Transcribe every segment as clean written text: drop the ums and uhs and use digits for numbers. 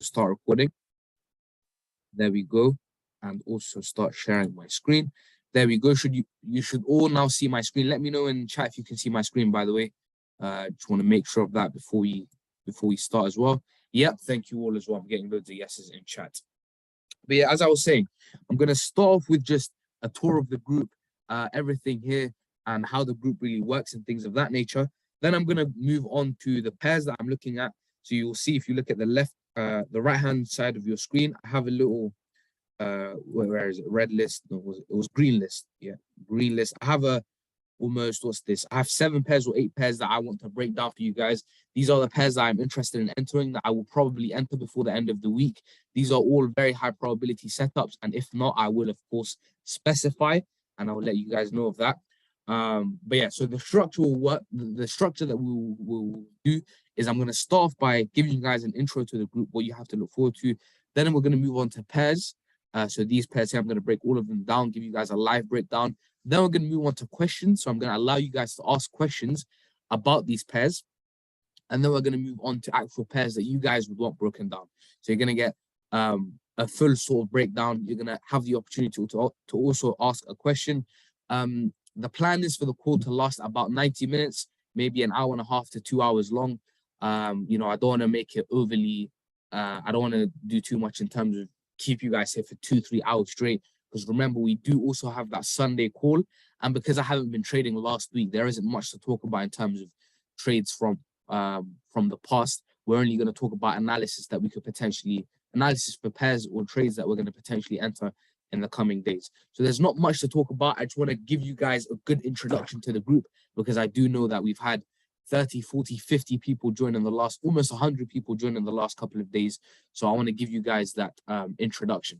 start recording. There we go. And also start sharing my screen. There we go. You should all now see my screen. Let me know in chat if you can see my screen, by the way. Just want to make sure of that before we start as well. Yep, thank you all as well. I'm getting loads of yeses in chat. But yeah, as I was saying, I'm gonna start off with just a tour of the group, everything here, and how the group really works and things of that nature. Then I'm gonna move on to the pairs that I'm looking at. So you'll see if you look at the right-hand side of your screen, I have a little where is it? Red list? No, it was green list. Yeah, green list. I have what's this? I have 7 pairs or 8 pairs that I want to break down for you guys. These are the pairs that I'm interested in entering that I will probably enter before the end of the week. These are all very high probability setups, and if not, I will of course specify and I will let you guys know of that. But yeah, so the structure will work. The structure that we'll do is I'm going to start off by giving you guys an intro to the group, what you have to look forward to. Then we're going to move on to pairs. So these pairs here, I'm going to break all of them down, give you guys a live breakdown. Then we're going to move on to questions. So I'm going to allow you guys to ask questions about these pairs. And then we're going to move on to actual pairs that you guys would want broken down. So you're going to get a full sort of breakdown. You're going to have the opportunity to also ask a question. The plan is for the call to last about 90 minutes, maybe an hour and a half to 2 hours long. You know, I don't want to make it overly, I don't want to do too much in terms of keep you guys here for 2-3 hours straight, because remember we do also have that Sunday call, and because I haven't been trading last week, there isn't much to talk about in terms of trades from the past. We're only going to talk about analysis for pairs or trades that we're going to potentially enter in the coming days. So there's not much to talk about. I just want to give you guys a good introduction to the group, because I do know that we've had 30, 40, 50 people join in the last, almost 100 people join in the last couple of days. So I want to give you guys that introduction.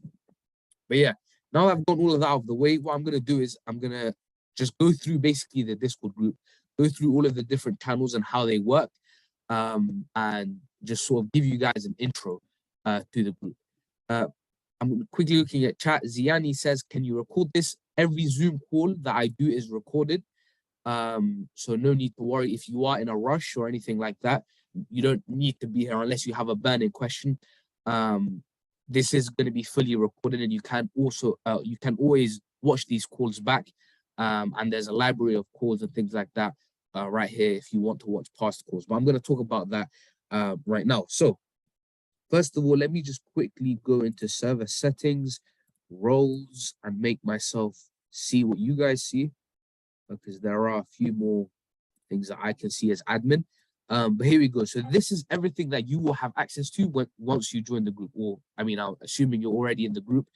But yeah, now that I've got all of that out of the way, what I'm going to do is I'm going to just go through basically the Discord group, go through all of the different channels and how they work, and just sort of give you guys an intro to the group. I'm quickly looking at chat. Ziani says, can you record this? Every Zoom call that I do is recorded. So no need to worry if you are in a rush or anything like that. You don't need to be here unless you have a burning question. This is going to be fully recorded, and you can always watch these calls back. And there's a library of calls and things like that right here if you want to watch past calls. But I'm going to talk about that right now. So first of all, let me just quickly go into server settings, roles, and make myself see what you guys see, because there are a few more things that I can see as admin. But here we go. So this is everything that you will have access to once you join the group. Or, I mean, I'm assuming you're already in the group.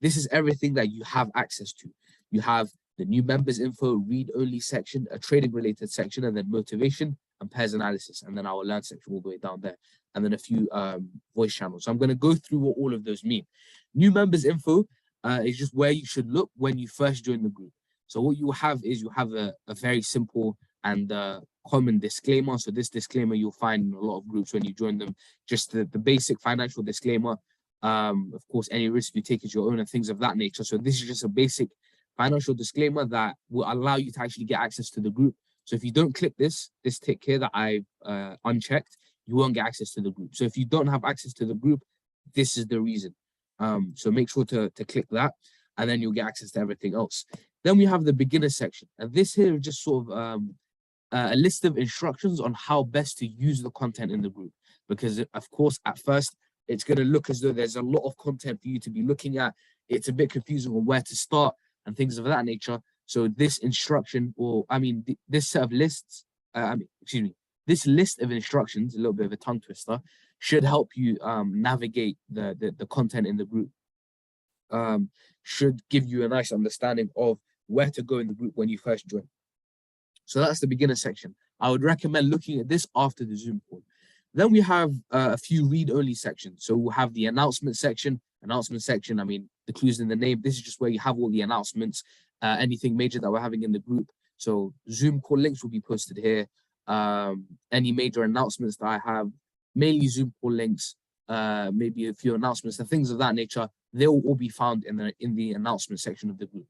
This is everything that you have access to. You have the new members info, read-only section, a trading-related section, and then motivation and pairs analysis. And then our learn section all the way down there. And then a few voice channels. So I'm going to go through what all of those mean. New members info is just where you should look when you first join the group. So what you have is you have a very simple and common disclaimer. So this disclaimer you'll find in a lot of groups when you join them, just the basic financial disclaimer. Of course, any risk you take is your own and things of that nature. So this is just a basic financial disclaimer that will allow you to actually get access to the group. So if you don't click this tick here that I've unchecked, you won't get access to the group. So if you don't have access to the group, this is the reason. So make sure to click that, and then you'll get access to everything else. Then we have the beginner section, and this here is just sort of a list of instructions on how best to use the content in the group. Because of course, at first, it's going to look as though there's a lot of content for you to be looking at. It's a bit confusing on where to start and things of that nature. So this instruction, or I mean, this set of lists, this list of instructions, a little bit of a tongue twister, should help you navigate the content in the group. Should give you a nice understanding of where to go in the group when you first join. So that's the beginner section. I would recommend looking at this after the Zoom call. Then we have a few read-only sections. So we'll have the announcement section. I mean, the clue's in the name. This is just where you have all the announcements, anything major that we're having in the group. So Zoom call links will be posted here. Any major announcements that I have, mainly Zoom call links, maybe a few announcements and things of that nature, they will all be found in the announcement section of the group.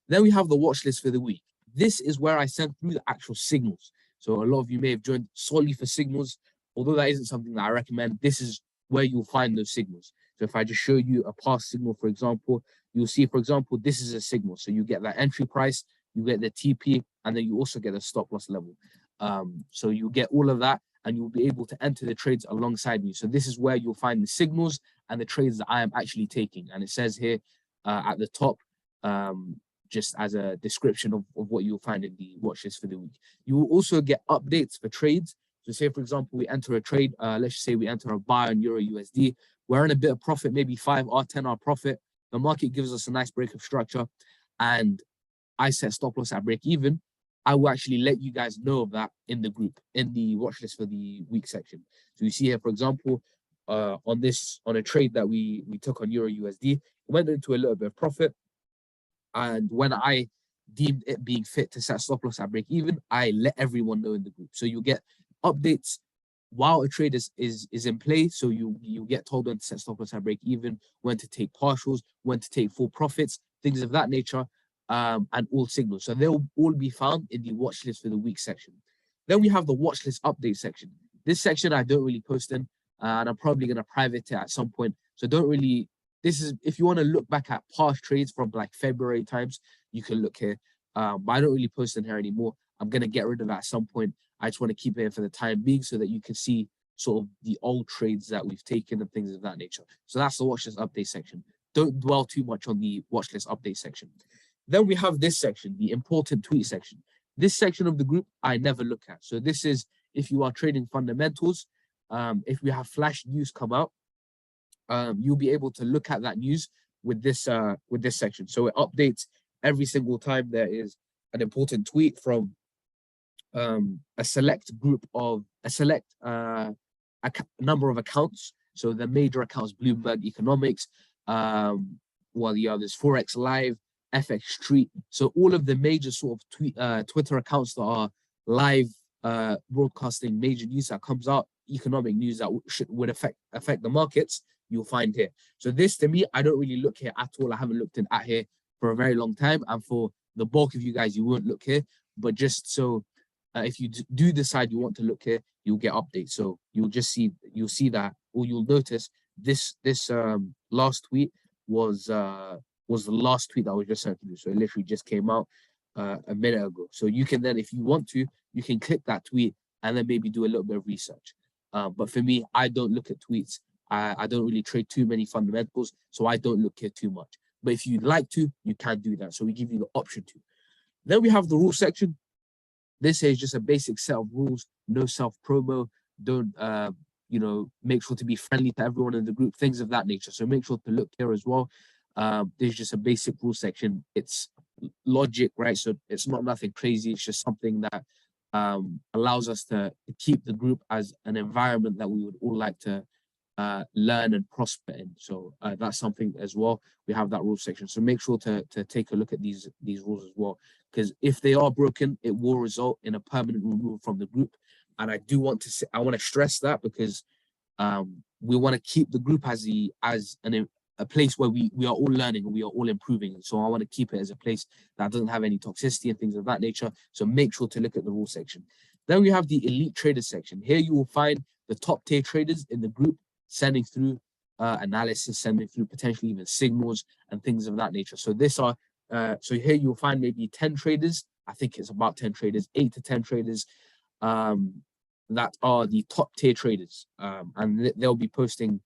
Then we have the watch list for the week. This is where I send through the actual signals. So a lot of you may have joined solely for signals. Although that isn't something that I recommend, this is where you'll find those signals. So if I just show you a past signal, for example, you'll see, for example, this is a signal. So you get that entry price, you get the TP, and then you also get a stop loss level. So you get all of that, and you'll be able to enter the trades alongside me. So this is where you'll find the signals and the trades that I am actually taking. And it says here at the top, just as a description of what you'll find in the watch list for the week. You will also get updates for trades. So say, for example, we enter a trade, let's just say we enter a buy on Euro USD. We're in a bit of profit, maybe 5 or 10 hour profit. The market gives us a nice break of structure, and I set stop loss at break even. I will actually let you guys know of that in the group, in the watch list for the week section. So you see here, for example, on a trade that we took on Euro USD, went into a little bit of profit. And when I deemed it being fit to set stop loss at break even, I let everyone know in the group. So you get updates while a trade is in play. So you get told when to set stop loss at break even, when to take partials, when to take full profits, things of that nature, and all signals. So they'll all be found in the watch list for the week section. Then we have the watch list update section. This section I don't really post in, and I'm probably going to private it at some point. So don't really, this is, if you want to look back at past trades from like February times, you can look here. But I don't really post in here anymore. I'm going to get rid of that at some point. I just want to keep it here for the time being so that you can see sort of the old trades that we've taken and things of that nature. So that's the watch list update section. Don't dwell too much on the watch list update section. Then we have this section, the important tweet section. This section of the group I never look at. So this is if you are trading fundamentals, if we have flash news come out, you'll be able to look at that news with this section. So it updates every single time there is an important tweet from a select number of accounts. So the major accounts, Bloomberg Economics, while the others, Forex Live, FX Street. So all of the major sort of Twitter accounts that are live broadcasting major news that comes out, economic news that would affect the markets, you'll find here. So this, to me, I don't really look here at all. I haven't looked at here for a very long time, and for the bulk of you guys, you won't look here. But just so if you do decide you want to look here, you'll get updates. So you'll see that, or you'll notice this last tweet was the last tweet that was just sent to you. So it literally just came out a minute ago. So you can then, if you want to, you can click that tweet and then maybe do a little bit of research. But for me, I don't look at tweets. I don't really trade too many fundamentals, so I don't look here too much. But if you'd like to, you can do that. So we give you the option to. Then we have the rules section. This is just a basic set of rules, no self-promo, don't, make sure to be friendly to everyone in the group, things of that nature. So make sure to look here as well. There's just a basic rule section. It's logic, right? So it's not nothing crazy. It's just something that allows us to keep the group as an environment that we would all like to learn and prosper in. So that's something as well. We have that rule section. So make sure to take a look at these rules as well, because if they are broken, it will result in a permanent removal from the group. And I want to stress that, because we want to keep the group as a place where we are all learning and we are all improving. And so I want to keep it as a place that doesn't have any toxicity and things of that nature. So make sure to look at the rule section. Then we have the elite traders section. Here you will find the top tier traders in the group sending through analysis, sending through potentially even signals and things of that nature. So so here you'll find maybe 10 traders. I think it's about 10 traders, 8 to 10 traders that are the top tier traders, and they'll be posting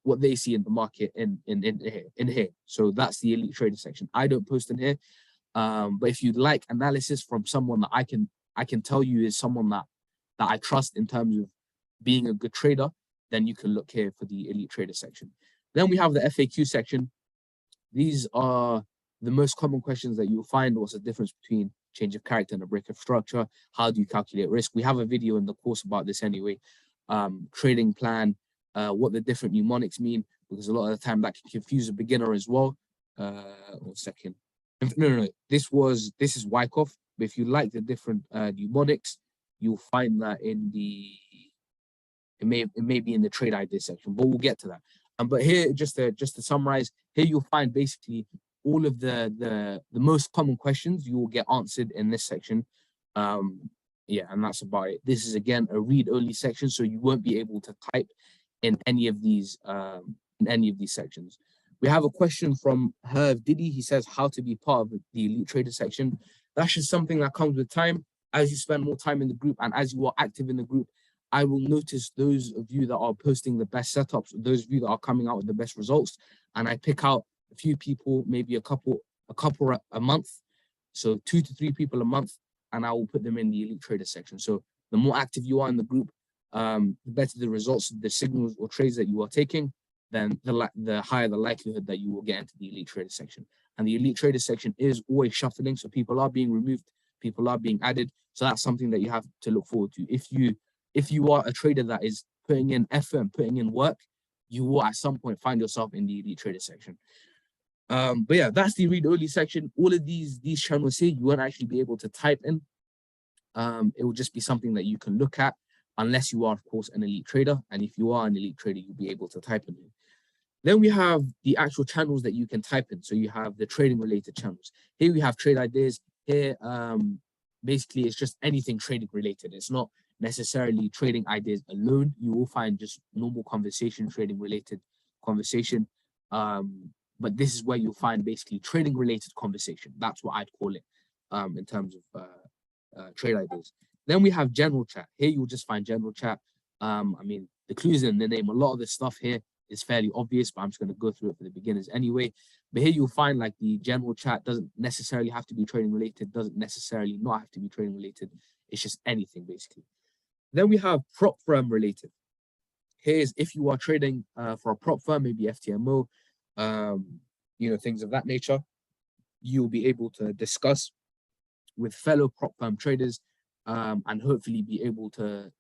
what they see in the market in here. So that's the elite trader section. I don't post in here, but if you'd like analysis from someone that I can tell you is someone that I trust in terms of being a good trader, then you can look here for the elite trader section. Then we have the FAQ section. These are the most common questions that you'll find. What's the difference between change of character and a break of structure? How do you calculate risk? We have a video in the course about this anyway. Trading plan, what the different mnemonics mean, because a lot of the time that can confuse a beginner as well. 1 second. No. This is Wyckoff. But if you like the different mnemonics, you'll find that in the it may be in the trade idea section, but we'll get to that. But here, just to summarize, here you'll find basically all of the most common questions you will get answered in this section. And that's about it. This is again a read-only section, so you won't be able to type in any of these sections. We have a question from Herv Diddy. He says how to be part of the Elite Trader section. That's just something that comes with time. As you spend more time in the group and as you are active in the group, I will notice those of you that are posting the best setups, those of you that are coming out with the best results, and I pick out a few people, maybe a couple a month, so 2 to 3 people a month, and I will put them in the Elite Trader section. So the more active you are in the group, the better the results, the signals or trades that you are taking, then the higher the likelihood that you will get into the Elite Trader section. And the Elite Trader section is always shuffling, so people are being removed, people are being added. So that's something that you have to look forward to. If you are a trader that is putting in effort and putting in work, you will at some point find yourself in the Elite Trader section. But yeah, that's the read-only section. All of these channels here, you won't actually be able to type in. It will just be something that you can look at, unless you are, of course, an elite trader. And if you are an elite trader, you'll be able to type in here. Then we have the actual channels that you can type in. So you have the trading related channels. Here we have trade ideas. Here, basically, it's just anything trading related. It's not necessarily trading ideas alone. You will find just normal conversation, trading related conversation. But this is where you'll find basically trading related conversation. That's what I'd call it in terms of trade ideas. Then we have general chat. Here you'll just find general chat. I mean, the clues in the name. A lot of the stuff here is fairly obvious, but I'm just going to go through it for the beginners anyway. But here you'll find like the general chat doesn't necessarily have to be trading related, doesn't necessarily not have to be trading related. It's just anything basically. Then we have prop firm related. Here's if you are trading for a prop firm, maybe FTMO, things of that nature, you'll be able to discuss with fellow prop firm traders and hopefully be able to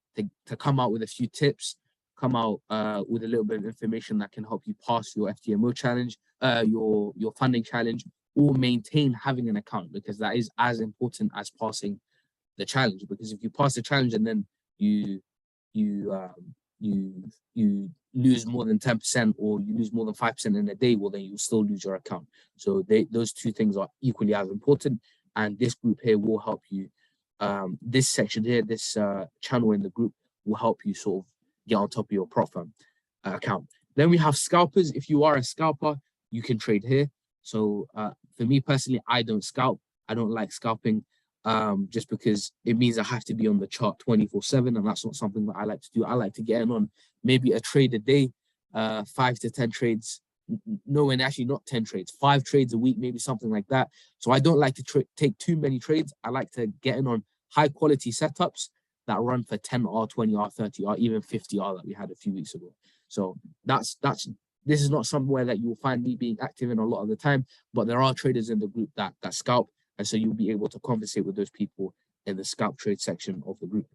come out with a few tips, come out with a little bit of information that can help you pass your FTMO challenge, your funding challenge, or maintain having an account, because that is as important as passing the challenge. Because if you pass the challenge and then you lose more than 10% or you lose more than 5% in a day, well, then you'll still lose your account. So those two things are equally as important. And this group here will help you. This section here, this channel in the group will help you sort of get on top of your prop firm account. Then we have scalpers. If you are a scalper, you can trade here. So for me personally, I don't scalp. I don't like scalping just because it means I have to be on the chart 24/7, and that's not something that I like to do. I like to get in on maybe a trade a day, 5 to 10 trades. No, and actually not 10 trades, 5 trades a week, maybe something like that. So I don't like to take too many trades. I like to get in on high quality setups that run for 10R, 20R, 30R, even 50R that we had a few weeks ago. So this is not somewhere that you will find me being active in a lot of the time, but there are traders in the group that scalp, and so you'll be able to conversate with those people in the scalp trade section of the group.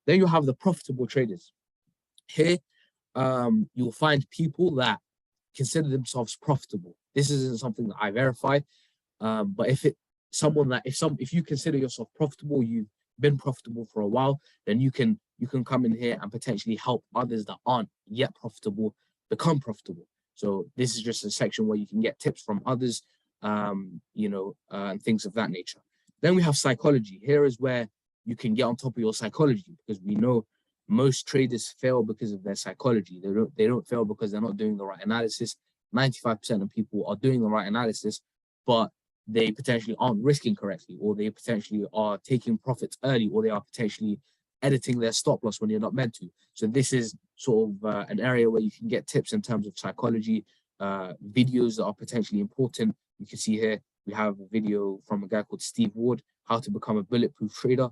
Then you have the profitable traders. Here, you'll find people that consider themselves profitable. This isn't something that I verify, but if you consider yourself profitable, you've been profitable for a while, then you can come in here and potentially help others that aren't yet profitable become profitable. So this is just a section where you can get tips from others, and things of that nature. Then we have psychology. Here is where you can get on top of your psychology, because we know most traders fail because of their psychology. They don't fail because they're not doing the right analysis. 95% of people are doing the right analysis, but they potentially aren't risking correctly, or they potentially are taking profits early, or they are potentially editing their stop loss when you're not meant to. So this is sort of an area where you can get tips in terms of psychology, videos that are potentially important. You can see here, we have a video from a guy called Steve Ward, how to become a bulletproof trader,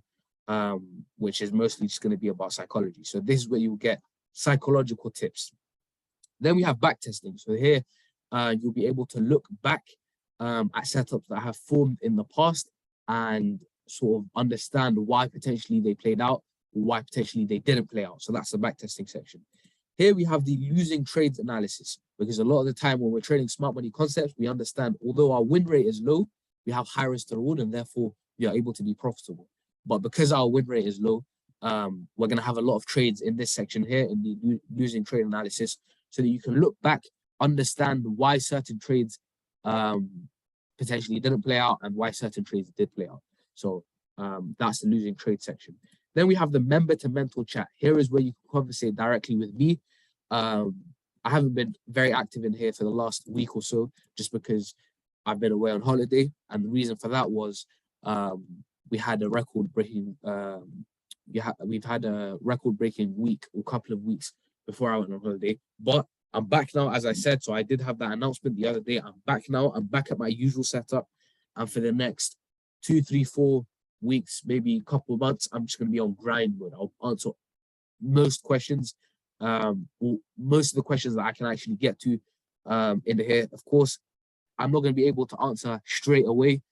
which is mostly just going to be about psychology. So this is where you will get psychological tips. Then we have backtesting. So here, you'll be able to look back at setups that have formed in the past and sort of understand why potentially they played out, or why potentially they didn't play out. So that's the backtesting section. Here we have the losing trades analysis, because a lot of the time when we're trading smart money concepts, we understand although our win rate is low, we have high risk to reward, and therefore we are able to be profitable. But because our win rate is low, we're going to have a lot of trades in this section here in the losing trade analysis, so that you can look back, understand why certain trades potentially didn't play out and why certain trades did play out. So that's the losing trade section. Then we have the member to mentor chat. Here is where you can conversate directly with me. I haven't been very active in here for the last week or so, just because I've been away on holiday, and the reason for that was we had a record-breaking we've had a record-breaking week or couple of weeks before I went on holiday. But I'm back now, as I said. So I did have that announcement the other day. I'm back now. I'm back at my usual setup, and for the next 2, 3, 4 weeks, maybe a couple of months, I'm just going to be on grind mode. I'll answer most questions, or most of the questions that I can actually get to in the here. Of course, I'm not going to be able to answer straight away.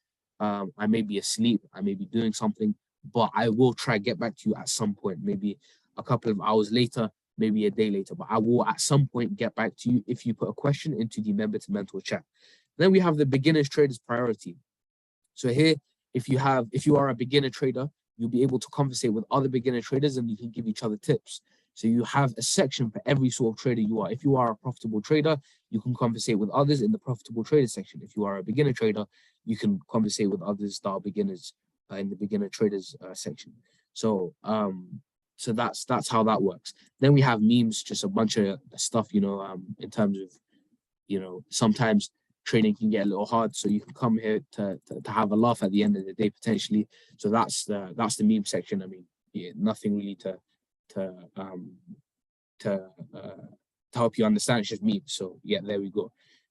I may be asleep, I may be doing something, but I will try to get back to you at some point, maybe a couple of hours later, maybe a day later, but I will at some point get back to you if you put a question into the member to mentor chat. Then we have the beginners traders priority. So here, if you are a beginner trader, you'll be able to conversate with other beginner traders and you can give each other tips. So you have a section for every sort of trader you are. If you are a profitable trader, you can conversate with others in the profitable trader section. If you are a beginner trader, you can conversate with others that are beginners in the beginner traders section. So so that's how that works. Then we have memes, just a bunch of stuff, in terms of, sometimes trading can get a little hard, so you can come here to have a laugh at the end of the day potentially. So that's the meme section. I mean, yeah, nothing really to help you understand. It's just memes. So yeah, there we go.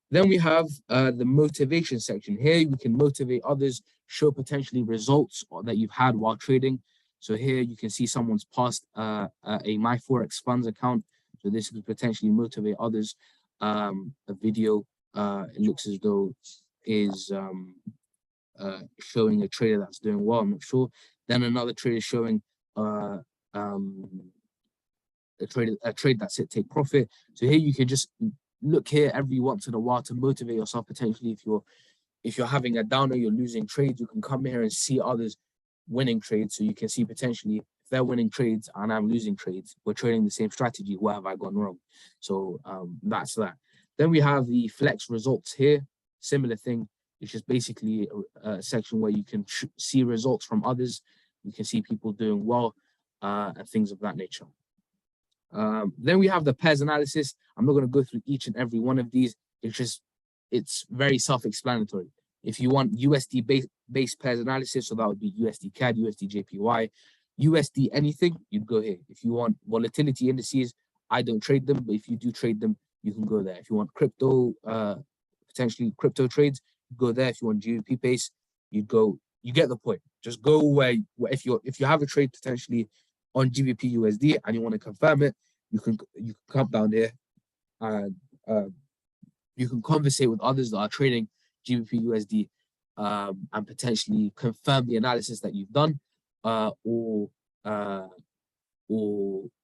Then we have the motivation section. Here we can motivate others, show potentially results that you've had while trading. So here you can see someone's passed a MyForex Funds account. So this could potentially motivate others. A video, it looks as though is showing a trader that's doing well. I'm not sure. Then another trader showing a trade that's it, take profit. So here you can just look here every once in a while to motivate yourself. Potentially, if you're having a downer, you're losing trades, you can come here and see others winning trades. So you can see potentially if they're winning trades and I'm losing trades, we're trading the same strategy. Where have I gone wrong? So that's that. Then we have the flex results here. Similar thing. It's just basically a section where you can see results from others. You can see people doing well and things of that nature. Then we have the pairs analysis. I'm not going to go through each and every one of these. It's very self-explanatory. If you want USD based pairs analysis, so that would be USD CAD, USD JPY, USD anything, you'd go here. If you want volatility indices, I don't trade them, but if you do trade them, you can go there. If you want crypto, potentially crypto trades, go there. If you want GBP pace, you get the point. Just go where if you have a trade potentially on GBP USD and you want to confirm it, you can come down there and you can conversate with others that are trading GBP USD and potentially confirm the analysis that you've done, or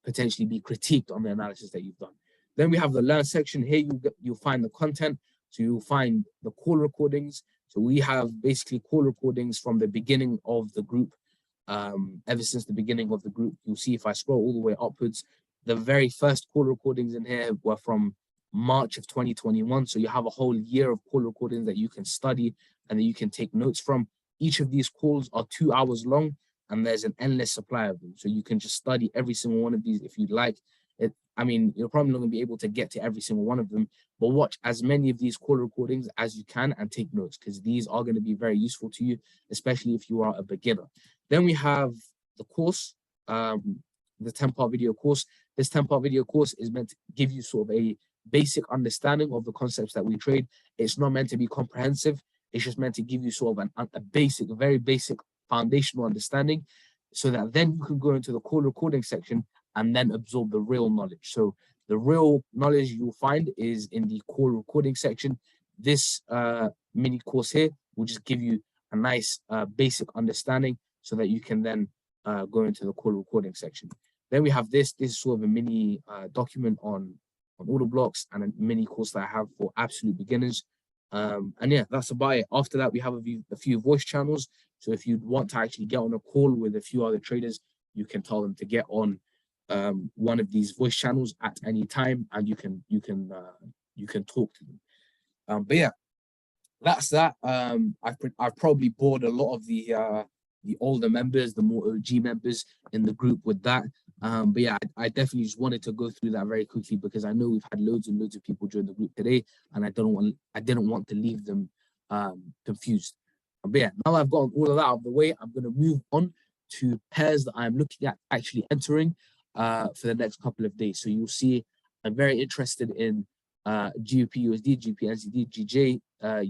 potentially be critiqued on the analysis that you've done. Then we have the learn section. Here you'll find the content. So you'll find the call recordings. So we have basically call recordings from the beginning of the group. Ever since the beginning of the group, you'll see if I scroll all the way upwards, the very first call recordings in here were from March of 2021. So you have a whole year of call recordings that you can study and that you can take notes from. Each of these calls are 2 hours long and there's an endless supply of them. So you can just study every single one of these if you'd like. I mean, you're probably not going to be able to get to every single one of them, but watch as many of these call recordings as you can and take notes, because these are going to be very useful to you, especially if you are a beginner. Then we have the course, the 10-part video course. This 10-part video course is meant to give you sort of a basic understanding of the concepts that we trade. It's not meant to be comprehensive. It's just meant to give you sort of a basic, very basic foundational understanding, so that then you can go into the call recording section and then absorb the real knowledge. So the real knowledge you'll find is in the call recording section. This mini course here will just give you a nice basic understanding so that you can then go into the call recording section. Then we have this is sort of a mini document on order blocks and a mini course that I have for absolute beginners. And yeah, that's about it. After that, we have a few voice channels. So if you want to actually get on a call with a few other traders, you can tell them to get on one of these voice channels at any time, and you can talk to them. But yeah, that's that. I've probably bored a lot of the older members, the more OG members in the group with that. But yeah, I definitely just wanted to go through that very quickly because I know we've had loads and loads of people join the group today, and I didn't want to leave them confused. But yeah, now that I've gotten all of that out of the way, I'm gonna move on to pairs that I'm looking at actually entering for the next couple of days. So you'll see I'm very interested in GBP USD, GBP NZD, GJ,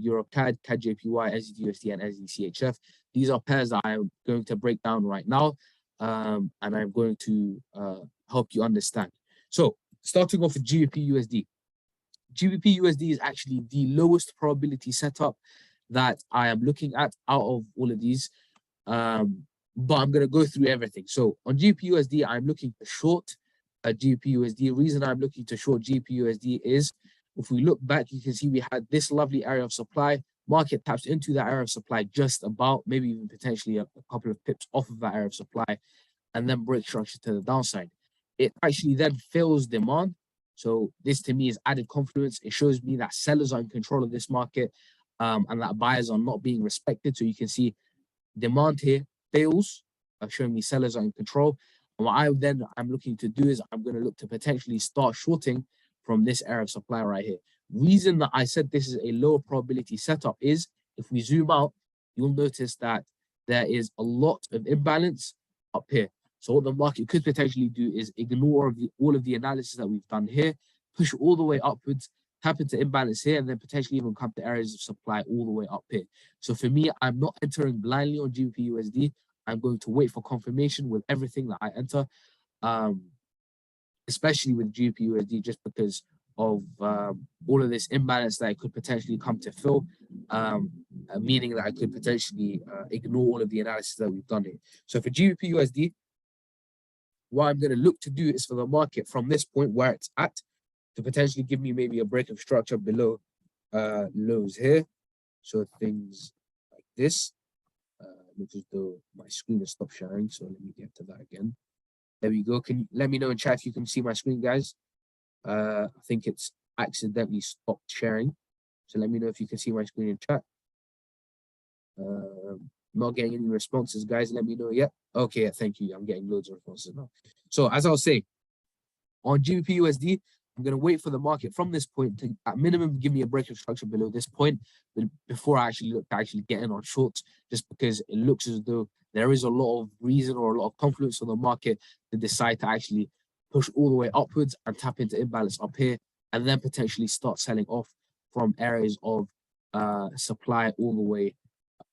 Euro CAD, CAD JPY, NZD USD, and NZD CHF. These are pairs that I'm going to break down right now, and I'm going to help you understand. So starting off with GBP USD. GBP USD is actually the lowest probability setup that I am looking at out of all of these. But I'm going to go through everything. So on GBP USD, I'm looking to short GBP USD. The reason I'm looking to short GBP USD is if we look back, you can see we had this lovely area of supply. Market taps into that area of supply just about, maybe even potentially a couple of pips off of that area of supply, and then break structure to the downside. It actually then fills demand. So this to me is added confidence. It shows me that sellers are in control of this market, and that buyers are not being respected. So you can see demand here fails, showing me sellers are in control. And what I'm looking to do is I'm going to look to potentially start shorting from this area of supply right here. Reason that I said this is a lower probability setup is if we zoom out, you'll notice that there is a lot of imbalance up here. So what the market could potentially do is ignore all of the analysis that we've done here, push all the way upwards, tap into imbalance here, and then potentially even come to areas of supply all the way up here. So for me, I'm not entering blindly on GBP USD. I'm going to wait for confirmation with everything that I enter, especially with GBP USD, just because of all of this imbalance that I could potentially come to fill, meaning that I could potentially ignore all of the analysis that we've done here. So for GBP USD, what I'm going to look to do is for the market from this point where it's at to potentially give me maybe a break of structure below lows here. So things like this. Looks as though my screen has stopped sharing. So let me get to that again. There we go. Can you let me know in chat if you can see my screen, guys? I think it's accidentally stopped sharing. So let me know if you can see my screen in chat. Not getting any responses, guys. Let me know. Yeah. Okay. Thank you. I'm getting loads of responses now. So as I was saying, on GBP USD, I'm going to wait for the market from this point to, at minimum, give me a break of structure below this point before I actually look to actually get in on shorts, just because it looks as though there is a lot of reason or a lot of confluence on the market to decide to actually push all the way upwards and tap into imbalance up here, and then potentially start selling off from areas of supply all the way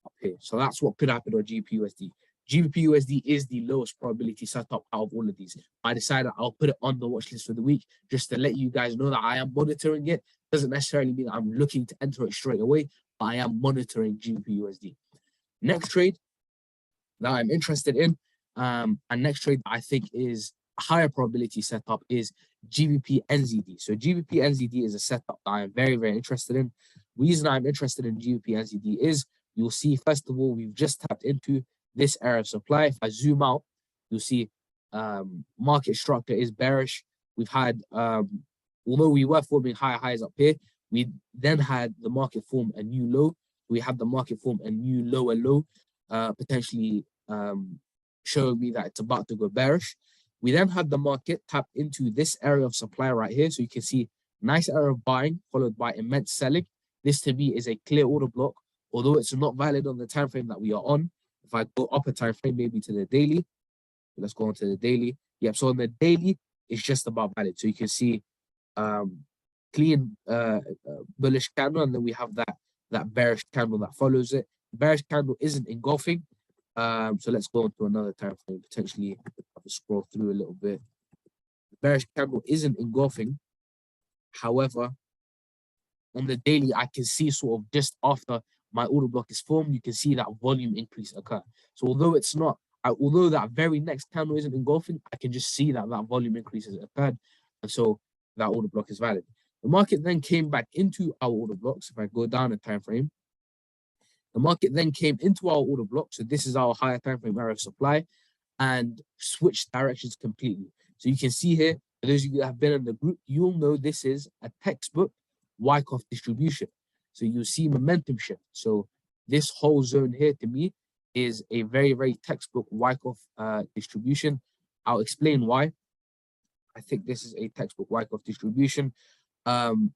up here. So that's what could happen on GBP USD. GBP USD is the lowest probability setup out of all of these. I decided I'll put it on the watch list for the week just to let you guys know that I am monitoring it. Doesn't necessarily mean I'm looking to enter it straight away, but I am monitoring GBP USD. Next trade that I'm interested in, and next trade that I think is a higher probability setup is GBP NZD. So GBP NZD is a setup that I am very, very interested in. Reason I'm interested in GBP NZD is you'll see, first of all, we've just tapped into this area of supply. If I zoom out, you'll see market structure is bearish. We've had, although we were forming higher highs up here, we then had the market form a new low. We had the market form a new lower low, potentially showing me that it's about to go bearish. We then had the market tap into this area of supply right here. So you can see nice area of buying followed by immense selling. This to me is a clear order block, although it's not valid on the time frame that we are on. If I go up a time frame, maybe to the daily, let's go on to the daily. Yep. So on the daily, it's just about valid. So you can see clean bullish candle, and then we have that bearish candle that follows it. The bearish candle isn't engulfing. So let's go on to another time frame. Potentially, have to scroll through a little bit. The bearish candle isn't engulfing. However, on the daily, I can see sort of just after my order block is formed, you can see that volume increase occur. So although it's not, although that very next candle isn't engulfing, I can just see that volume increase has occurred, and so that order block is valid. The market then came back into our order blocks. If I go down a time frame, the market then came into our order block. So this is our higher time frame area of supply, and switched directions completely. So you can see here, for those of you that have been in the group, you'll know this is a textbook Wyckoff distribution. So you see momentum shift. So this whole zone here to me is a very, very textbook Wyckoff distribution. I'll explain why. I think this is a textbook Wyckoff distribution.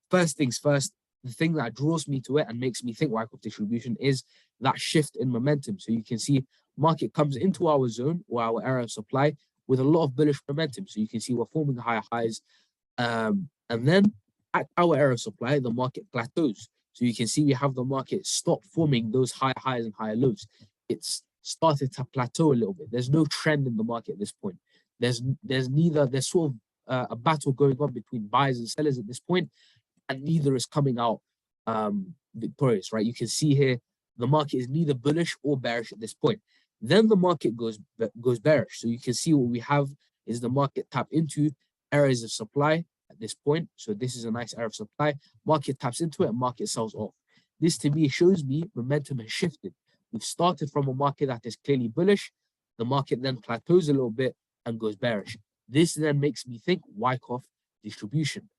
First things first, the thing that draws me to it and makes me think Wyckoff distribution is that shift in momentum. So you can see market comes into our zone or our area of supply with a lot of bullish momentum. So you can see we're forming higher highs. And then at our area of supply, the market plateaus. So you can see we have the market stop forming those higher highs and higher lows. It's started to plateau a little bit. There's no trend in the market at this point. There's sort of a battle going on between buyers and sellers at this point, and neither is coming out victorious, right? You can see here the market is neither bullish or bearish at this point. Then the market goes bearish. So you can see what we have is the market tap into areas of supply at this point. So this is a nice area of supply. Market taps into it, market sells off. This to me shows me momentum has shifted. We've started from a market that is clearly bullish. The market then plateaus a little bit and goes bearish. This then makes me think Wyckoff distribution.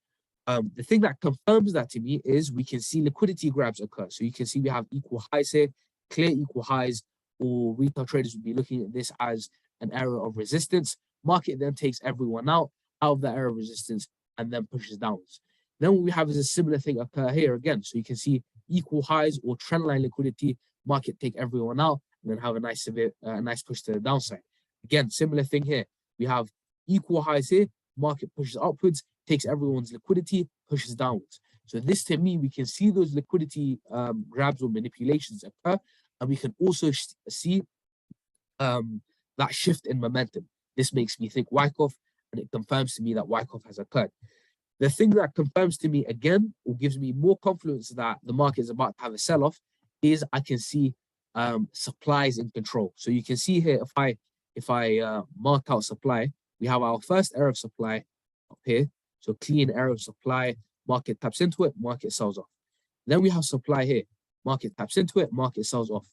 The thing that confirms that to me is we can see liquidity grabs occur. So you can see we have equal highs here, clear equal highs, or retail traders would be looking at this as an area of resistance. Market then takes everyone out of that area of resistance and then pushes downwards. Then what we have is a similar thing occur here again. So you can see equal highs or trendline liquidity, market take everyone out, and then have a nice push to the downside. Again, similar thing here. We have equal highs here, market pushes upwards, takes everyone's liquidity, pushes downwards. So this to me, we can see those liquidity grabs or manipulations occur, and we can also see that shift in momentum. This makes me think Wyckoff, and it confirms to me that Wyckoff has occurred. The thing that confirms to me again, or gives me more confidence that the market is about to have a sell-off, is I can see supplies in control. So you can see here, if I mark out supply, we have our first area of supply up here. So clean area of supply, market taps into it, market sells off. Then we have supply here, market taps into it, market sells off.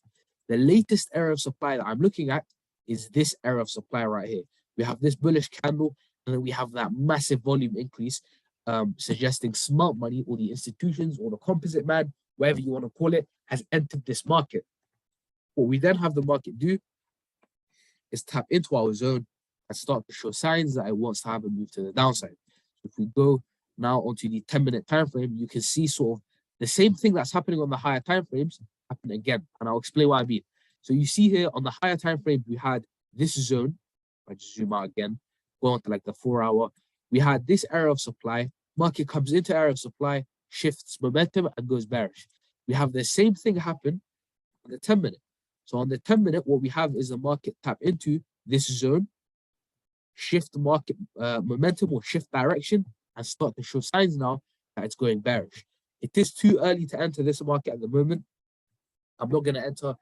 The latest area of supply that I'm looking at is this area of supply right here. We have this bullish candle, and then we have that massive volume increase, suggesting smart money or the institutions or the composite man, whatever you want to call it, has entered this market. What we then have the market do is tap into our zone and start to show signs that it wants to have a move to the downside. If we go now onto the 10-minute time frame, you can see sort of the same thing that's happening on the higher time frames happen again, and I'll explain what I mean. So you see here on the higher time frame, we had this zone. I just zoom out again, go on to like the 4-hour. We had this area of supply. Market comes into area of supply, shifts momentum, and goes bearish. We have the same thing happen on the 10-minute. So on the 10-minute, what we have is the market tap into this zone, shift market momentum or shift direction, and start to show signs now that it's going bearish. It is too early to enter this market at the moment. I'm not going to enter.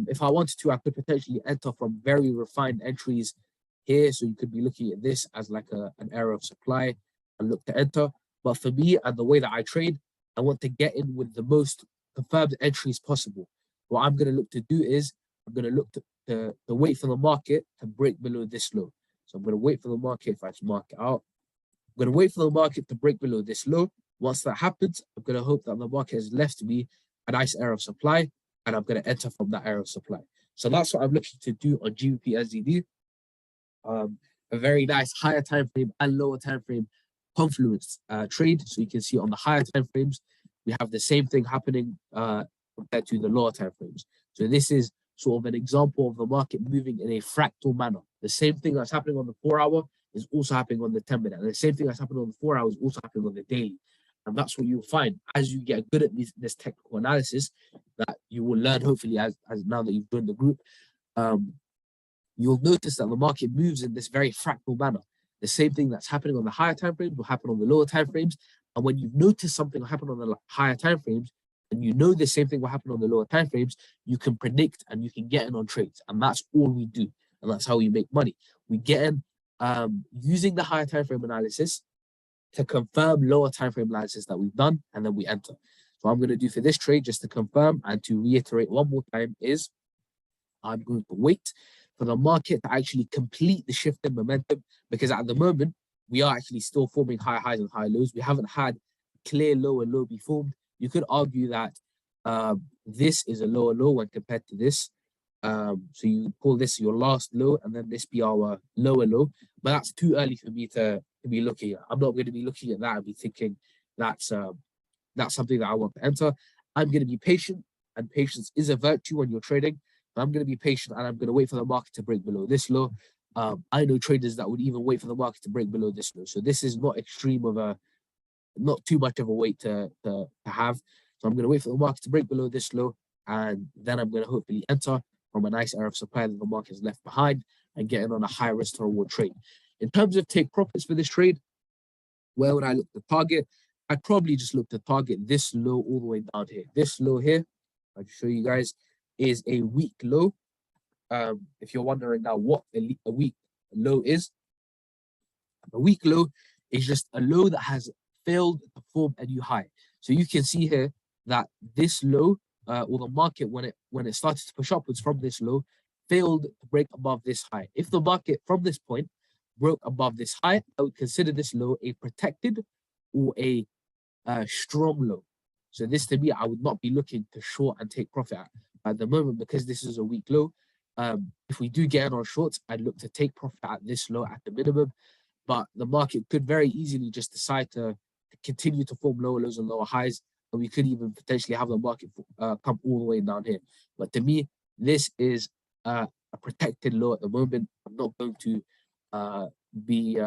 If I wanted to, I could potentially enter from very refined entries here. So you could be looking at this as like an area of supply and look to enter. But for me and the way that I trade, I want to get in with the most confirmed entries possible. What I'm going to look to do is I'm going to look to wait for the market to break below this low. So I'm going to wait for the market. If I just mark it out, I'm going to wait for the market to break below this low. Once that happens, I'm going to hope that the market has left me a nice area of supply, and I'm going to enter from that area of supply. So that's what I'm looking to do on GBP SDD. A very nice higher time frame and lower time frame confluence trade. So you can see on the higher time frames, we have the same thing happening compared to the lower time frames. So this is sort of an example of the market moving in a fractal manner. The same thing that's happening on the 4-hour is also happening on the 10-minute. And the same thing that's happening on the 4 hours is also happening on the daily. And that's what you'll find as you get good at this technical analysis that you will learn, hopefully, as now that you've joined the group. You'll notice that the market moves in this very fractal manner. The same thing that's happening on the higher time frames will happen on the lower time frames. And when you've noticed something will happen on the higher time frames, and you know the same thing will happen on the lower time frames, you can predict and you can get in on trades. And that's all we do. And that's how we make money. We get in using the higher time frame analysis to confirm lower time frame analysis that we've done, and then we enter. So what I'm going to do for this trade, just to confirm and to reiterate one more time, is I'm going to wait for the market to actually complete the shift in momentum, because at the moment, we are actually still forming high highs and high lows. We haven't had clear lower low be formed. You could argue that this is a lower low when compared to this. So you call this your last low, and then this be our lower low. But that's too early for me to be looking at. I'm not going to be looking at that and be thinking that's something that I want to enter. I'm going to be patient, and patience is a virtue when you're trading. But I'm going to be patient, and I'm going to wait for the market to break below this low. I know traders that would even wait for the market to break below this low. So this is not extreme of a, not too much of a wait to have. So I'm going to wait for the market to break below this low, and then I'm going to hopefully enter from a nice area of supply that the market has left behind and get in on a high risk to reward trade. In terms of take profits for this trade, where would I look to target? I'd probably just look to target this low all the way down here. This low here, I'll show you guys, is a weak low. If you're wondering now what a weak low is, a weak low is just a low that has failed to form a new high. So you can see here that this low, or the market when it started to push upwards from this low, failed to break above this high. If the market from this point broke above this high, I would consider this low a protected or a strong low. So this to me, I would not be looking to short and take profit at the moment, because this is a weak low. If we do get in on shorts, I'd look to take profit at this low at the minimum. But the market could very easily just decide to continue to form lower lows and lower highs, and we could even potentially have the market come all the way down here. But to me, this is a protected low at the moment. I'm not going to be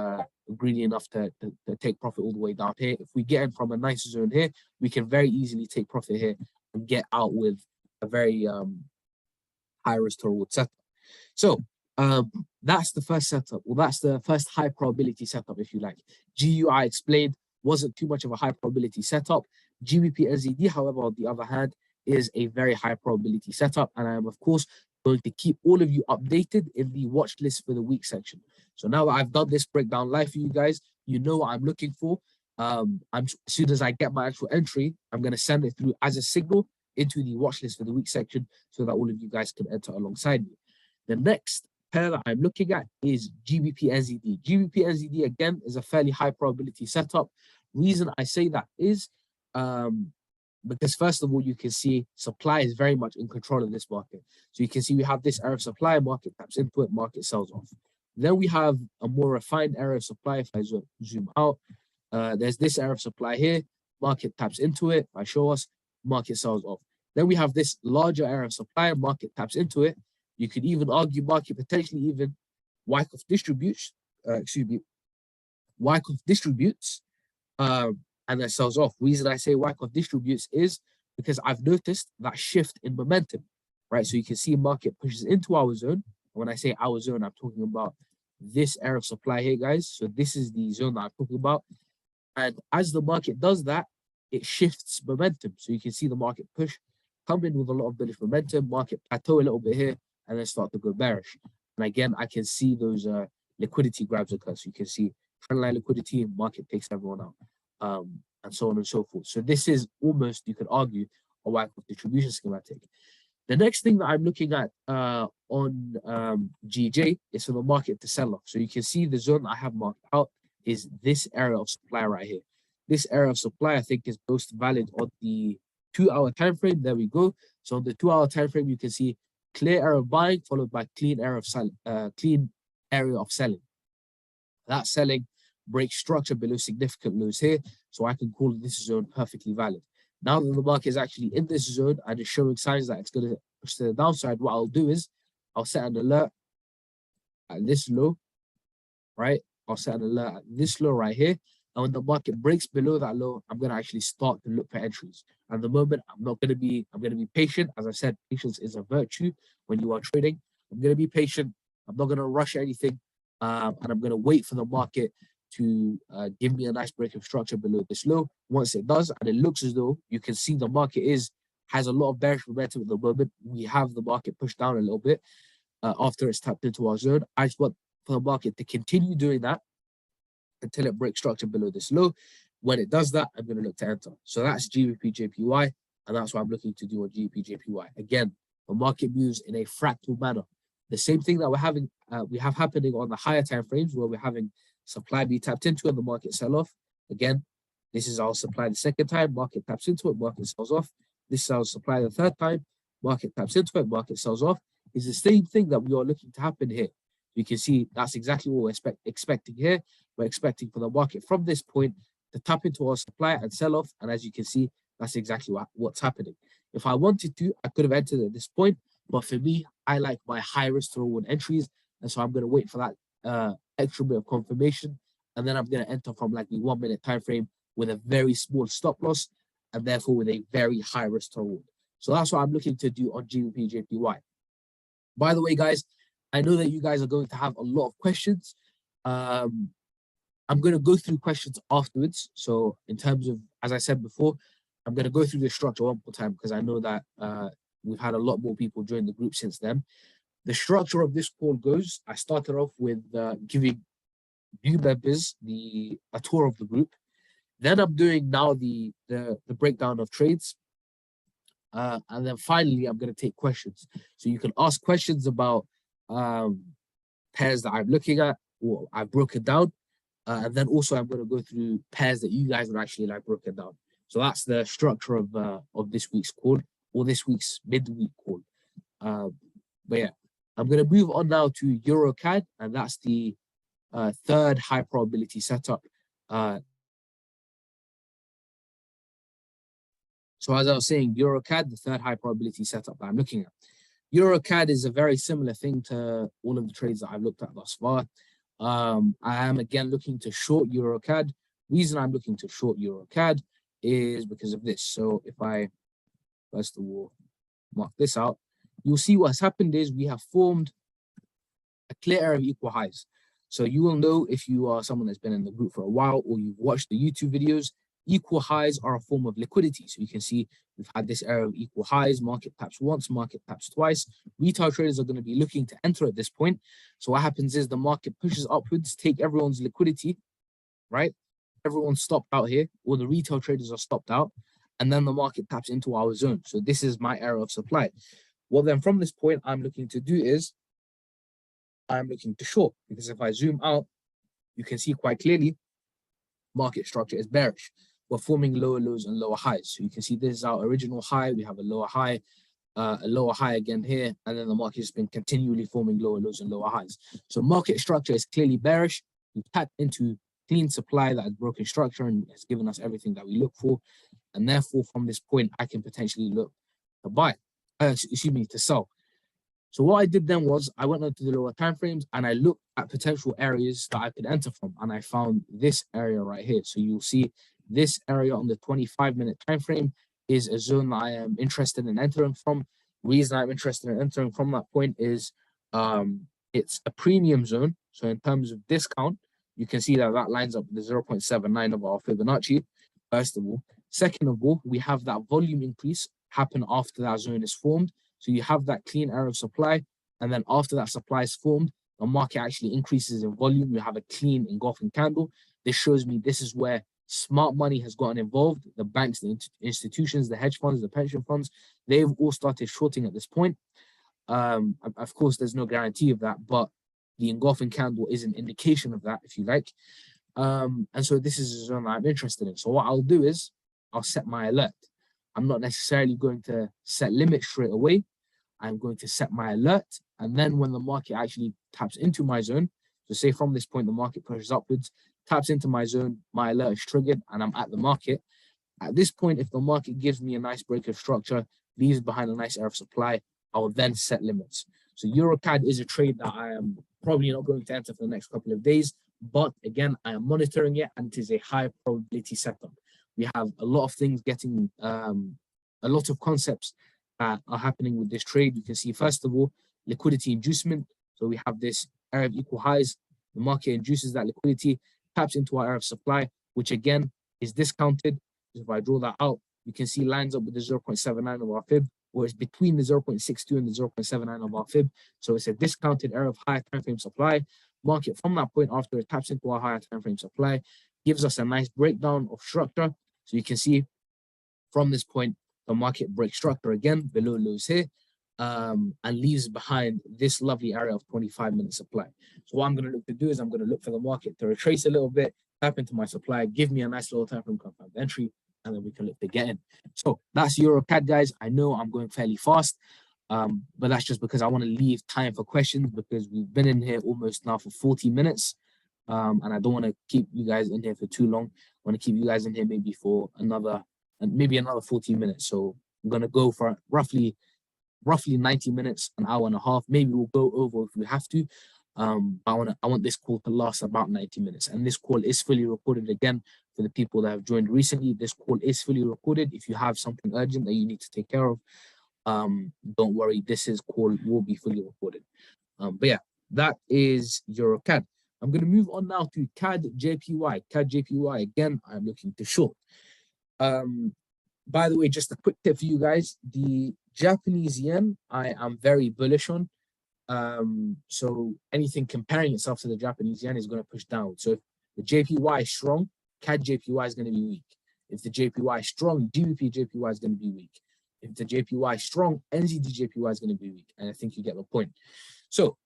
greedy enough to take profit all the way down here. If we get in from a nice zone here, we can very easily take profit here and get out with a very high risk to reward setup. So that's the first setup. Well, that's the first high probability setup, if you like. GU, I explained, wasn't too much of a high probability setup. GBP NZD, however, on the other hand, is a very high probability setup, and I am of course going to keep all of you updated in the watch list for the week section. So now that I've done this breakdown live for you guys, you know what I'm looking for. As soon as I get my actual entry, I'm going to send it through as a signal into the watch list for the week section, so that all of you guys can enter alongside me. The next pair that I'm looking at is GBP NZD. GBP NZD again is a fairly high probability setup. Reason I say that is because first of all, you can see supply is very much in control of this market. So you can see we have this area of supply, market taps into it, market sells off. Then we have a more refined area of supply. If I zoom out, there's this area of supply here, market taps into it. If I show us, market sells off. Then we have this larger area of supply, market taps into it. You could even argue market potentially even Wyckoff distributes, Wyckoff distributes, and then sells off. Reason I say Wyckoff distributes is because I've noticed that shift in momentum, right? So you can see market pushes into our zone. When I say our zone, I'm talking about this area of supply here, guys. So this is the zone that I'm talking about. And as the market does that, it shifts momentum. So you can see the market push, come in with a lot of bullish momentum, market plateau a little bit here, and then start to go bearish. And again, I can see those liquidity grabs occur. So you can see trendline liquidity, market takes everyone out, and so on and so forth. So this is almost, you could argue, a Wyckoff distribution schematic. The next thing that I'm looking at on GJ is for the market to sell off. So you can see the zone I have marked out is this area of supply right here. This area of supply, I think, is most valid on the 2-hour time frame. There we go. So on the 2-hour time frame, you can see clear area of buying followed by clean area of selling. That selling breaks structure below significant lows here, so I can call this zone perfectly valid. Now that the market is actually in this zone and is showing signs that it's going to push to the downside, what I'll do is I'll set an alert at this low, right? I'll set an alert at this low right here. And when the market breaks below that low, I'm going to actually start to look for entries. At the moment, I'm going to be patient. As I said, patience is a virtue when you are trading. I'm going to be patient. I'm not going to rush anything. And I'm going to wait for the market to give me a nice break of structure below this low. Once it does, and it looks as though you can see the market has a lot of bearish momentum at the moment. We have the market pushed down a little bit after it's tapped into our zone. I just want for the market to continue doing that until it breaks structure below this low. When it does that, I'm going to look to enter. So that's GBP JPY, and that's what I'm looking to do on GBP JPY. Again, the market moves in a fractal manner. The same thing that we have happening on the higher time frames, where we're having supply be tapped into and the market sell off. Again, this is our supply the second time, market taps into it, market sells off. This is our supply the third time, market taps into it, market sells off. is the same thing that we are looking to happen here. You can see that's exactly what we're expecting here. We're expecting for the market from this point to tap into our supply and sell off. And as you can see, that's exactly what's happening. If I wanted to, I could have entered at this point. But for me, I like my high risk to reward entries. And so I'm going to wait for that extra bit of confirmation. And then I'm going to enter from like the 1 minute time frame with a very small stop loss and therefore with a very high risk to reward. So that's what I'm looking to do on GBP JPY. By the way, guys, I know that you guys are going to have a lot of questions. I'm going to go through questions afterwards. So in terms of, as I said before, I'm going to go through the structure one more time because I know that we've had a lot more people join the group since then. The structure of this call goes, I started off with giving new members a tour of the group. Then I'm doing now the breakdown of trades. And then finally, I'm going to take questions. So you can ask questions about pairs that I'm looking at or I've broken down. And then also I'm going to go through pairs that you guys would actually like broken down. So that's the structure of this week's call or this week's midweek call. But yeah, I'm going to move on now to EuroCAD, and that's the third high probability setup. So as I was saying, EuroCAD, the third high probability setup that I'm looking at. EuroCAD is a very similar thing to all of the trades that I've looked at thus far. I am again looking to short EuroCAD. Reason I'm looking to short EuroCAD is because of this. So if I, first of all, mark this out, you'll see what's happened is we have formed a clear area of equal highs. So you will know if you are someone that's been in the group for a while or you've watched the YouTube videos, equal highs are a form of liquidity. So you can see we've had this area of equal highs, market taps once, market taps twice. Retail traders are going to be looking to enter at this point. So what happens is the market pushes upwards, take everyone's liquidity, right? Everyone's stopped out here, or the retail traders are stopped out, and then the market taps into our zone. So this is my area of supply. Well, then from this point, I'm looking to do is I'm looking to short, because if I zoom out, you can see quite clearly market structure is bearish. We're forming lower lows and lower highs. So you can see this is our original high. We have a lower high again here, and then the market has been continually forming lower lows and lower highs. So market structure is clearly bearish. We tapped into clean supply that has broken structure and has given us everything that we look for. And therefore, from this point, I can potentially look to buy, to sell. So what I did then was I went on to the lower time frames and I looked at potential areas that I could enter from, and I found this area right here. So you'll see this area on the 25-minute time frame is a zone that I am interested in entering from. Reason I'm interested in entering from that point is it's a premium zone. So in terms of discount, you can see that lines up with the 0.79 of our Fibonacci, first of all. Second of all, we have that volume increase happen after that zone is formed. So you have that clean area of supply, and then after that supply is formed, the market actually increases in volume. You have a clean engulfing candle. This shows me this is where smart money has gotten involved. The banks, the institutions, the hedge funds, the pension funds, they've all started shorting at this point. Of course, there's no guarantee of that, but the engulfing candle is an indication of that, if you like. And so this is a zone that I'm interested in. So what I'll do is I'll set my alert. I'm not necessarily going to set limits straight away. I'm going to set my alert. And then when the market actually taps into my zone, so say from this point, the market pushes upwards, taps into my zone, my alert is triggered, and I'm at the market. At this point, if the market gives me a nice break of structure, leaves behind a nice area of supply, I will then set limits. So EuroCAD is a trade that I am probably not going to enter for the next couple of days. But again, I am monitoring it, and it is a high probability setup. We have a lot of things getting, a lot of concepts that are happening with this trade. You can see, first of all, liquidity inducement. So we have this area of equal highs. The market induces that liquidity, taps into our area of supply, which again is discounted. If I draw that out, you can see lines up with the 0.79 of our fib, or it's between the 0.62 and the 0.79 of our fib. So it's a discounted area of higher time frame supply. Market from that point, after it taps into our higher time frame supply, gives us a nice breakdown of structure. So you can see from this point, the market breaks structure again below lows here, and leaves behind this lovely area of 25-minute supply. So what I'm going to look to do is I'm going to look for the market to retrace a little bit, tap into my supply, give me a nice little time frame confirmed entry, and then we can look to get in. So that's EuroCAD, guys. I know I'm going fairly fast. But that's just because I want to leave time for questions, because we've been in here almost now for 40 minutes. And I don't want to keep you guys in here for too long. I want to keep you guys in here maybe for another 14 minutes. So I'm gonna go for roughly 90 minutes, an hour and a half. Maybe we'll go over if we have to. I want this call to last about 90 minutes. And this call is fully recorded again for the people that have joined recently. This call is fully recorded. If you have something urgent that you need to take care of, don't worry, call will be fully recorded. But yeah, that is EuroCAD. I'm going to move on now to CAD JPY. CAD JPY, again, I'm looking to short. By the way, just a quick tip for you guys, the Japanese yen, I am very bullish on. So anything comparing itself to the Japanese yen is going to push down. So if the JPY is strong, CAD JPY is going to be weak. If the JPY is strong, GBP JPY is going to be weak. If the JPY is strong, NZD JPY is going to be weak. And I think you get the point. So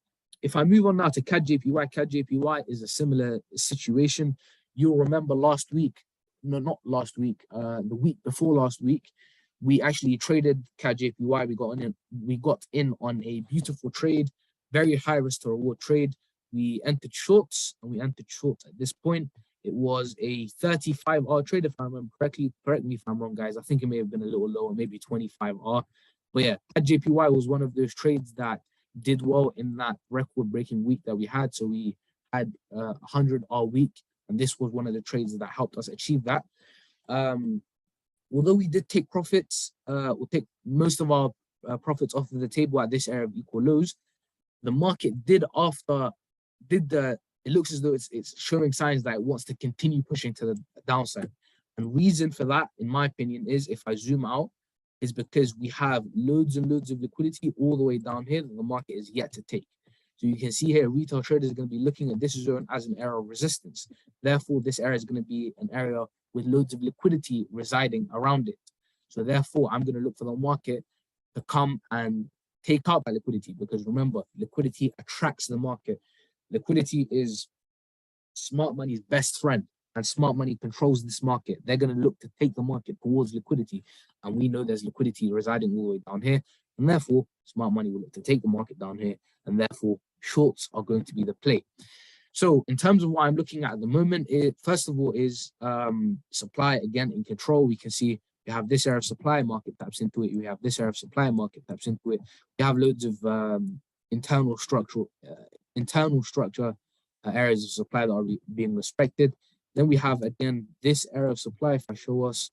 if I move on now to CAD JPY is a similar situation. You'll remember last week, no, not last week, the week before last week, we actually traded CAD JPY. We got in on a beautiful trade, very high risk to reward trade. We entered shorts, and we entered shorts at this point. It was a 35R trade, if I remember correctly. Correct me if I'm wrong, guys. I think it may have been a little lower, maybe 25R. But yeah, CAD JPY was one of those trades that did well in that record-breaking week that we had. So we had a 100R week, and this was one of the trades that helped us achieve that. Although we did take profits, we'll take most of our profits off of the table at this area of equal lows. The market it looks as though it's showing signs that it wants to continue pushing to the downside. And reason for that, in my opinion, is, if I zoom out, is because we have loads and loads of liquidity all the way down here that the market is yet to take. So you can see here, retail traders are going to be looking at this zone as an area of resistance. Therefore, this area is going to be an area with loads of liquidity residing around it. So therefore, I'm going to look for the market to come and take out that liquidity, because remember, liquidity attracts the market. Liquidity is smart money's best friend, and smart money controls this market. They're going to look to take the market towards liquidity, and we know there's liquidity residing all the way down here, and therefore smart money will look to take the market down here, and therefore shorts are going to be the play. So in terms of what I'm looking at the moment, first of all is supply again in control. We can see we have this area of supply, market taps into it. We have this area of supply, market taps into it. We have loads of internal structure areas of supply that are being respected. Then we have, again, this area of supply. If I show us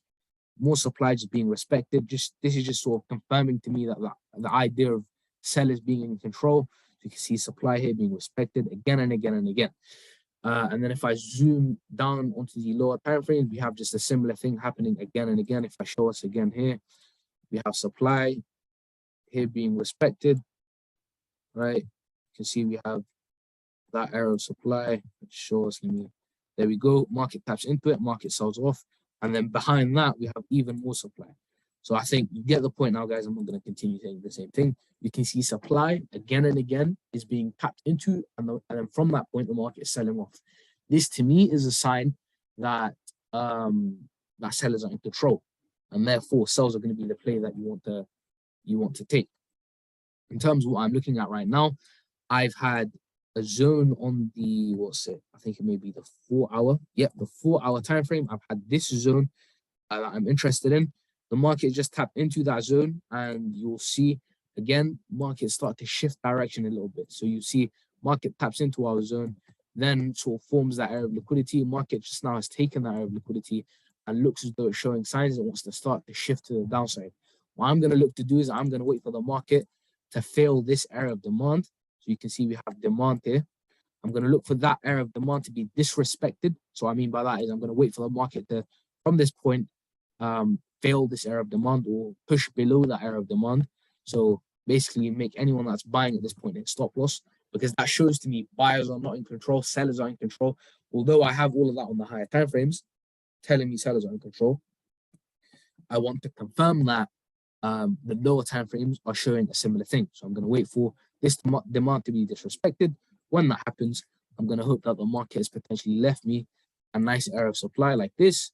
more supply just being respected, this is just sort of confirming to me that the idea of sellers being in control. You can see supply here being respected again and again and again. And then if I zoom down onto the lower time frames, we have just a similar thing happening again and again. If I show us again here, we have supply here being respected, right? You can see we have that area of supply. Let's show us, there we go. Market taps into it, market sells off. And then behind that, we have even more supply. So I think you get the point now, guys. I'm not going to continue saying the same thing. You can see supply again and again is being tapped into, and then from that point, the market is selling off. This, to me, is a sign that that sellers are in control, and therefore sells are going to be the play that you want to take. In terms of what I'm looking at right now, I've had a zone on the, I think it may be the 4-hour. Yep, the 4-hour time frame. I've had this zone that I'm interested in. The market just tapped into that zone, and you'll see again market start to shift direction a little bit. So you see market taps into our zone, then sort of forms that area of liquidity. Market just now has taken that area of liquidity and looks as though it's showing signs it wants to start to shift to the downside. What I'm going to look to do is I'm going to wait for the market to fail this area of demand. So you can see we have demand here. I'm going to look for that area of demand to be disrespected. So what I mean by that is I'm going to wait for the market to, from this point, fail this area of demand or push below that area of demand. So basically make anyone that's buying at this point hit stop loss, because that shows to me buyers are not in control, sellers are in control. Although I have all of that on the higher time frames telling me sellers are in control, I want to confirm that the lower time frames are showing a similar thing. So I'm going to wait for this demand to be disrespected. When that happens, I'm going to hope that the market has potentially left me a nice area of supply like this,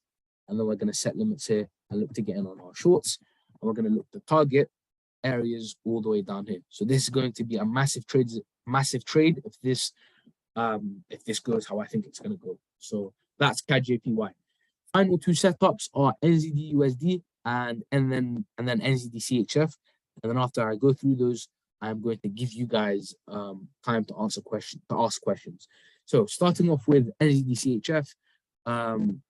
and then we're going to set limits here and look to get in on our shorts, and we're going to look to target areas all the way down here. So this is going to be a massive trade if this goes how I think it's going to go. So that's CAD JPY. Final two setups are NZD USD and then NZD CHF. And then after I go through those, I'm going to give you guys time to ask questions. So starting off with NZD CHF,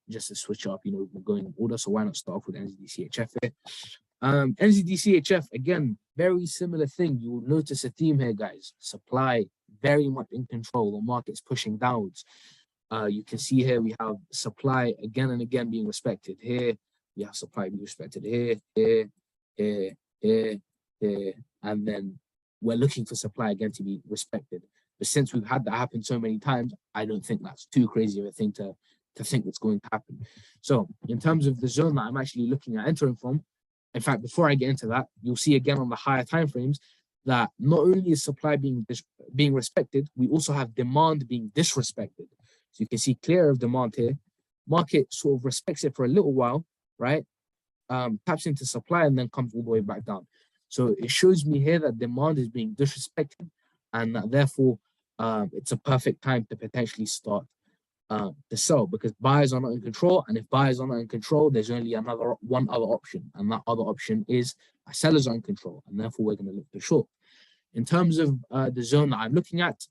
just to switch up, we're going in order, so why not start off with NZD CHF here? NZD CHF, again, very similar thing. You will notice a theme here, guys. Supply very much in control. The market's pushing downwards. You can see here we have supply again and again being respected. Here we have supply being respected here, and then we're looking for supply again to be respected. But since we've had that happen so many times, I don't think that's too crazy of a thing to think it's going to happen. So in terms of the zone that I'm actually looking at entering from, in fact, before I get into that, you'll see again on the higher time frames that not only is supply being respected, we also have demand being disrespected. So you can see clear of demand here. Market sort of respects it for a little while, right? Taps into supply and then comes all the way back down. So it shows me here that demand is being disrespected, and that therefore it's a perfect time to potentially start to sell, because buyers are not in control. And if buyers are not in control, there's only one other option, and that other option is sellers are in control, and therefore we're going to look to short. In terms of the zone that I'm looking at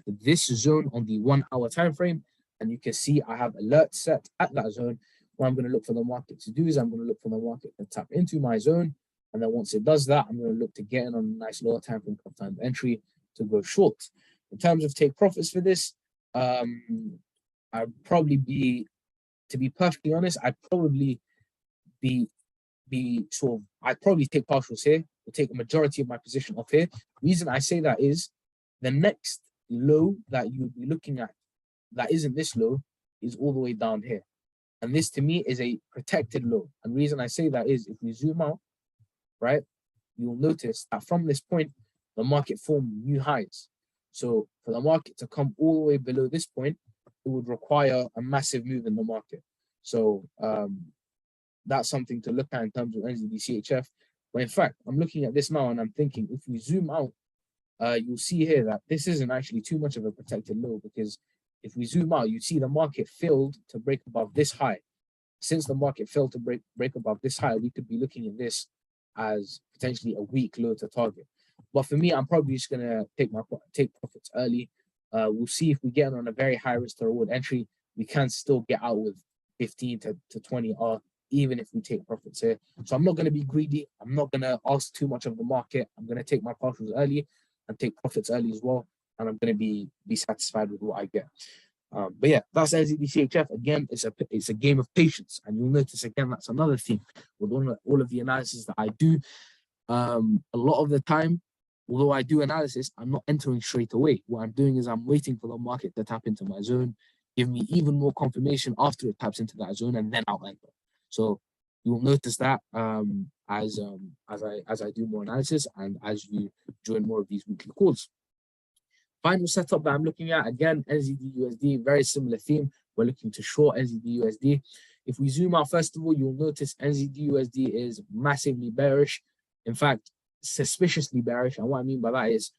this zone on the 1 hour time frame, and you can see I have alerts set at that zone. What I'm going to look for the market to do is I'm going to look for the market to tap into my zone, and then once it does that, I'm going to look to get in on a nice lower time frame time entry to go short. In terms of take profits for this, I'd probably be, to be perfectly honest, I'd probably take partials here, or take a majority of my position off here. The reason I say that is the next low that you would be looking at that isn't this low is all the way down here. And this to me is a protected low. And the reason I say that is if we zoom out, right, you'll notice that from this point, the market formed new highs. So for the market to come all the way below this point, it would require a massive move in the market. So that's something to look at in terms of NZD CHF. But in fact, I'm looking at this now and I'm thinking, if we zoom out, you'll see here that this isn't actually too much of a protected low, because if we zoom out, you see the market failed to break above this high. Since the market failed to break above this high, we could be looking at this as potentially a weak low to target. But for me, I'm probably just going to take profits early. We'll see if we get on a very high risk to reward entry. We can still get out with 15 to 20 R, even if we take profits here. So I'm not going to be greedy. I'm not going to ask too much of the market. I'm going to take my partials early and take profits early as well. And I'm going to be satisfied with what I get. But yeah, that's NZD CHF. Again, it's a game of patience. And you'll notice, again, that's another theme with all of the analysis that I do. A lot of the time, although I do analysis, I'm not entering straight away. What I'm doing is I'm waiting for the market to tap into my zone, give me even more confirmation after it taps into that zone, and then I'll enter. So you'll notice that as I do more analysis and as you join more of these weekly calls. Final setup that I'm looking at, again, NZD USD, very similar theme. We're looking to short NZD USD. If we zoom out, first of all, you'll notice NZD USD is massively bearish. In fact, suspiciously bearish. And what I mean by that is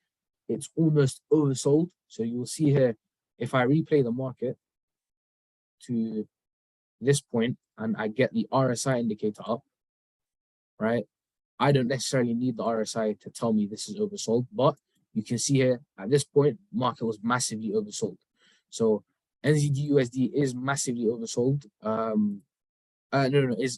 it's almost oversold. So you will see here, if I replay the market to this point and I get the RSI indicator up, right? I don't necessarily need the RSI to tell me this is oversold, but you can see here at this point, market was massively oversold. So NZD USD is massively oversold.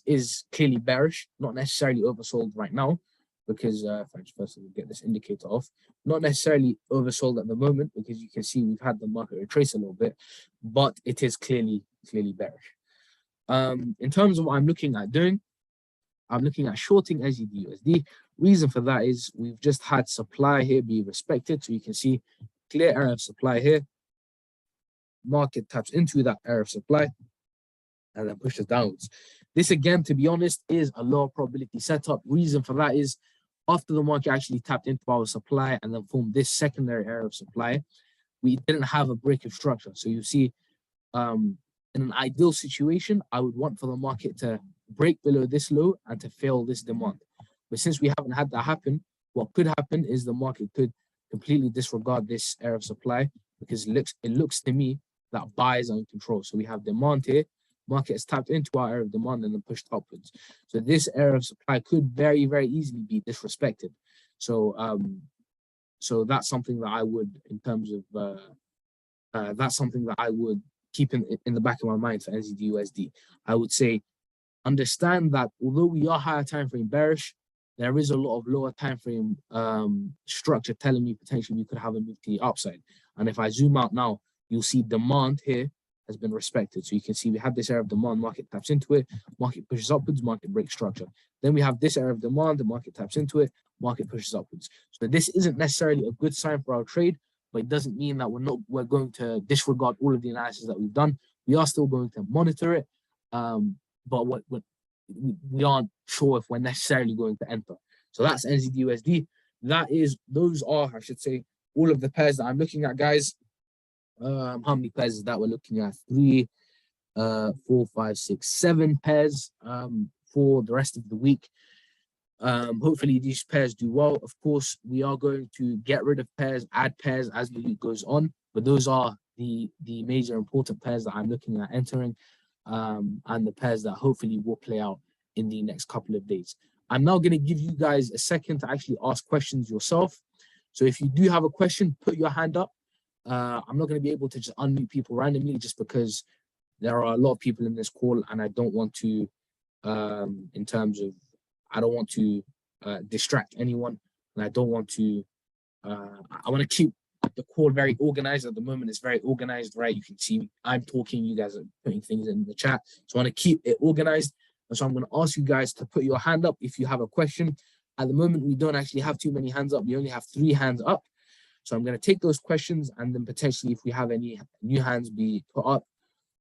Is clearly bearish, not necessarily oversold right now, because if I just first get this indicator off, not necessarily oversold at the moment, because you can see we've had the market retrace a little bit, but it is clearly bearish. In terms of what I'm looking at doing, I'm looking at shorting NZD USD. Reason for that is we've just had supply here be respected. So you can see clear area of supply here. Market taps into that area of supply and then pushes downwards. This, again, to be honest, is a lower probability setup. Reason for that is after the market actually tapped into our supply and then formed this secondary area of supply, we didn't have a break of structure. So you see, in an ideal situation, I would want for the market to break below this low and to fill this demand. But since we haven't had that happen, what could happen is the market could completely disregard this area of supply, because it looks to me that buyers are in control. So we have demand here, market has tapped into our area of demand and then pushed upwards. So this area of supply could very, very easily be disrespected. So so that's something that I would, in terms of that's something that I would keep in the back of my mind for NZD USD. I would say understand that although we are higher time frame bearish, there is a lot of lower time frame structure telling me potentially we could have a move to the upside. And if I zoom out now, you'll see demand here has been respected. So you can see we have this area of demand, market taps into it, market pushes upwards, market breaks structure. Then we have this area of demand, the market taps into it, market pushes upwards. So this isn't necessarily a good sign for our trade, but it doesn't mean that we're going to disregard all of the analysis that we've done. We are still going to monitor it, but we aren't sure if we're necessarily going to enter. So that's NZD USD. Those are, I should say, all of the pairs that I'm looking at, guys. How many pairs is that we're looking at? 3, 4, 5, 6, 7 pairs for the rest of the week. Hopefully these pairs do well. Of course, we are going to get rid of pairs, add pairs as the week goes on, but those are the major important pairs that I'm looking at entering, and the pairs that hopefully will play out in the next couple of days. I'm now going to give you guys a second to actually ask questions yourself. So if you do have a question, put your hand up. I'm not going to be able to just unmute people randomly, just because there are a lot of people in this call, and I don't want to, in terms of, I don't want to distract anyone, and I don't want to, I want to keep the call very organized. At the moment, it's very organized, right? You can see I'm talking, you guys are putting things in the chat. So I want to keep it organized. And so I'm going to ask you guys to put your hand up if you have a question. At the moment, we don't actually have too many hands up. We only have 3 hands up. So I'm going to take those questions, and then potentially if we have any new hands be put up,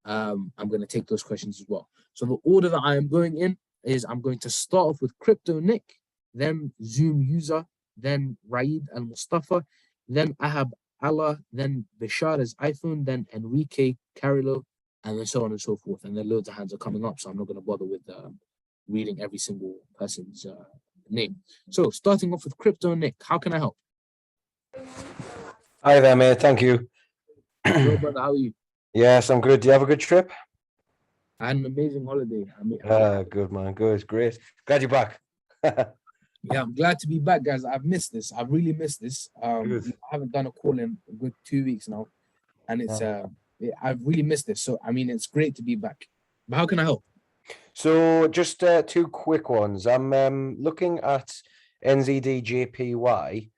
I'm going to take those questions as well. So the order that I am going in is I'm going to start off with Crypto Nick, then Zoom User, then Raid Al Mustafa, then Ahab Allah, then Bashar as iPhone, then Enrique Carilo, and then so on and so forth. And then loads of hands are coming up, so I'm not going to bother with reading every single person's name. So starting off with Crypto Nick, how can I help? Hi there, mate. Thank you. Hello, brother. How are you? Yes, I'm good. Do you have a good trip? I had an amazing holiday. Good, man. Good. Great. Glad you're back. Yeah, I'm glad to be back, guys. I've missed this. I've really missed this. I haven't done a call in a good 2 weeks now, and it's I've really missed this. So I mean, it's great to be back. But how can I help? So just 2 quick ones. I'm looking at NZD-JPY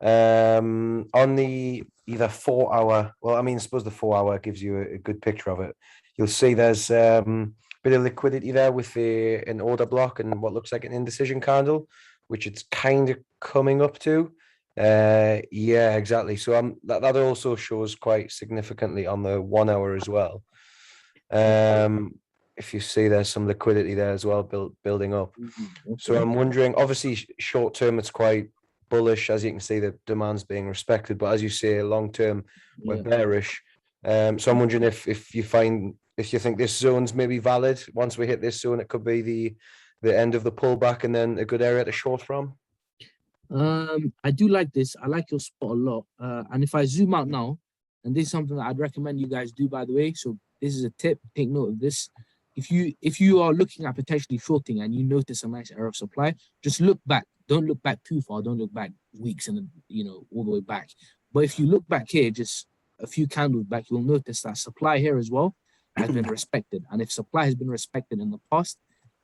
on the either 4-hour. Well, I mean, I suppose the 4-hour gives you a good picture of it. You'll see there's a bit of liquidity there with an order block and what looks like an indecision candle, which it's kind of coming up to. Yeah, exactly. So that also shows quite significantly on the 1-hour as well. If you see there's some liquidity there as well building up. Okay. So I'm wondering, obviously short term it's quite bullish, as you can see the demand's being respected, but as you say, long term we're bearish. So I'm wondering if you think this zone's maybe valid. Once we hit this zone, it could be the end of the pullback and then a good area to short from. I do like this. I like your spot a lot. And if I zoom out now, and this is something that I'd recommend you guys do, by the way. So this is a tip. Take note of this. If you are looking at potentially shorting and you notice a nice area of supply, just look back. Don't look back too far. Don't look back weeks and all the way back. But if you look back here, just a few candles back, you'll notice that supply here as well has been respected. And if supply has been respected in the past,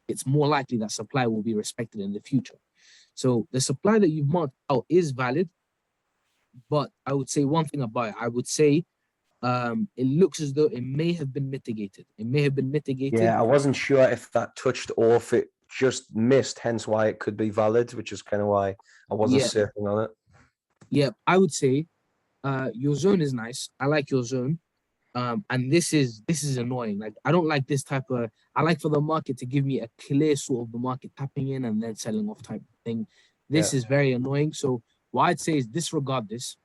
it's more likely that supply will be respected in the future. So the supply that you've marked out is valid, but I would say one thing about it. I would say it looks as though it may have been mitigated. It may have been mitigated. Yeah, I wasn't sure if that touched or if it just missed, hence why it could be valid, which is kind of why I wasn't certain on it. Yeah, I would say your zone is nice. I like your zone. And this is annoying. Like, I don't like this type of, I like for the market to give me a clear sort of the market tapping in and then selling off type of thing. This is very annoying. So what I'd say is disregard this.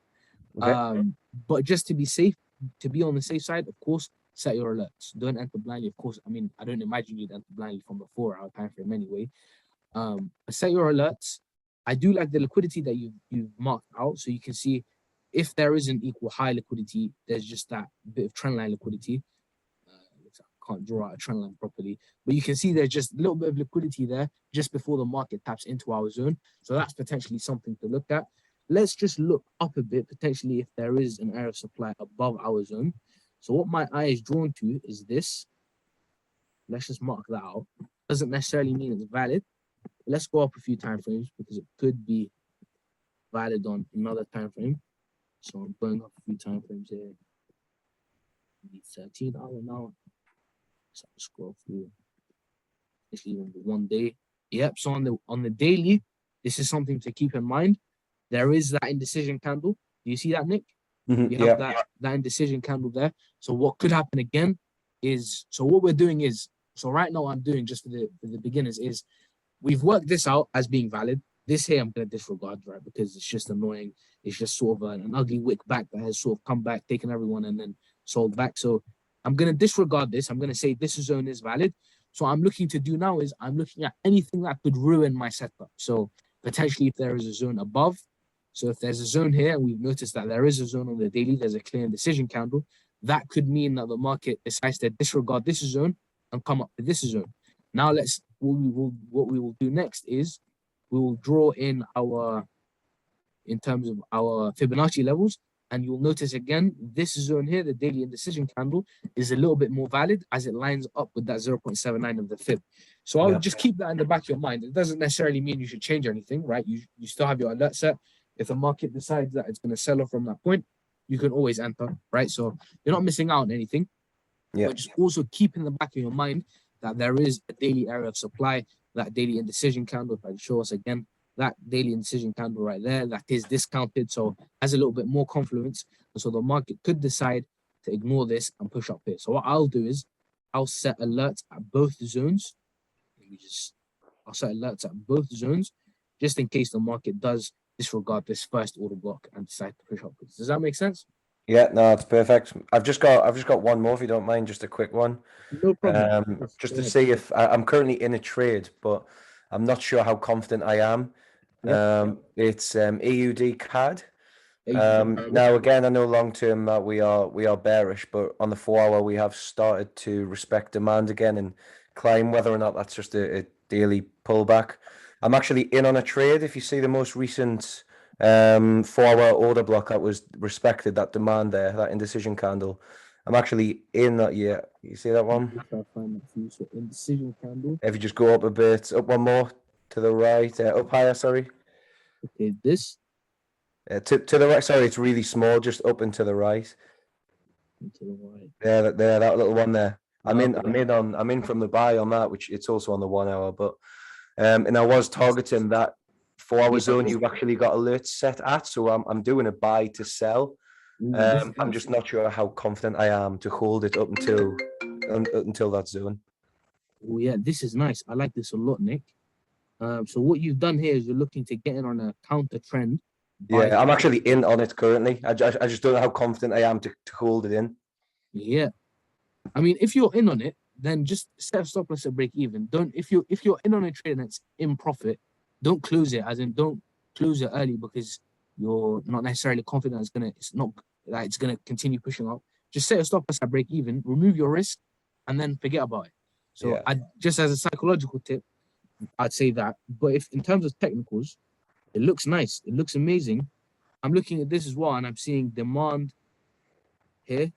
Okay. But just to be safe, to be on the safe side, of course, set your alerts. Don't enter blindly. Of course, I mean, I don't imagine you'd enter blindly from the 4-hour time frame anyway. Set your alerts. I do like the liquidity that you've marked out, so you can see if there is an equal high liquidity, there's just that bit of trend line liquidity. I can't draw out a trend line properly, but you can see there's just a little bit of liquidity there just before the market taps into our zone. So that's potentially something to look at. Let's just look up a bit, potentially if there is an area of supply above our zone. So what my eye is drawn to is this. Let's just mark that out. Doesn't necessarily mean it's valid. Let's go up a few time frames because it could be valid on another time frame. So I'm going up a few time frames here. 13-hour now. So I'll scroll through. It's even the 1 day. Yep. So on the daily, this is something to keep in mind. There is that indecision candle. Do you see that, Nick? You have that indecision candle there. So what could happen again is, so what we're doing is, so right now I'm doing just for the beginners is, we've worked this out as being valid. This here I'm going to disregard, right? Because it's just annoying. It's just sort of an ugly wick back that has sort of come back, taken everyone and then sold back. So I'm going to disregard this. I'm going to say this zone is valid. So what I'm looking to do now is I'm looking at anything that could ruin my setup. So potentially if there is a zone above, so if there's a zone here, and we've noticed that there is a zone on the daily, there's a clear indecision candle, that could mean that the market decides to disregard this zone and come up to this zone. Now what we will do next is we will draw in in terms of our Fibonacci levels, and you'll notice again, this zone here, the daily indecision candle, is a little bit more valid as it lines up with that 0.79 of the Fib. So I would just keep that in the back of your mind. It doesn't necessarily mean you should change anything, right? You still have your alert set. If the market decides that it's going to sell off from that point, you can always enter, right? So you're not missing out on anything. But just also keep in the back of your mind that there is a daily area of supply, that daily indecision candle, if I show us again, that daily indecision candle right there, that is discounted, so has a little bit more confluence. And so the market could decide to ignore this and push up here. So what I'll do is I'll set alerts at both zones. I'll set alerts at both zones just in case the market does disregard this first order block and decide to push upwards. Does that make sense? Yeah, no, it's perfect. I've just got one more, if you don't mind, just a quick one. No problem. Just to see if I'm currently in a trade, but I'm not sure how confident I am. It's EUD CAD. Now again, I know long term that we are bearish, but on the 4 hour we have started to respect demand again and climb. Whether or not that's just a daily pullback, I'm actually in on a trade. If you see the most recent 4 hour order block that was respected, that demand there, that indecision candle, I'm actually in that. Yeah, you see that one? So indecision candle. If you just go up a bit, up one more to the right, up higher, sorry. Okay, this. To the right, sorry, it's really small, just up and to the right. To the right. There, that little one there. I'm in from the buy on that, which it's also on the 1 hour, but and I was targeting that 4 hour zone you've actually got alerts set at, so I'm doing a buy to sell. I'm just not sure how confident I am to hold it up until that zone. Oh yeah, this is nice. I like this a lot, Nick. So what you've done here is you're looking to get in on a counter trend. Yeah, I'm actually in on it currently. I just don't know how confident I am to hold it in. Yeah, I mean, if you're in on it, then just set a stop loss at break even. If you're in on a trade that's in profit, don't close it. As in, don't close it early because you're not necessarily confident it's gonna continue pushing up. Just set a stop loss at break even, remove your risk, and then forget about it. So I just as a psychological tip, I'd say that. But if in terms of technicals, it looks nice. It looks amazing. I'm looking at this as well, and I'm seeing demand here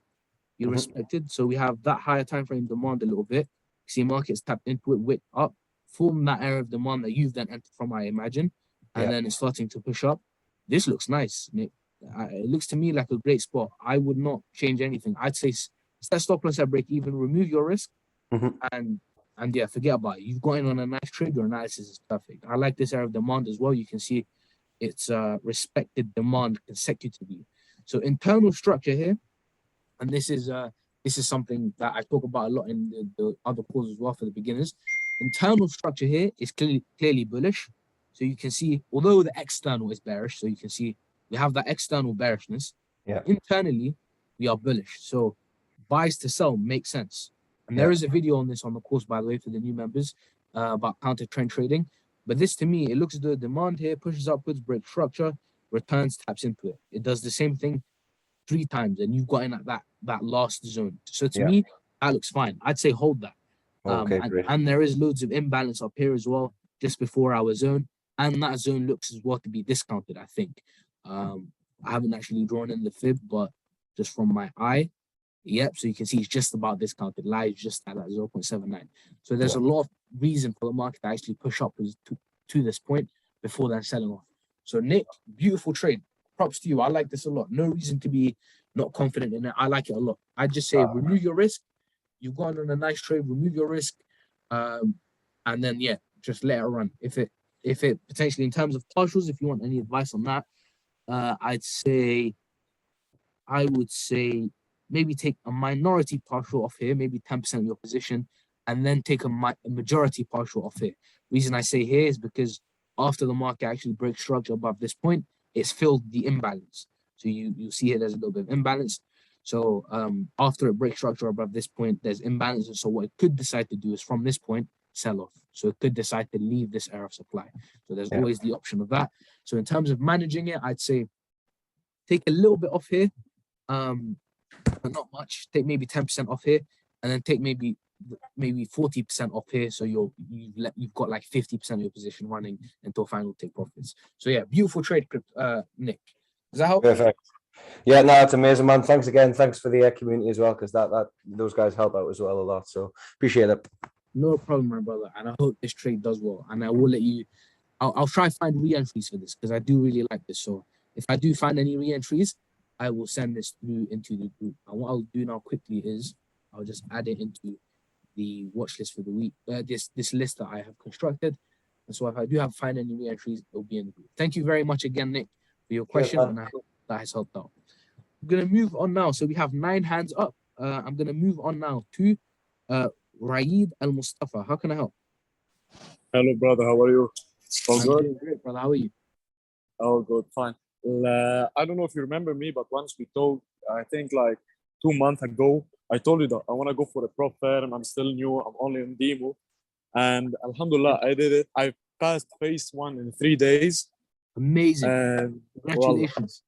be respected. So we have that higher time frame demand a little bit. See markets tapped into it, wick up, form that area of demand that you've then entered from, I imagine, and then it's starting to push up. This looks nice, Nick. It looks to me like a great spot. I would not change anything. I'd say set stop loss at break even, remove your risk, and yeah, forget about it. You've gotten on a nice trade. Your analysis is perfect. I like this area of demand as well. You can see it's respected demand consecutively. So internal structure here, and this is something that I talk about a lot in the other calls as well for the beginners. Internal structure here is clearly bullish. So you can see, although the external is bearish, so you can see we have that external bearishness. Yeah. Internally, we are bullish. So buys to sell makes sense. And there is a video on this on the course, by the way, for the new members about counter trend trading. But this to me, it looks the demand here, pushes upwards, breaks structure, returns, taps into it. It does the same thing 3 times, and you've got in at that last zone. So to Yeah. me, that looks fine. I'd say hold that. Okay, great. And there is loads of imbalance up here as well, just before our zone. And that zone looks as well to be discounted, I think. I haven't actually drawn in the fib, but just from my eye, yep. So you can see it's just about discounted. Lies just at that 0.79. So there's a lot of reason for the market to actually push up to this point before then selling off. So Nick, beautiful trade. Props to you. I like this a lot. No reason to be not confident in it. I like it a lot. I just say remove your risk. You've gone on a nice trade. Remove your risk, and then just let it run. If it potentially in terms of partials, if you want any advice on that, I would say maybe take a minority partial off here, maybe 10% of your position, and then take a majority partial off here. Reason I say here is because after the market actually breaks structure above this point, it's filled the imbalance. So you see here there's a little bit of imbalance. So after it breaks structure above this point, there's imbalance. And so what it could decide to do is from this point, sell off. So it could decide to leave this area of supply. So there's always the option of that. So in terms of managing it, I'd say take a little bit off here, but not much. Take maybe 10% off here, and then take maybe 40% off here. So you've got like 50% of your position running until final take profits. So yeah, beautiful trade, Nick. Does that help? Perfect. Yeah, no, that's amazing, man. Thanks again. Thanks for the community as well, because those guys help out as well a lot. So appreciate it. No problem, my brother. And I hope this trade does well. And I will let you. I'll try to find re-entries for this because I do really like this. So if I do find any re-entries, I will send this through into the group. And what I'll do now quickly is I'll just add it into the watch list for the week. This list that I have constructed. And so if I do find any re-entries, it'll be in the group. Thank you very much again, Nick, for your question, and I hope that has helped out. I'm gonna move on now. So we have 9 hands up. I'm gonna move on now to Raid Al Mustafa. How can I help? Hello, brother. How are you? All good? Doing great, brother. How are you? Oh, good. Fine. Well, I don't know if you remember me, but once we talked, I think like 2 months ago, I told you that I want to go for a prop firm. I'm still new. I'm only in demo. And Alhamdulillah, I did it. I passed phase 1 in 3 days. Amazing. And congratulations.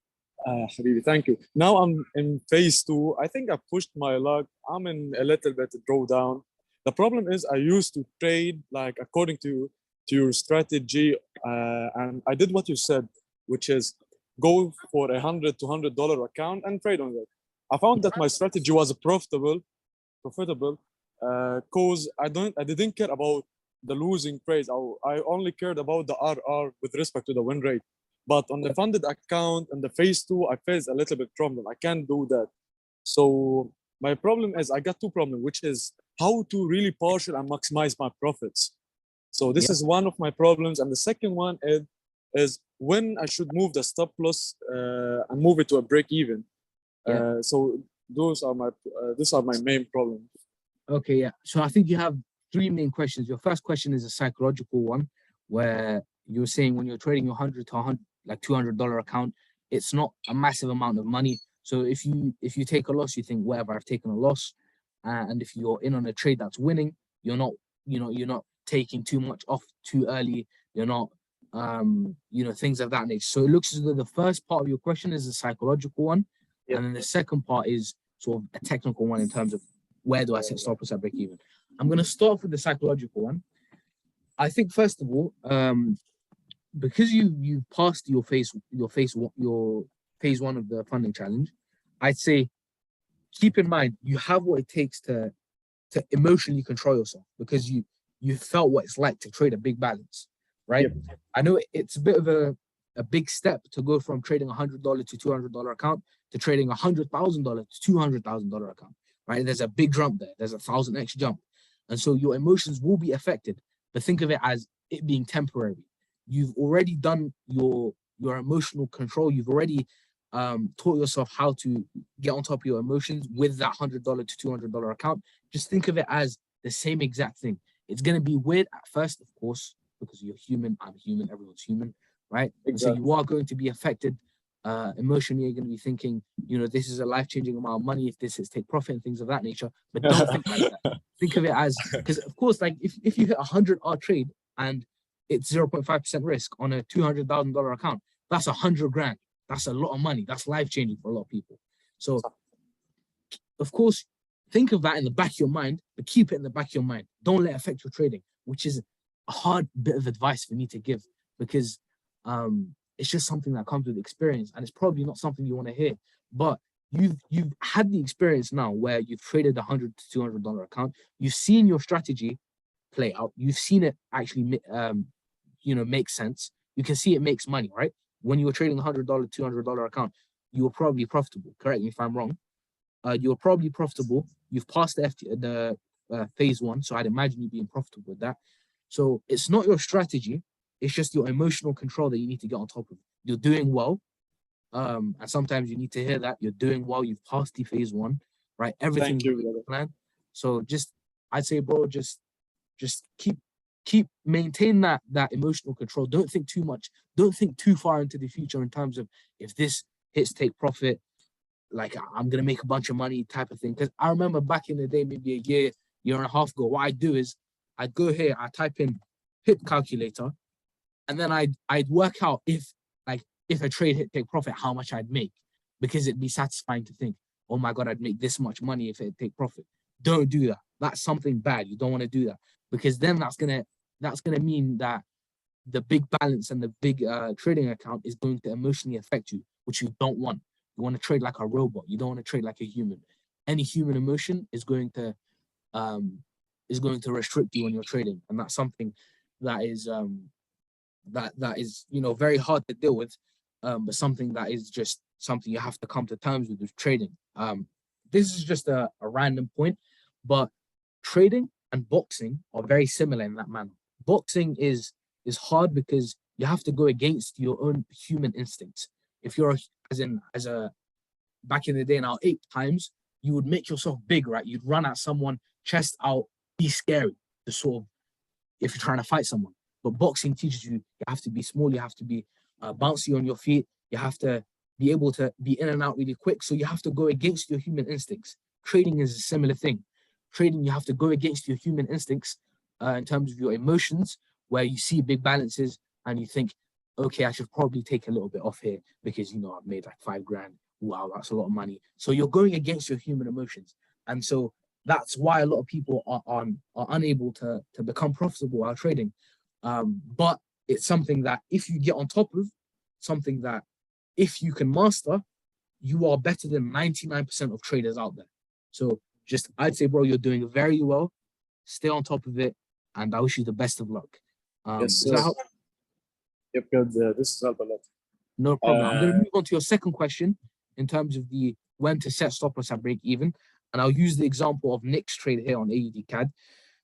Habibi, thank you. Now I'm in phase 2. I think I pushed my luck. I'm in a little bit of drawdown. The problem is I used to trade like according to your strategy, and I did what you said, which is go for $100 to $200 account and trade on it. I found that my strategy was profitable, cause I didn't care about the losing trades. I only cared about the RR with respect to the win rate. But on the funded account and the phase 2, I faced a little bit problem. I can't do that. So my problem is I got 2 problems, which is how to really partial and maximize my profits. So this is one of my problems. And the second one is when I should move the stop loss and move it to a break even. So these are my main problems. Okay, yeah. So I think you have 3 main questions. Your first question is a psychological one, where you're saying when you're trading your $100 to $200 account, it's not a massive amount of money. So if you take a loss, you think, whatever, I've taken a loss. And if you're in on a trade that's winning, you're not taking too much off too early. You're not, things of that nature. So it looks as though the first part of your question is a psychological one. Yep. And then the second part is sort of a technical one in terms of where do I set stop loss at break even. I'm going to start with the psychological one. I think first of all, because you passed your phase 1 of the funding challenge, I'd say keep in mind you have what it takes to emotionally control yourself, because you felt what it's like to trade a big balance, right? Yep. I know it's a bit of a big step to go from trading $100 to $200 account to trading $100,000 to $200,000 account, right? There's a big jump there. There's a 1000x jump, and so your emotions will be affected. But think of it as it being temporary. You've already done your emotional control. You've already taught yourself how to get on top of your emotions with that $100 to $200 account. Just think of it as the same exact thing. It's going to be weird at first, of course, because you're human. I'm human. Everyone's human, right? Exactly. So you are going to be affected emotionally. You're going to be thinking, this is a life-changing amount of money if this is take profit and things of that nature. But don't think like that. Think of it as, because of course, like if you hit 100R trade and it's 0.5% risk on a $200,000 account. That's 100 grand. That's a lot of money. That's life-changing for a lot of people. So, of course, think of that in the back of your mind, but keep it in the back of your mind. Don't let it affect your trading, which is a hard bit of advice for me to give, because it's just something that comes with experience, and it's probably not something you want to hear. But you've had the experience now where you've traded $100 to $200 account. You've seen your strategy play out. You've seen it actually, make sense. You can see it makes money, right? When you were trading $100, $200 account, you were probably profitable. Correct me if I'm wrong. You're probably profitable. You've passed the phase one, so I'd imagine you being profitable with that. So it's not your strategy, it's just your emotional control that you need to get on top of. You're doing well, and sometimes you need to hear that you're doing well. You've passed the phase one, right? Everything's planned. So I'd say, bro, just maintain that emotional control. Don't think too much. Don't think too far into the future in terms of if this hits take profit, like I'm gonna make a bunch of money type of thing. Because I remember back in the day, maybe a year and a half ago, what I do is I'd go here, I type in HIP calculator, and then I'd work out if a trade hit take profit, how much I'd make, because it'd be satisfying to think, oh my God, I'd make this much money if it take profit. Don't do that. That's something bad. You don't want to do that, because then that's gonna mean that the big balance and the big trading account is going to emotionally affect you, which you don't want. You want to trade like a robot. You don't want to trade like a human. Any human emotion is going to restrict you when you're trading, and that's something that is that is very hard to deal with, but something that is just something you have to come to terms with trading. This is just a random point, but trading and boxing are very similar in that manner. Boxing is hard because you have to go against your own human instincts. If you're back in the day now, 8 times, you would make yourself big, right? You'd run at someone, chest out, be scary, to sort of, if you're trying to fight someone. But boxing teaches you have to be small, you have to be bouncy on your feet, you have to be able to be in and out really quick. So you have to go against your human instincts. Trading is a similar thing. Trading, you have to go against your human instincts in terms of your emotions, where you see big balances and you think, okay, I should probably take a little bit off here because, I've made like 5 grand. Wow, that's a lot of money. So you're going against your human emotions. And so that's why a lot of people are unable to become profitable while trading. But it's something that if you get on top of, something that if you can master, you are better than 99% of traders out there. So I'd say, bro, you're doing very well. Stay on top of it, and I wish you the best of luck. Yes, yep, good. This is help a lot. No problem. I'm going to move on to your second question in terms of the when to set stop loss at break even, and I'll use the example of Nick's trade here on AUD CAD.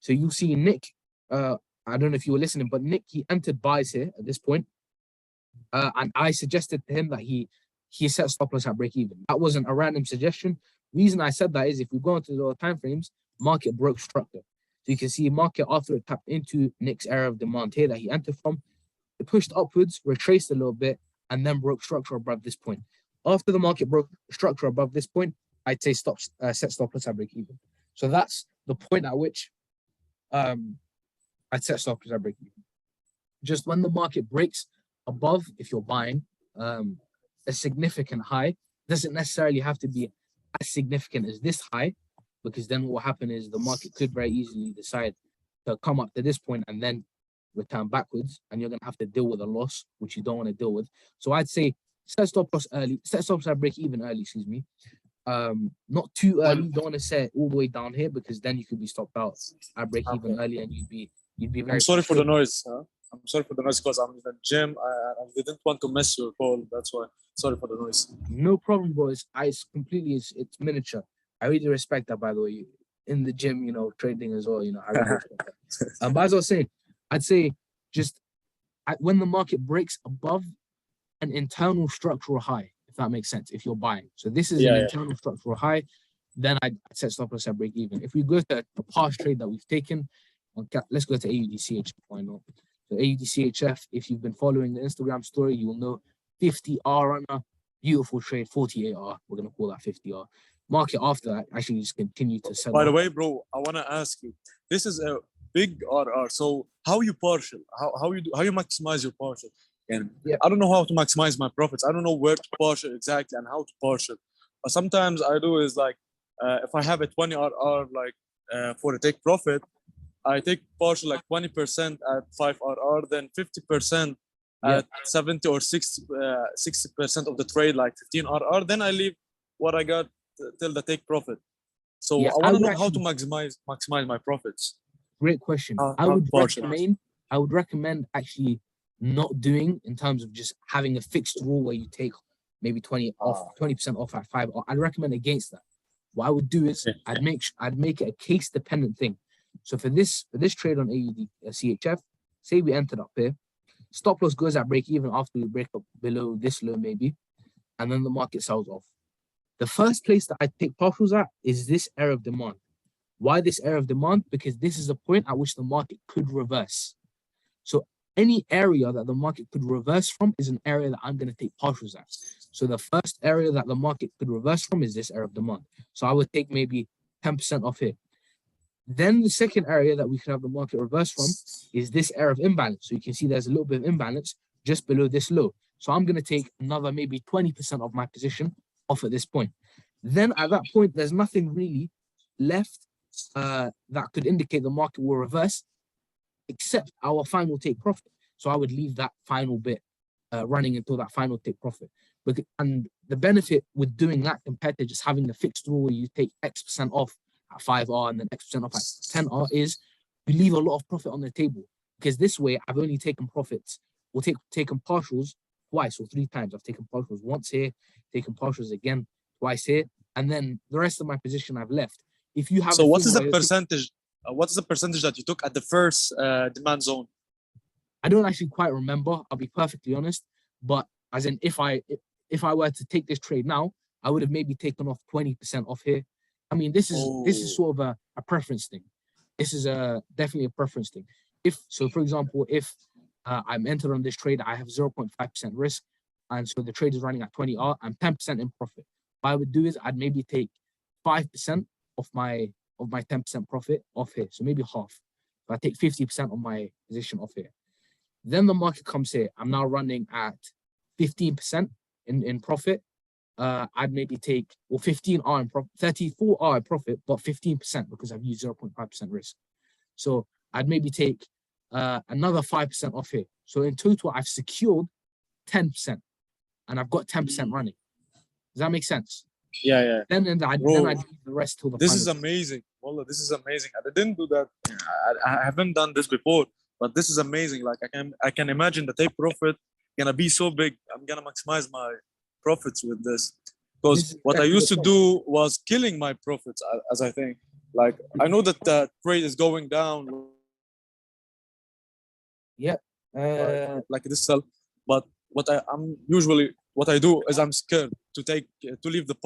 So you'll see Nick. I don't know if you were listening, but Nick, he entered buys here at this point, and I suggested to him that he set stop loss at break even. That wasn't a random suggestion. Reason I said that is if we go into the time frames, market broke structure. So you can see market after it tapped into Nick's area of demand here that he entered from, it pushed upwards, retraced a little bit, and then broke structure above this point. After the market broke structure above this point, I'd say set stop loss at break even. So that's the point at which I'd set stop loss at break even. Just when the market breaks above, if you're buying a significant high, doesn't necessarily have to be as significant as this high, because then what will happen is the market could very easily decide to come up to this point and then return backwards, and you're going to have to deal with a loss, which you don't want to deal with. So I'd say set stop loss early, set stop loss at break even early, excuse me. Not too early. You don't want to set it all the way down here, because then you could be stopped out at break even early, and you'd be very. I'm sorry for the noise. I'm sorry for the noise because I'm in the gym. I didn't want to miss your call. That's why. Sorry for the noise. No problem, bro. It's it's miniature. I really respect that, by the way. In the gym, trading as well, I really respect that. But as I was saying, I'd say just when the market breaks above an internal structural high, if that makes sense, if you're buying. So this is an internal structural high, then I'd set stop loss at break even. If we go to the past trade that we've taken, let's go to AUDCHF. Why not? So AUDCHF, if you've been following the Instagram story, you will know 50R runner, beautiful trade, 48R. We're going to call that 50R. Market after that actually just continued to sell. By the way, bro, I want to ask you, this is big RR. So how you partial? How you maximize your partial? And Yeah. I don't know how to maximize my profits. I don't know where to partial exactly and how to partial. But sometimes I do is like if I have a 20 RR like for a take profit, I take partial like 20% at 5 RR, then 50% Yeah. at 70 or 60% of the trade, like 15 RR. Then I leave what I got till the take profit. So Yeah, I want to know how to maximize my profits. Great question. How I would partial. recommend actually not doing in terms of just having a fixed rule where you take maybe 20% off at 5. I'd recommend against that. What I would do is Yeah. I'd make it a case dependent thing. So for this trade on AUD CHF, say we entered up here, stop loss goes at break even after we break up below this low maybe, and then the market sells off. The first place that I take partials at is this area of demand. Why this area of demand? Because this is a point at which the market could reverse. So any area that the market could reverse from is an area that I'm going to take partials at. So the first area that the market could reverse from is this area of demand. So I would take maybe 10% off here. Then the second area that we could have the market reverse from is this area of imbalance. So you can see there's a little bit of imbalance just below this low. So I'm going to take another maybe 20% of my position off at this point. Then at that point, there's nothing really left that could indicate the market will reverse, except our final take profit. So I would leave that final bit running until that final take profit. And the benefit with doing that compared to just having the fixed rule where you take X% off at 5R and then X% off at 10R is you leave a lot of profit on the table. Because this way, I've only taken profits or taken partials twice or 3 times. I've taken partials once here, taken partials again twice here, and then the rest of my position I've left. If you have so what is the percentage? What's the percentage that you took at the first demand zone? I don't actually quite remember. I'll be perfectly honest. But as in, if I were to take this trade now, I would have maybe taken off 20% off here. I mean, this is sort of a preference thing. This is definitely a preference thing. For example, if I'm entered on this trade, I have 0.5% risk, and so the trade is running at 20R, I'm 10% in profit. What I would do is I'd maybe take 5% of my 10% profit off here, so maybe half. So I take 50% of my position off here. Then the market comes here. I'm now running at 15% in profit. I'd maybe take 15R in profit, 34R in profit, but 15% because I've used 0.5% risk. So I'd maybe take another 5% off here. So in total, I've secured 10%, and I've got 10% running. Does that make sense? Yeah. Then I'd leave the rest till the This final. is amazing. Wallah, this is amazing. I didn't do that. I haven't done this before, but this is amazing. Like I can imagine the take profit gonna be so big. I'm gonna maximize my profits with this. Because what I used to do was killing my profits, as I think. Like I know that the trade is going down. Yeah. Like this sell, but what I do is I'm scared to leave the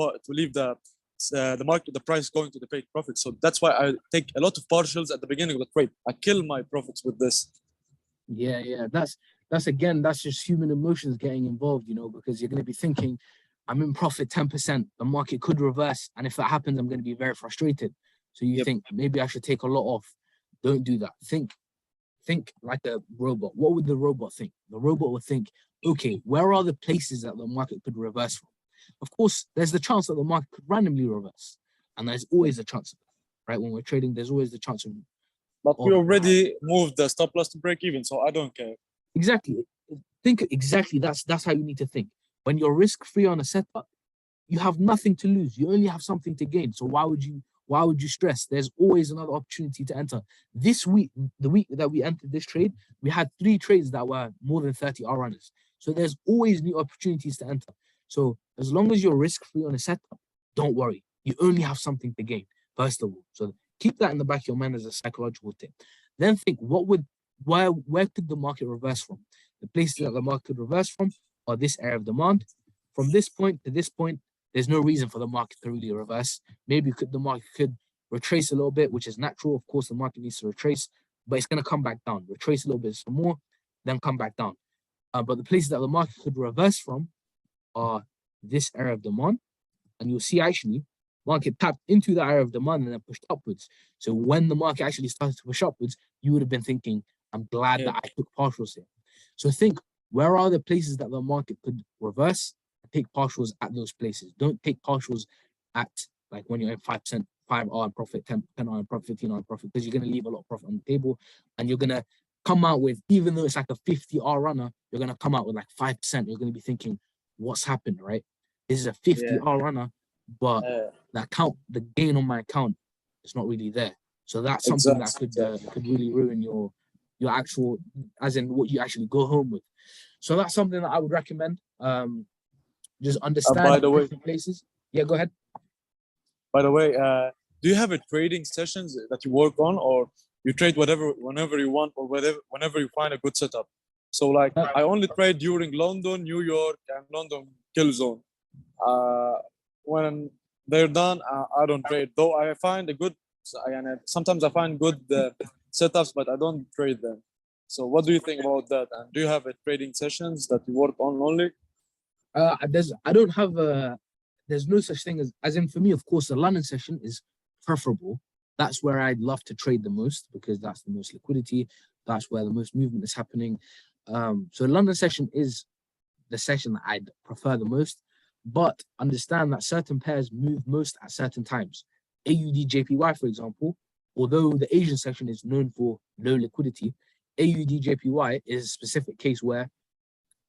market, the price going to the paid profit. So that's why I take a lot of partials at the beginning of the trade. I kill my profits with this. Yeah. That's just human emotions getting involved, because you're going to be thinking, I'm in profit 10%, the market could reverse, and if that happens, I'm going to be very frustrated. So you think maybe I should take a lot off. Don't do that. Think like a robot. What would the robot think? The robot would think, okay, where are the places that the market could reverse from? Of course, there's the chance that the market could randomly reverse, and there's always a chance of that, right? When we're trading, there's always the chance of. But we already moved the stop loss to break even, so I don't care. Exactly. Think exactly. That's how you need to think. When you're risk free on a setup, you have nothing to lose. You only have something to gain. So why would you stress? There's always another opportunity to enter. This week, the week that we entered this trade, we had 3 trades that were more than 30R runners. So there's always new opportunities to enter. So as long as you're risk-free on a setup, don't worry. You only have something to gain, first of all. So keep that in the back of your mind as a psychological tip. Then think, where could the market reverse from? The places that the market could reverse from are this area of demand. From this point to this point, there's no reason for the market to really reverse. Maybe the market could retrace a little bit, which is natural. Of course, the market needs to retrace, but it's going to come back down, retrace a little bit some more, then come back down. But the places that the market could reverse from are this area of demand. And you'll see actually market tapped into the area of demand and then pushed upwards. So when the market actually started to push upwards, you would have been thinking, I'm glad that I took partials here. So think, where are the places that the market could reverse? Take partials at those places. Don't take partials at like when you're in 5%, 5R profit, 10R in profit, 15R profit, because you're going to leave a lot of profit on the table, and you're going to come out with, even though it's like a 50R runner, you're going to come out with like 5%. You're going to be thinking, what's happened, right? This is a 50R runner, but the account, the gain on my account is not really there. So that's something that could really ruin your actual, as in what you actually go home with. So that's something that I would recommend. Just understand by the way, different places. Yeah, go ahead. By the way, do you have a trading sessions that you work on, or you trade whenever you want, or whenever you find a good setup? So like I only trade during London, New York, and London kill zone. When they're done, I don't trade. Though I find a good, sometimes I find good setups, but I don't trade them. So what do you think about that? And do you have a trading sessions that you work on only? I don't have there's no such thing as in, for me, of course, the London session is preferable. That's where I'd love to trade the most, because that's the most liquidity. That's where the most movement is happening. So London session is the session that I'd prefer the most, but understand that certain pairs move most at certain times. AUD JPY, for example, although the Asian session is known for low liquidity, AUD JPY is a specific case where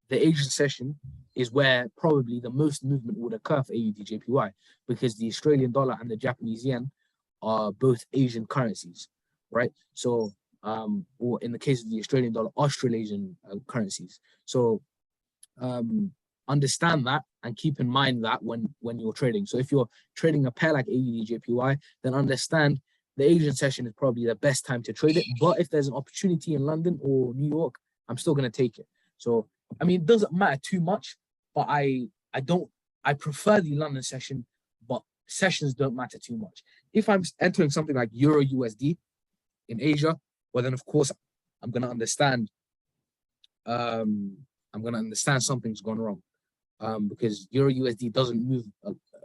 the Asian session is where probably the most movement would occur for AUD JPY, because the Australian dollar and the Japanese yen are both Asian currencies, right? So, or in the case of the Australian dollar, Australasian currencies. So, understand that and keep in mind that when you're trading. So if you're trading a pair like AUD JPY, then understand the Asian session is probably the best time to trade it. But if there's an opportunity in London or New York, I'm still going to take it. So, I mean, it doesn't matter too much, but I prefer the London session, but sessions don't matter too much. If I'm entering something like Euro USD in Asia, well, then of course I'm going to understand. I'm going to understand something's gone wrong, because Euro USD doesn't move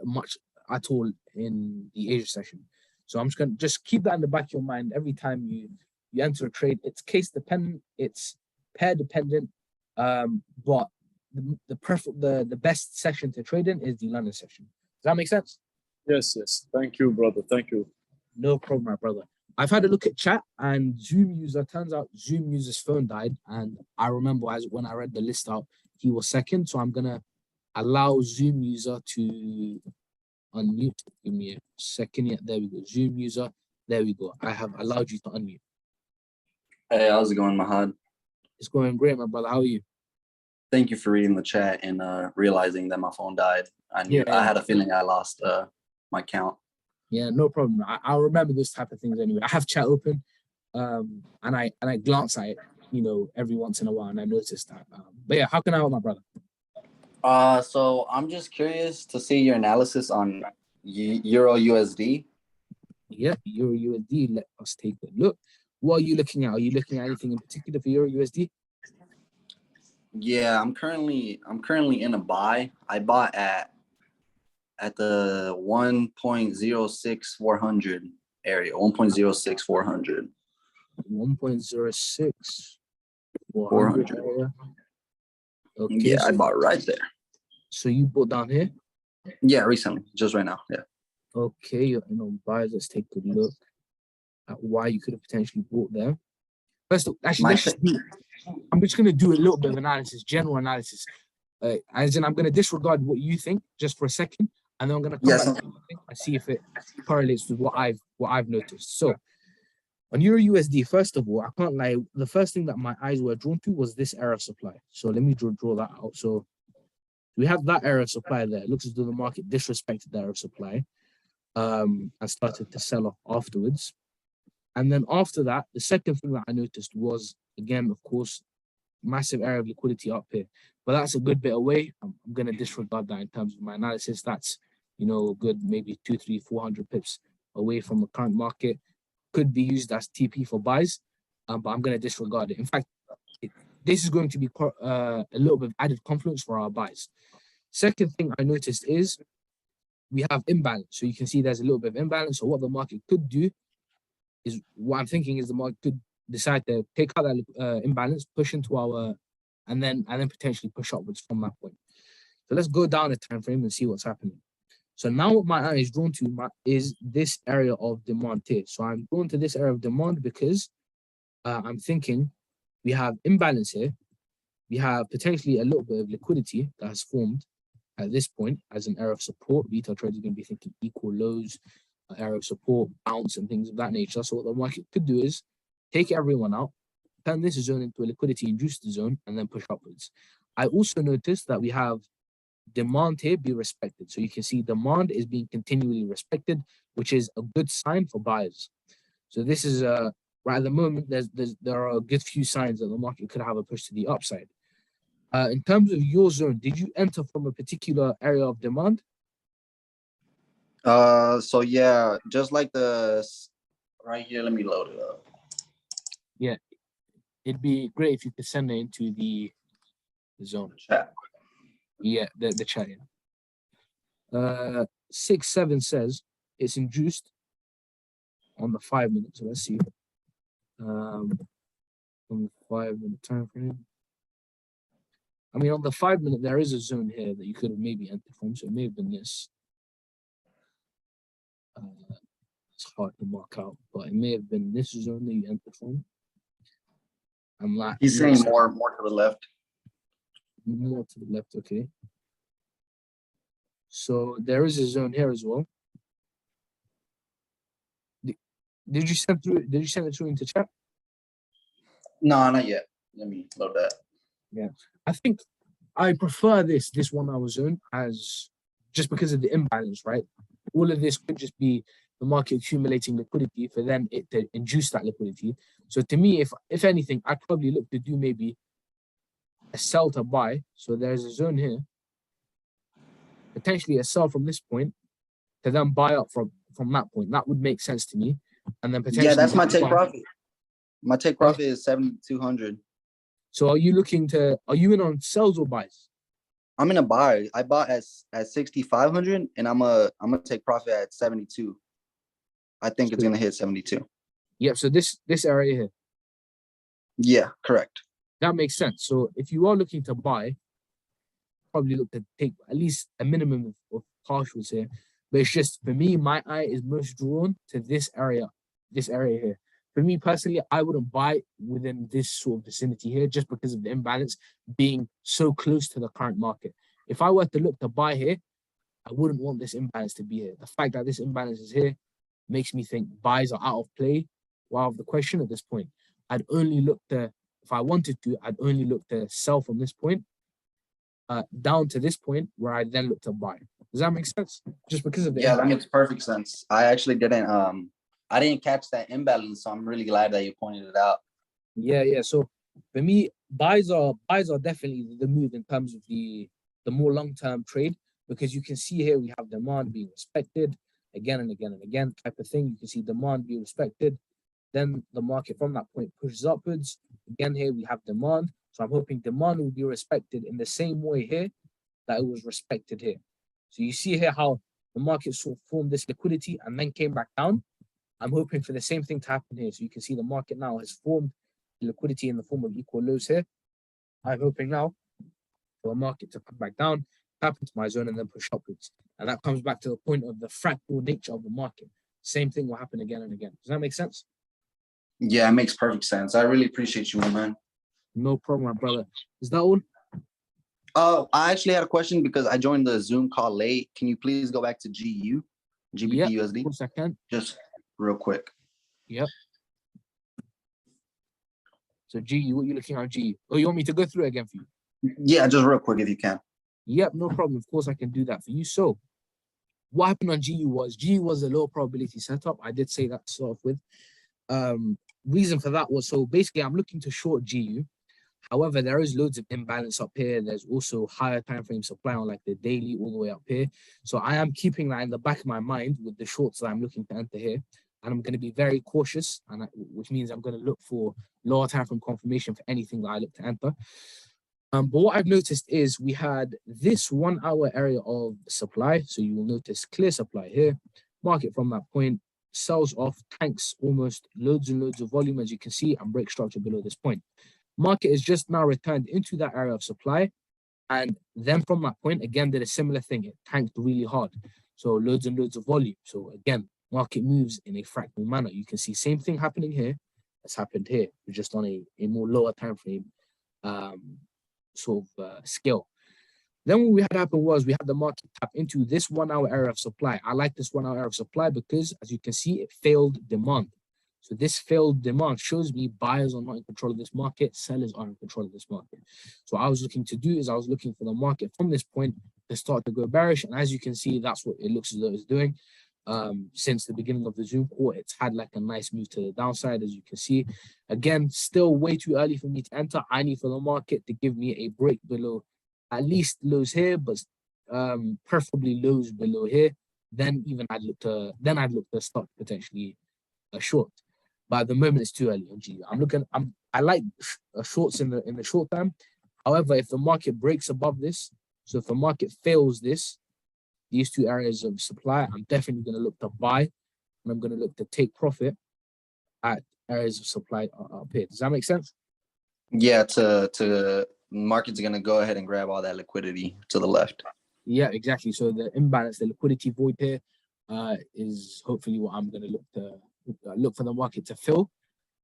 much at all in the Asia session. So I'm just going to just keep that in the back of your mind every time you enter a trade. It's case dependent, it's pair dependent, but the best session to trade in is the London session. Does that make sense? Yes. Thank you, brother. Thank you. No problem, my brother. I've had a look at chat, and Zoom user, turns out Zoom user's phone died. And I remember when I read the list out, he was second. So I'm going to allow Zoom user to unmute. Give me a second. Yeah, there we go. Zoom user. There we go. I have allowed you to unmute. Hey, how's it going, Mahad? It's going great, my brother. How are you? Thank you for reading the chat and realizing that my phone died. I had a feeling I lost my count. Yeah, no problem. I'll remember those type of things anyway. I have chat open, and I glance at it, every once in a while, and I notice that. But yeah, how can I help, my brother? So I'm just curious to see your analysis on Euro USD. Yeah, Euro USD. Let us take a look. What are you looking at? Are you looking at anything in particular for Euro USD? Yeah, I'm currently in a buy. I bought at the 1.06400 area, 1.06400. 1.06400 area. Okay, yeah, I bought right there. So you bought down here? Yeah, recently, just right now. Yeah. Okay, you're in on buys. Let's take a look at why you could have potentially bought there. First, actually, I'm just going to do a little bit of analysis, general analysis. As in, I'm going to disregard what you think just for a second, and then I'm going to come back to and see if it correlates with what I've noticed. So, on Euro USD, first of all, I can't lie. The first thing that my eyes were drawn to was this error supply. So let me draw that out. So we have that error supply there. It looks as though the market disrespected the error supply, and started to sell off afterwards. And then after that, the second thing that I noticed was, again, of course, massive area of liquidity up here. But that's a good bit away. I'm going to disregard that in terms of my analysis. That's, good maybe 200, 300, 400 pips away from the current market. Could be used as TP for buys, but I'm going to disregard it. In fact, this is going to be a little bit of added confluence for our buys. Second thing I noticed is we have imbalance. So you can see there's a little bit of imbalance. So what the market could do is, what I'm thinking is the market could decide to take out that imbalance, push into our, and then potentially push upwards from that point. So let's go down the time frame and see what's happening. So now what my eye is drawn to is this area of demand here. So I'm drawn to this area of demand because I'm thinking we have imbalance here. We have potentially a little bit of liquidity that has formed at this point as an area of support. Retail traders are going to be thinking equal lows, area of support, bounce, and things of that nature. So what the market could do is take everyone out, turn this zone into a liquidity-induced zone, and then push upwards. I also noticed that we have demand here be respected. So you can see demand is being continually respected, which is a good sign for buyers. So this is right at the moment, there are a good few signs that the market could have a push to the upside. In terms of your zone, did you enter from a particular area of demand? So yeah, just like the right here, let me load it up. Yeah, it'd be great if you could send it into the zone. Chat. Yeah, the chat. Yeah. 6-7 says it's induced on the 5 minutes. So let's see. On the 5 minute time frame. I mean, on the 5 minute, there is a zone here that you could have maybe entered from. So it may have been this. It's hard to mark out, but it may have been this zone that you entered from. I'm like, he's saying more to the left. More to the left, okay. So there is a zone here as well. Did you send it through into chat? No, not yet. Let me load that. Yeah, I think I prefer this 1 hour zone as just because of the imbalance, right? All of this could just be the market accumulating liquidity for then it to induce that liquidity. So to me, if anything, I'd probably look to do maybe a sell to buy. So there's a zone here, potentially a sell from this point to then buy up from that point. That would make sense to me. And then potentially, yeah, that's my take buy. profit. My take profit is 7,200. So are you in on sells or buys? I'm in a buy. I bought at 6,500, and I'm gonna take profit at 72. I think it's gonna hit 72. Yeah. So this area here. Yeah, correct. That makes sense. So if you are looking to buy, probably look to take at least a minimum of partials here. But it's just, for me, my eye is most drawn to this area here. For me personally, I wouldn't buy within this sort of vicinity here just because of the imbalance being so close to the current market. If I were to look to buy here, I wouldn't want this imbalance to be here. The fact that this imbalance is here makes me think buys are out of play, or out of the question at this point. I'd only look to, if I wanted to, I'd only look to sell from this point down to this point where I then look to buy. Does that make sense? Just because of the that makes perfect sense. I actually I didn't catch that imbalance, so I'm really glad that you pointed it out. Yeah. So for me, buys are definitely the move in terms of the more long-term trade, because you can see here we have demand being respected again and again and again type of thing. You can see demand be respected. Then the market from that point pushes upwards. Again, here we have demand. So I'm hoping demand will be respected in the same way here that it was respected here. So you see here how the market sort of formed this liquidity and then came back down. I'm hoping for the same thing to happen here. So you can see the market now has formed liquidity in the form of equal lows here. I'm hoping now for the market to come back down, tap into my zone, and then push upwards. And that comes back to the point of the fractal nature of the market. Same thing will happen again and again. Does that make sense? Yeah, it makes perfect sense. I really appreciate you, man. No problem, my brother. Is that all? I actually had a question because I joined the Zoom call late. Can you please go back to GBP USD? Of course I can. Just real quick. Yep. So GU, what are you looking at GU? Oh, you want me to go through it again for you? Yeah, just real quick if you can. Yep, no problem. Of course I can do that for you. So what happened on GU was a low probability setup. I did say that to start off with. Reason for that was, so basically I'm looking to short GU. However, there is loads of imbalance up here. There's also higher time frame supply on like the daily all the way up here. So I am keeping that in the back of my mind with the shorts that I'm looking to enter here. And I'm going to be very cautious, which means I'm going to look for lower time frame confirmation for anything that I look to enter. But what I've noticed is we had this 1 hour area of supply. So you will notice clear supply here. Market from that point sells off, tanks almost loads and loads of volume, as you can see, and break structure below this point. Market is just now returned into that area of supply. And then from that point, again, did a similar thing. It tanked really hard. So loads and loads of volume. So again, market moves in a fractal manner. You can see same thing happening here as happened here, just on a more lower time frame scale. Then what we had happen was we had the market tap into this 1 hour area of supply. I like this 1 hour area of supply because, as you can see, it failed demand. So this failed demand shows me buyers are not in control of this market, sellers are in control of this market. So what I was looking to do is I was looking for the market from this point to start to go bearish. And as you can see, that's what it looks as though it's doing. Since the beginning of the Zoom call, it's had like a nice move to the downside, as you can see. Again, still way too early for me to enter. I need for the market to give me a break below at least lows here, but preferably lows below here. Then I'd look to start potentially a short. But at the moment, it's too early on GU. I like shorts in the short term. However, if the market breaks above this, so if the market fails these two areas of supply, I'm definitely going to look to buy, and I'm going to look to take profit at areas of supply up here. Does that make sense? Yeah, to market's gonna go ahead and grab all that liquidity to the left. Yeah, exactly. So the imbalance, the liquidity void here, is hopefully what I'm going to look for the market to fill,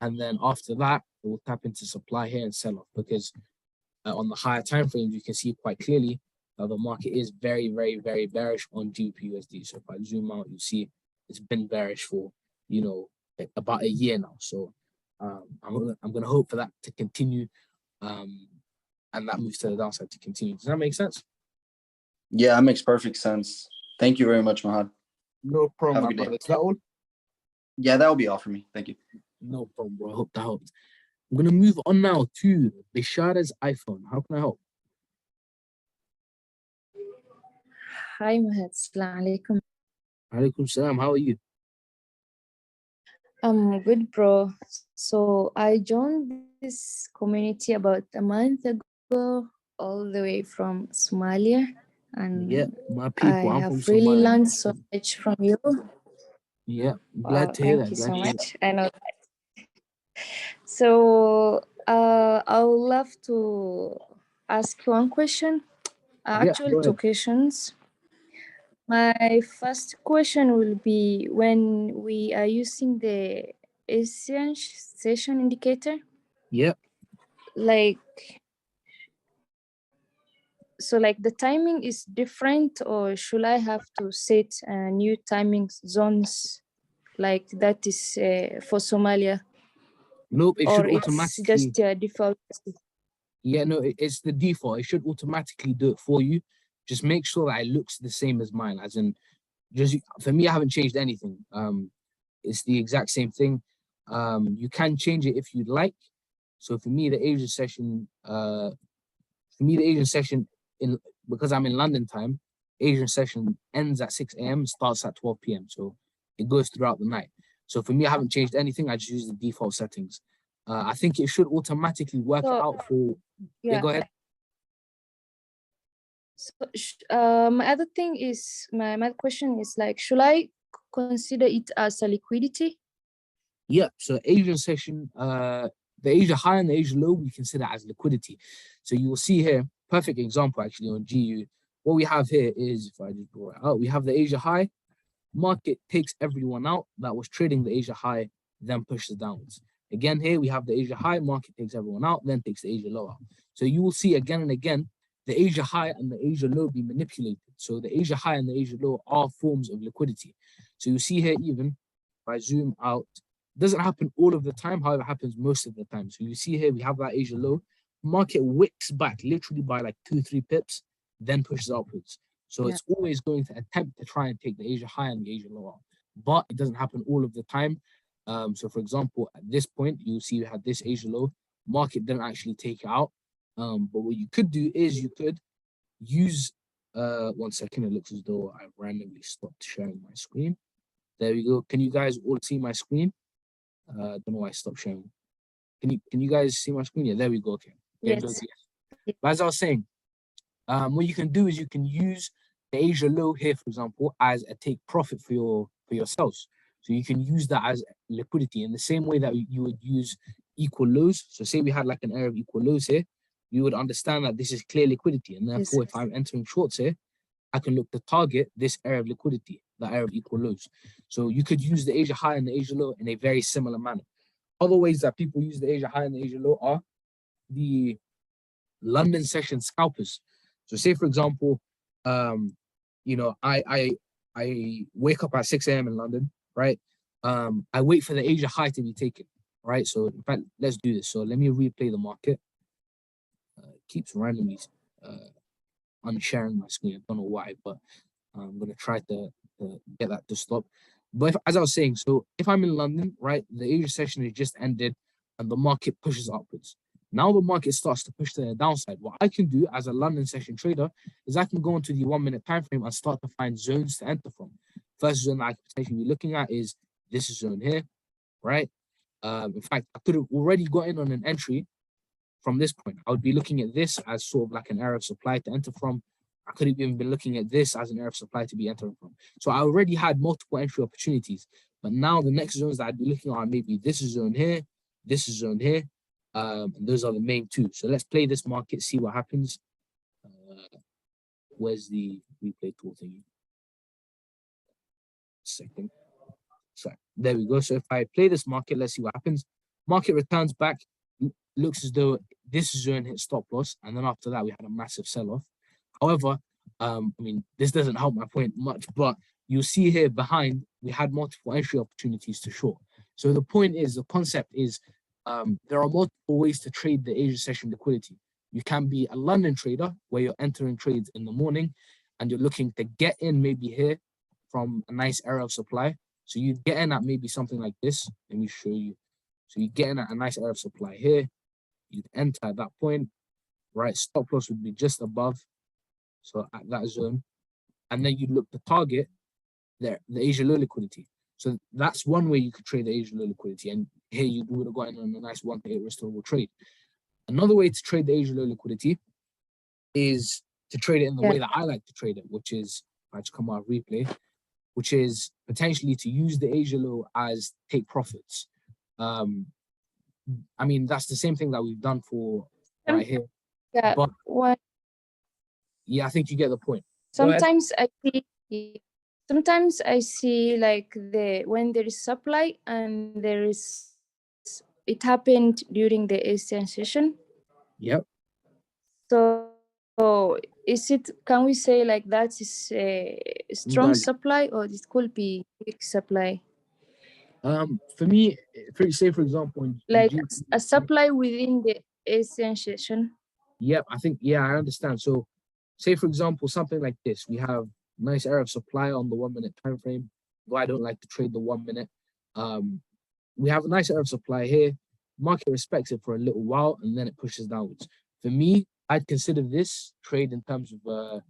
and then after that, it will tap into supply here and sell off, because on the higher time frames, you can see quite clearly the market is very, very, very bearish on GBP/USD. So if I zoom out, you see it's been bearish for about a year now. So I'm gonna hope for that to continue, and that moves to the downside to continue. Does that make sense? Yeah, that makes perfect sense. Thank you very much, Mahad. No problem, Have a my good day. brother. Is that all? Yeah, that will be all for me. Thank you. No problem, bro. I hope that helped. I'm gonna move on now to Bishara's iPhone. How can I help? Hi, Mahad. Assalamu alaikum. Alaikum salam. How are you? I'm good, bro. So I joined this community about a month ago, all the way from Somalia, and Yeah, my I people. I'm from have really Somalia. learned so much from you. Yeah, glad Wow, to hear thank that. you Glad so to hear much. I know that. So I would love to ask you one question. that. Yeah, Actually, go two ahead. questions. My first question will be, when we are using the Asian session indicator, Yeah. like, so like the timing is different, or should I have to set new timing zones like that is for Somalia, Nope, it should or it's automatically. just default? Yeah, no, it's the default. It should automatically do it for you. Just make sure that it looks the same as mine. As in, just for me, I haven't changed anything. It's the exact same thing. You can change it if you'd like. So for me, the Asian session, in because I'm in London time, Asian session ends at 6 a.m. starts at 12 p.m. So it goes throughout the night. So for me, I haven't changed anything. I just use the default settings. I think it should automatically work So, out for. Yeah, go ahead. So my other thing is, my question is like, should I consider it as a liquidity? Yeah, so Asian session, the Asia high and the Asia low, we consider as liquidity. So you will see here, perfect example actually on GU. What we have here is, if I just draw it out, we have the Asia high, market takes everyone out that was trading the Asia high, then pushes downwards. Again, here we have the Asia high, market takes everyone out, then takes the Asia low out. So you will see again and again, the Asia high and the Asia low be manipulated. So the Asia high and the Asia low are forms of liquidity. So you see here, even if I zoom out, doesn't happen all of the time, however, it happens most of the time. So you see here, we have that Asia low, market wicks back literally by like 2-3 pips, then pushes upwards. So it's always going to attempt to try and take the Asia high and the Asia low out, but it doesn't happen all of the time. So for example, at this point, you'll see we had this Asia low, market didn't actually take it out. But what you could do is you could use, 1 second, it looks as though I randomly stopped sharing my screen. There we go. Can you guys all see my screen? I don't know why I stopped sharing. Can you guys see my screen? Yeah, there we go. Okay. Yes. But as I was saying, what you can do is you can use the Asia low here, for example, as a take profit for yourselves. So you can use that as liquidity in the same way that you would use equal lows. So say we had like an area of equal lows here, you would understand that this is clear liquidity, and therefore if I'm entering shorts here, I can look to target this area of liquidity, the area of equal lows. So you could use the Asia high and the Asia low in a very similar manner. Other ways that people use the Asia high and the Asia low are the London session scalpers. So say for example, you know, I wake up at 6 a.m. in London, right? I wait for the Asia high to be taken, right? So in fact, let's do this. So let me replay the market. Keeps randomly unsharing my screen. I don't know why, but I'm gonna try to get that to stop. But if, as I was saying, so if I'm in London, right, the Asia session has just ended and the market pushes upwards. Now the market starts to push to the downside. What I can do as a London session trader is I can go into the 1 minute time frame and start to find zones to enter from. First zone that I could potentially be looking at is this zone here, right? In fact, I could have already got in on an entry from this point. I would be looking at this as sort of like an area of supply to enter from. I could have even been looking at this as an area of supply to be entering from. So I already had multiple entry opportunities. But now the next zones that I'd be looking at are maybe this zone here, this zone here. And those are the main two. So let's play this market, see what happens. Where's the replay tool thingy? Second. So there we go. So if I play this market, let's see what happens. Market returns back, looks as though this zone hit stop loss, and then after that we had a massive sell-off. However, I mean, this doesn't help my point much, but you see here behind we had multiple entry opportunities to short. So the point is, the concept is, there are multiple ways to trade the Asia session liquidity. You can be a London trader where you're entering trades in the morning and you're looking to get in maybe here from a nice area of supply. So you get in at maybe something like this. Let me show you. So you get in at a nice area of supply here. You'd enter at that point, right? Stop loss would be just above. So at that zone. And then you'd look to target the Asia low liquidity. So that's one way you could trade the Asia low liquidity. And here you would have gotten on a nice 1-to-8 restorable trade. Another way to trade the Asia low liquidity is to trade it in the way that I like to trade it, which is, I just come out of replay, which is potentially to use the Asia low as take profits. I mean, that's the same thing that we've done for right here. Yeah, but what yeah, I think you get the point. sometimes I see like when there is supply and it happened during the Asian session. Yep. So can we say like that is a strong supply, or it could be weak supply? For me, say for example, like a supply within the Asian session. Yep, I think, yeah, I understand. So say for example, something like this, we have nice area of supply on the 1 minute time frame, though I don't like to trade the 1 minute. We have a nice area of supply here, market respects it for a little while and then it pushes downwards. For me, I'd consider this trade in terms of a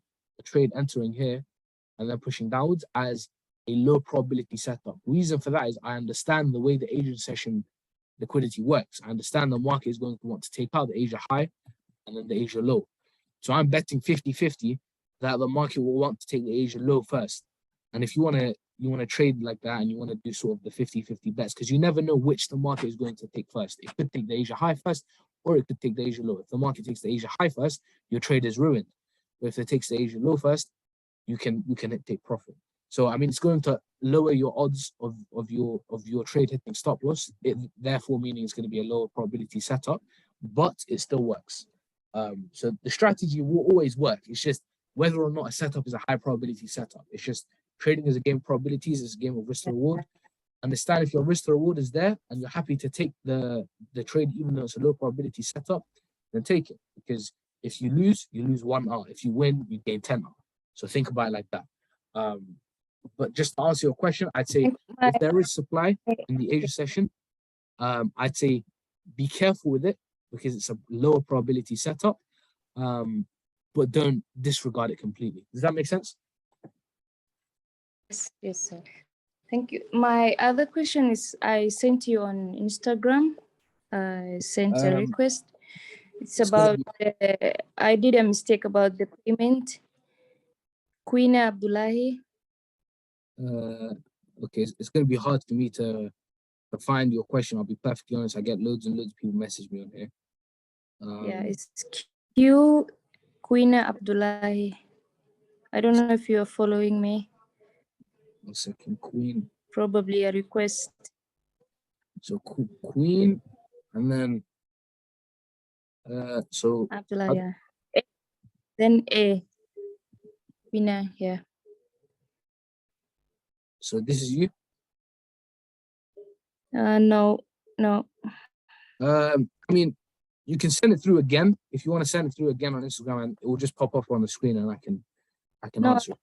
trade entering here and then pushing downwards as a low probability setup. Reason for that is I understand the way the Asian session liquidity works. I understand the market is going to want to take out the Asia high and then the Asia low. So I'm betting 50-50 that the market will want to take the Asia low first. And if you want to trade like that and you want to do sort of the 50-50 bets, because you never know which the market is going to take first. It could take the Asia high first, or it could take the Asia low. If the market takes the Asia high first, your trade is ruined. But if it takes the Asia low first, you can take profit. So I mean, it's going to lower your odds of your trade hitting stop loss. It therefore meaning it's going to be a lower probability setup, but it still works. So the strategy will always work. It's just whether or not a setup is a high probability setup. It's just trading is a game of probabilities, it's a game of risk to reward. Understand if your risk to reward is there and you're happy to take the trade even though it's a low probability setup, then take it. Because if you lose 1 hour. If you win, you gain 10 hours. So think about it like that. But just to answer your question, I'd say if there is supply in the Asia session, I'd say be careful with it because it's a lower probability setup, but don't disregard it completely. Does that make sense? Yes, sir. Thank you. My other question is, I sent you on Instagram, sent a request. It's It's gonna about, I did a mistake about the payment. Queen Abdullahi. Okay, it's gonna be hard for me to find your question. I'll be perfectly honest. I get loads and loads of people message me on here. Yeah, it's Q Queen Abdullahi. I don't know if you're following me. 1 second, Queen. Probably a request. So Queen, and then so Abdullahi. Yeah. Then A. Queen, yeah. so this is you. No. I mean, you can send it through again if you want to send it through again on Instagram, and it will just pop up on the screen, and I can No. answer.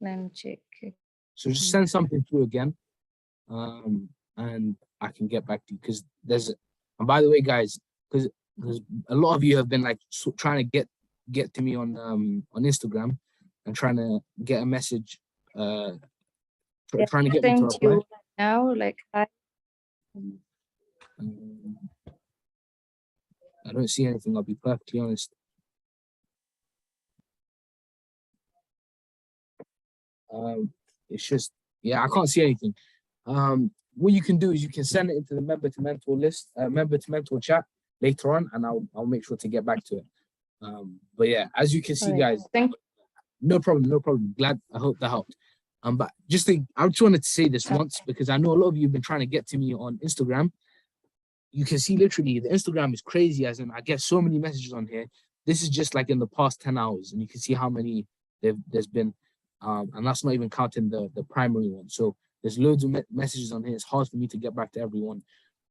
Let me check. So just send something through again, and I can get back to you because and by the way, guys, because a lot of you have been like trying to get to me on Instagram and trying to get a message, trying to get me to Thank reply. you. Now, like I I don't see anything. I'll be perfectly honest. It's just, yeah, I can't see anything. What you can do is you can send it into the member to mentor list, member to mentor chat later on, and I'll make sure to get back to it. But yeah, as you can see, guys, thank no problem. Glad, I hope that helped. But I just wanted to say this once because I know a lot of you have been trying to get to me on Instagram. You can see literally the Instagram is crazy, as in I get so many messages on here. This is just like in the past 10 hours, and you can see how many there's been. And that's not even counting the primary one. So there's loads of messages on here. It's hard for me to get back to everyone.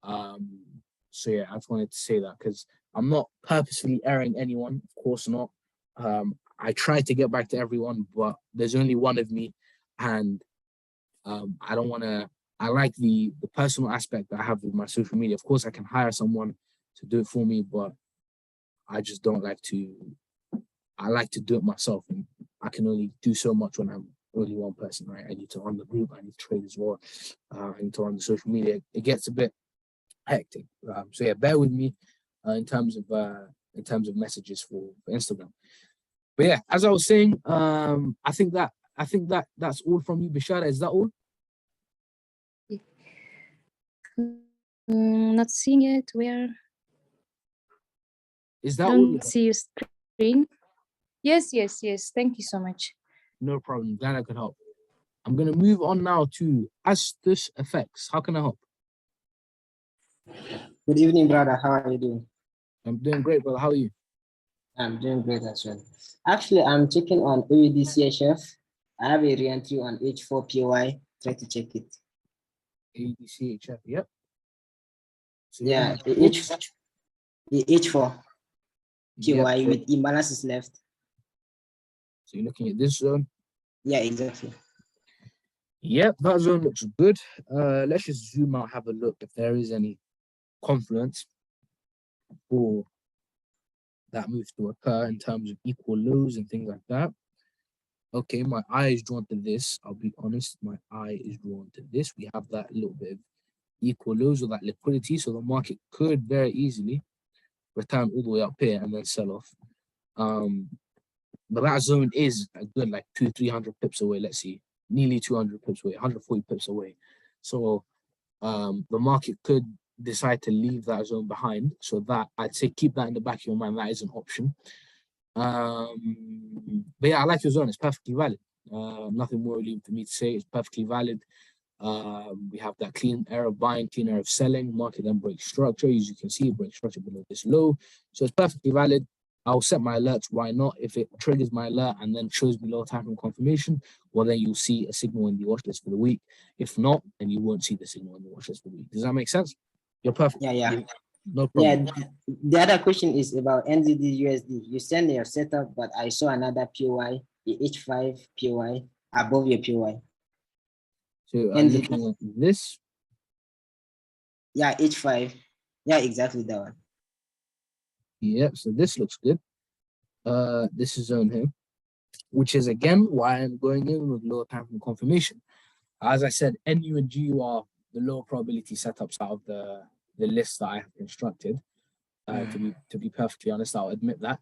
So yeah, I just wanted to say that because I'm not purposely erring anyone, of course not. I try to get back to everyone, but there's only one of me, and I don't want to. I like the personal aspect that I have with my social media. Of course, I can hire someone to do it for me, but I just don't like to. I like to do it myself, and I can only do so much when I'm only one person, right? I need to run the group, I need to trade as well, I need to run the social media. It gets a bit hectic. So yeah, bear with me in terms of messages for Instagram. But yeah, as I was saying, I think that's all from you, Bishara. Is that all? Not seeing it. Where? Is that Don't all? see your screen. Yes. Thank you so much. No problem. Glad I could help. I'm gonna move on now to Astus Effects. How can I help? Good evening, brother. How are you doing? I'm doing great, brother. How are you? I'm doing great as well. Actually, I'm checking on AUDCHF. I have a re-entry on H4 POI. Try to check it. AUDCHF. Yep. So Yeah, the H4 POI yep. with imbalances left. So you're looking at this zone. Yeah, exactly. Yep, that zone looks good. Let's just zoom out, have a look if there is any confluence for that move to occur in terms of equal lows and things like that. Okay, my eye is drawn to this. I'll be honest, my eye is drawn to this. We have that little bit of equal lows or that liquidity, so the market could very easily return all the way up here and then sell off. But that zone is a good like 200-300 pips away. Let's see, nearly 200 pips away, 140 pips away. So the market could decide to leave that zone behind. So that I'd say keep that in the back of your mind. That is an option. But yeah, I like your zone. It's perfectly valid. Nothing more really for me to say. It's perfectly valid. We have that clean air of buying, clean air of selling. Market then breaks structure. As you can see, it breaks structure below this low. So it's perfectly valid. I'll set my alerts. Why not? If it triggers my alert and then shows me lower time frame confirmation, well, then you'll see a signal in the watch list for the week. If not, then you won't see the signal in the watch list for the week. Does that make sense? You're perfect. Yeah. No problem. Yeah, the other question is about NZD USD. You send your setup, but I saw another POI, the H5 POI above your POI. So I'm looking at this. Yeah, H5. Yeah, exactly that one. Yeah, so this looks good. This is zone here, which is again why I'm going in with lower time frame confirmation. As I said, NU and GU are the lower probability setups out of the list that I have constructed. To be perfectly honest, I'll admit that.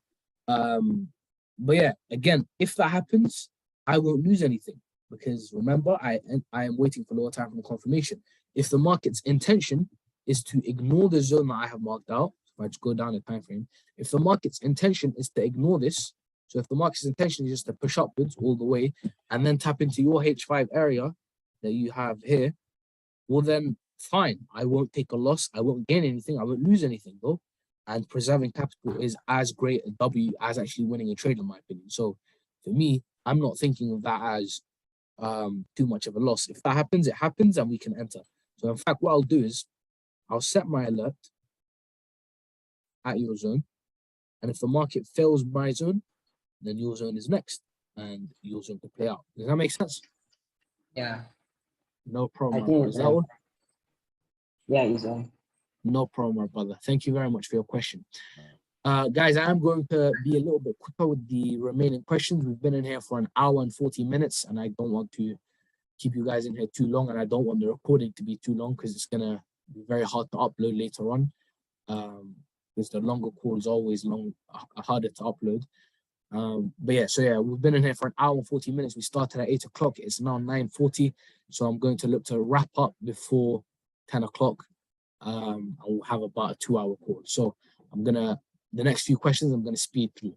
But yeah, again, if that happens, I won't lose anything because remember, I am waiting for lower time frame confirmation. If the market's intention is to ignore the zone that I have marked out, if I just go down the time frame, if the market's intention is to ignore this, so if the market's intention is just to push upwards all the way and then tap into your H5 area that you have here, well then fine, I won't take a loss, I won't gain anything, I won't lose anything though. And preserving capital is as great a W as actually winning a trade, in my opinion. So for me, I'm not thinking of that as too much of a loss. If that happens, it happens and we can enter. So in fact, what I'll do is I'll set my alert at your zone. And if the market fails my zone, then your zone is next and your zone can play out. Does that make sense? Yeah. No problem. I my brother. think, Is that one? Yeah, it's on. No problem, my brother. Thank you very much for your question. Guys, I am going to be a little bit quicker with the remaining questions. We've been in here for an hour and 40 minutes, and I don't want to keep you guys in here too long, and I don't want the recording to be too long because it's going to be very hard to upload later on. Because the longer call is always harder to upload. But yeah, we've been in here for an hour and 40 minutes. We started at 8 o'clock. It's now 9:40. So I'm going to look to wrap up before 10 o'clock. I'll have about a 2-hour call. So the next few questions, I'm going to speed through.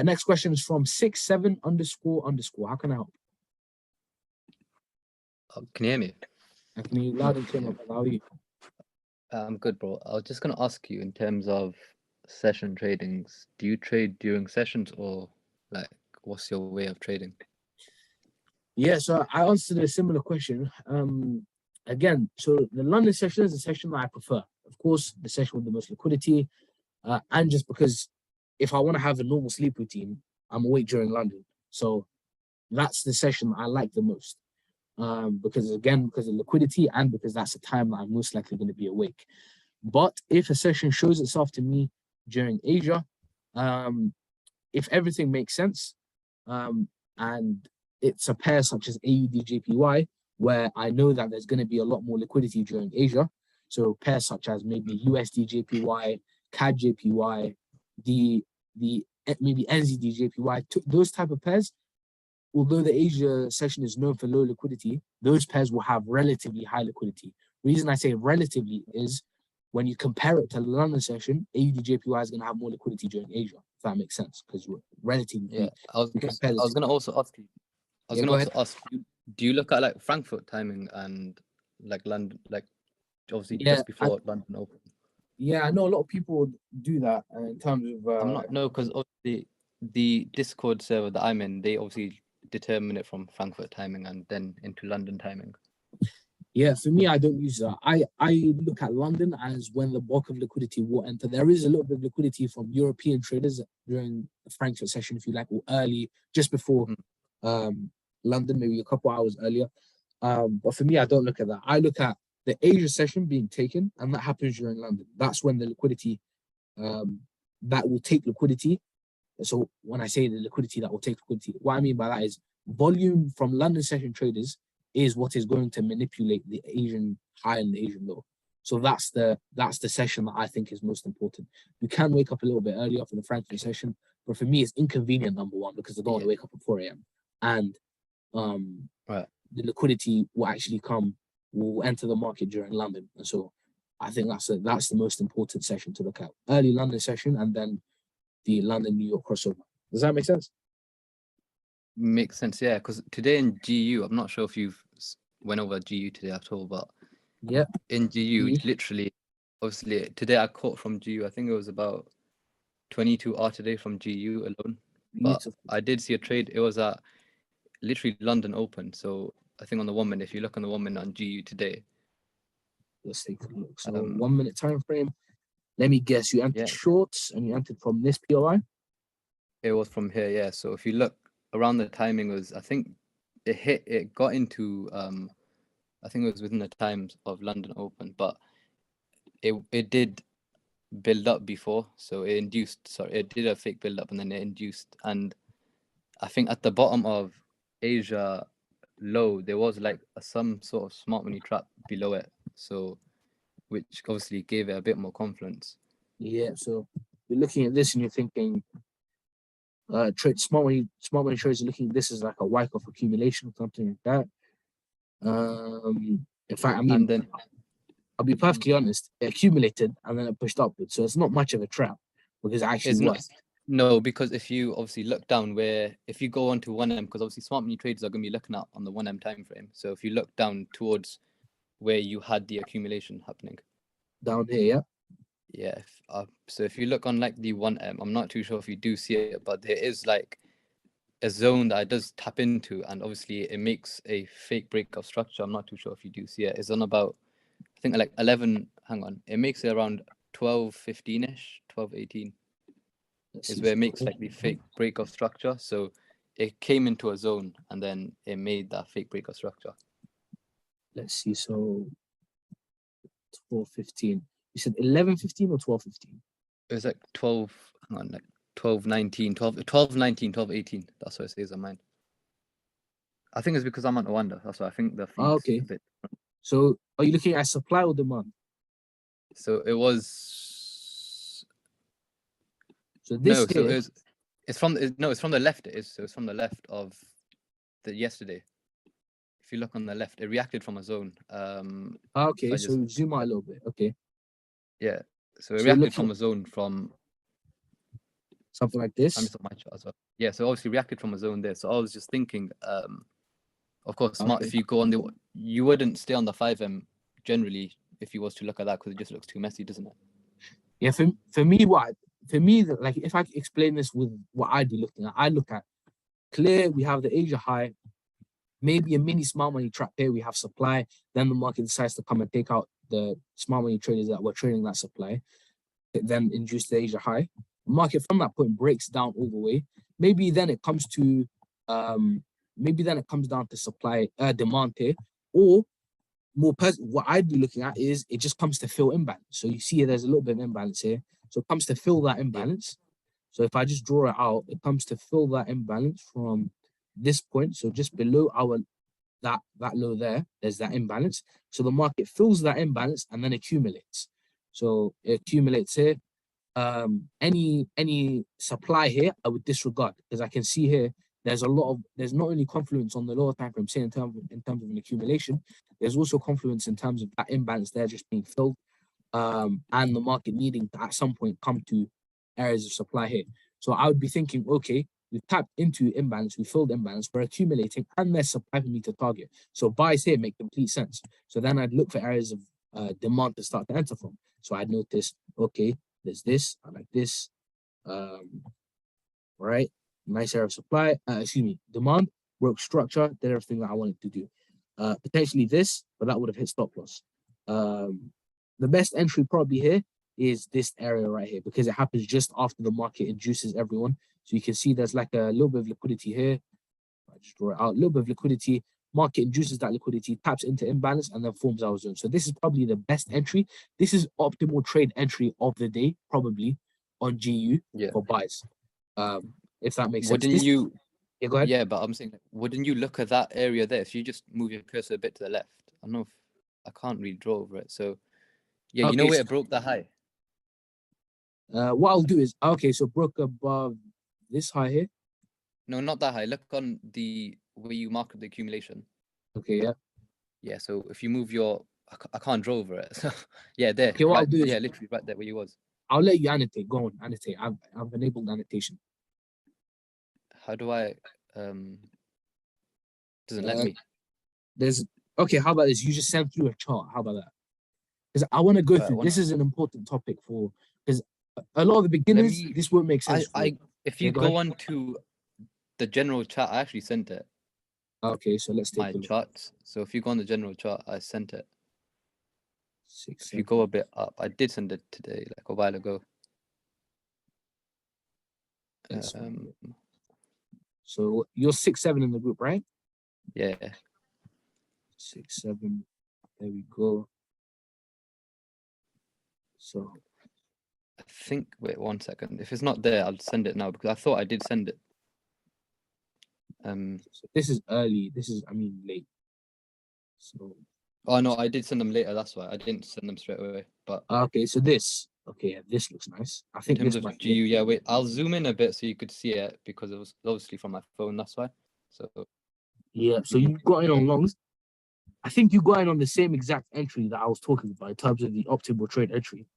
Next question is from 67__. How can I help? Can you hear me? I can hear you loud and clear, my brother. How are you? I'm good, bro. I was just going to ask you in terms of session tradings, do you trade during sessions or like what's your way of trading? Yeah, so I answered a similar question. Again, so the London session is the session that I prefer. Of course, the session with the most liquidity, and just because if I want to have a normal sleep routine, I'm awake during London. So that's the session I like the most. Because of liquidity and because that's the time that I'm most likely going to be awake. But if a session shows itself to me during Asia, if everything makes sense, and it's a pair such as AUD/JPY, where I know that there's going to be a lot more liquidity during Asia. So pairs such as maybe USD/JPY, CAD/JPY, maybe NZD/JPY, those type of pairs. Although the Asia session is known for low liquidity, those pairs will have relatively high liquidity. The reason I say relatively is when you compare it to the London session, AUD/JPY is going to have more liquidity during Asia, if that makes sense, because relatively. Yeah, I was going to also ask you. Do you look at like Frankfurt timing and like London, like obviously just before London Open? Yeah, I know a lot of people do that in terms of. Because obviously the Discord server that I'm in, they obviously determine it from Frankfurt timing and then into London timing. Yeah, for me, I don't use that. I look at London as when the bulk of liquidity will enter. There is a little bit of liquidity from European traders during the Frankfurt session, if you like, or early, just before London, maybe a couple hours earlier. But for me, I don't look at that. I look at the Asia session being taken, and that happens during London. That's when the liquidity that will take liquidity. So when I say the liquidity that will take liquidity, what I mean by that is volume from London session traders is what is going to manipulate the Asian high and the Asian low. So that's the session that I think is most important. You can wake up a little bit earlier for the Frankfurt session, but for me, it's inconvenient, number one, because I don't want to wake up at 4 a.m. And the liquidity will enter the market during London. And so I think that's the most important session to look at. Early London session and then the London-New York crossover. Does that make sense? Makes sense, yeah. Because today in GU, I'm not sure if you've went over GU today at all, but in GU, literally, obviously, today I caught from GU, I think it was about 22 R today from GU alone. But I did see a trade. It was at literally London Open. So I think on the 1 minute, if you look on the 1 minute on GU today. Let's take a look. So 1 minute time frame. Let me guess, you entered shorts and you entered from this POI? It was from here, yeah. So if you look around, the timing was, I think it got into, I think it was within the times of London Open, but it did build up before. So it did a fake build up and then it induced. And I think at the bottom of Asia low, there was like some sort of smart money trap below it. So which obviously gave it a bit more confidence. Yeah, so you're looking at this and you're thinking, smart money traders are looking at this as like a Wyckoff accumulation or something like that. In fact, I mean, And then I'll be perfectly honest, it accumulated and then it pushed upwards. So it's not much of a trap because it actually it's not was. no, because if you obviously look down where if you go onto 1M, because obviously smart money traders are going to be looking at on the 1M time frame. So if you look down towards where you had the accumulation happening, Down here, yeah. So if you look on like the 1M, I'm not too sure if you do see it, but there is like a zone that it does tap into, and obviously it makes a fake break of structure. I'm not too sure if you do see it. It's on about, I think like 11. Hang on, it makes it around 12:15ish, 12:18 let's is see. where it makes like the fake break of structure. So it came into a zone and then it made that fake break of structure. Let's see. So 12:15. You said 11:15 or 12:15? It was like 12. Hang on, like 12:19, 12:19, 12:18. That's what it says on mine. I think it's because I'm on the wonder. That's why I think the feed's okay. a bit. So are you looking at supply or demand? So it was So this no. So here, it's from the left. It is. So it's from the left of the yesterday. If you look on the left, it reacted from a zone. okay. I So just zoom out a little bit. Okay, yeah. So it So you're reacted from looking- a zone from. something like I this. missed my chart as well. Yeah. So obviously reacted from a zone there. So I was just thinking. Of course, smart. Okay. If you go on you wouldn't stay on the 5M generally if you was to look at that because it just looks too messy, doesn't it? Yeah, for me, like if I explain this with what I'd be looking at, I look at clear. We have the Asia high, maybe a mini smart money trap here. We have supply. Then the market decides to come and take out the smart money traders that were trading that supply. It then induced the Asia high. The market from that point breaks down all the way. Maybe then it comes to down to supply demand here, or what I'd be looking at is it just comes to fill imbalance. So you see there's a little bit of imbalance here. So it comes to fill that imbalance. So if I just draw it out, it comes to fill that imbalance from this point. So just below that low there, there's that imbalance. So the market fills that imbalance and then accumulates. So it accumulates here. Any supply here, I would disregard because I can see here there's not only confluence on the lower time frame, say in terms of an accumulation, there's also confluence in terms of that imbalance there just being filled, and the market needing to at some point come to areas of supply here. So I would be thinking, okay, we've tapped into imbalance, we filled imbalance, we're accumulating, and there's supply for me to target. So buys here make complete sense. So then I'd look for areas of demand to start to enter from. So I'd notice, okay, there's this, I like this, right? Nice area of supply, demand, broke structure, did everything that I wanted to do. Potentially this, but that would have hit stop loss. The best entry probably here is this area right here because it happens just after the market induces everyone. So you can see there's like a little bit of liquidity here. I just draw it out, a little bit of liquidity. Market induces that liquidity, taps into imbalance, and then forms our zone. So this is probably the best entry. This is optimal trade entry of the day, probably on GU for buys. If that makes sense. Yeah, go ahead. Yeah, but I'm saying, wouldn't you look at that area there? If you just move your cursor a bit to the left, I don't know if I can't really draw over it. So, yeah, you know where it broke the high. What I'll do is so broke above this high here. No, not that high. Look on the where you mark the accumulation. Okay, yeah. Yeah, so if you move I can't draw over it. So yeah, there. Okay, what I'll do is literally right there where you was. I'll let you annotate. Go on, annotate. I've enabled annotation. How do I doesn't let me. How about this? You just send through a chart. How about that? Because I want to go through. This is an important topic because a lot of the beginners, this won't make sense. If you go on to the general chart, I actually sent it. Okay, so let's take my charts. So if you go on the general chart, I sent it. If you go a bit up, I did send it today, like a while ago. So you're 6-7 in the group, right? Yeah. 6-7. There we go. So I think, wait 1 second. If it's not there, I'll send it now because I thought I did send it. So this is early. This is, late. So. Oh no, I did send them later. That's why I didn't send them straight away. But okay, so this Okay, yeah, this looks nice. I In think terms this of might GU, yeah, wait, I'll zoom in a bit so you could see it because it was obviously from my phone, that's why. So yeah. So you got in on longs. I think you got in on the same exact entry that I was talking about in terms of the optimal trade entry.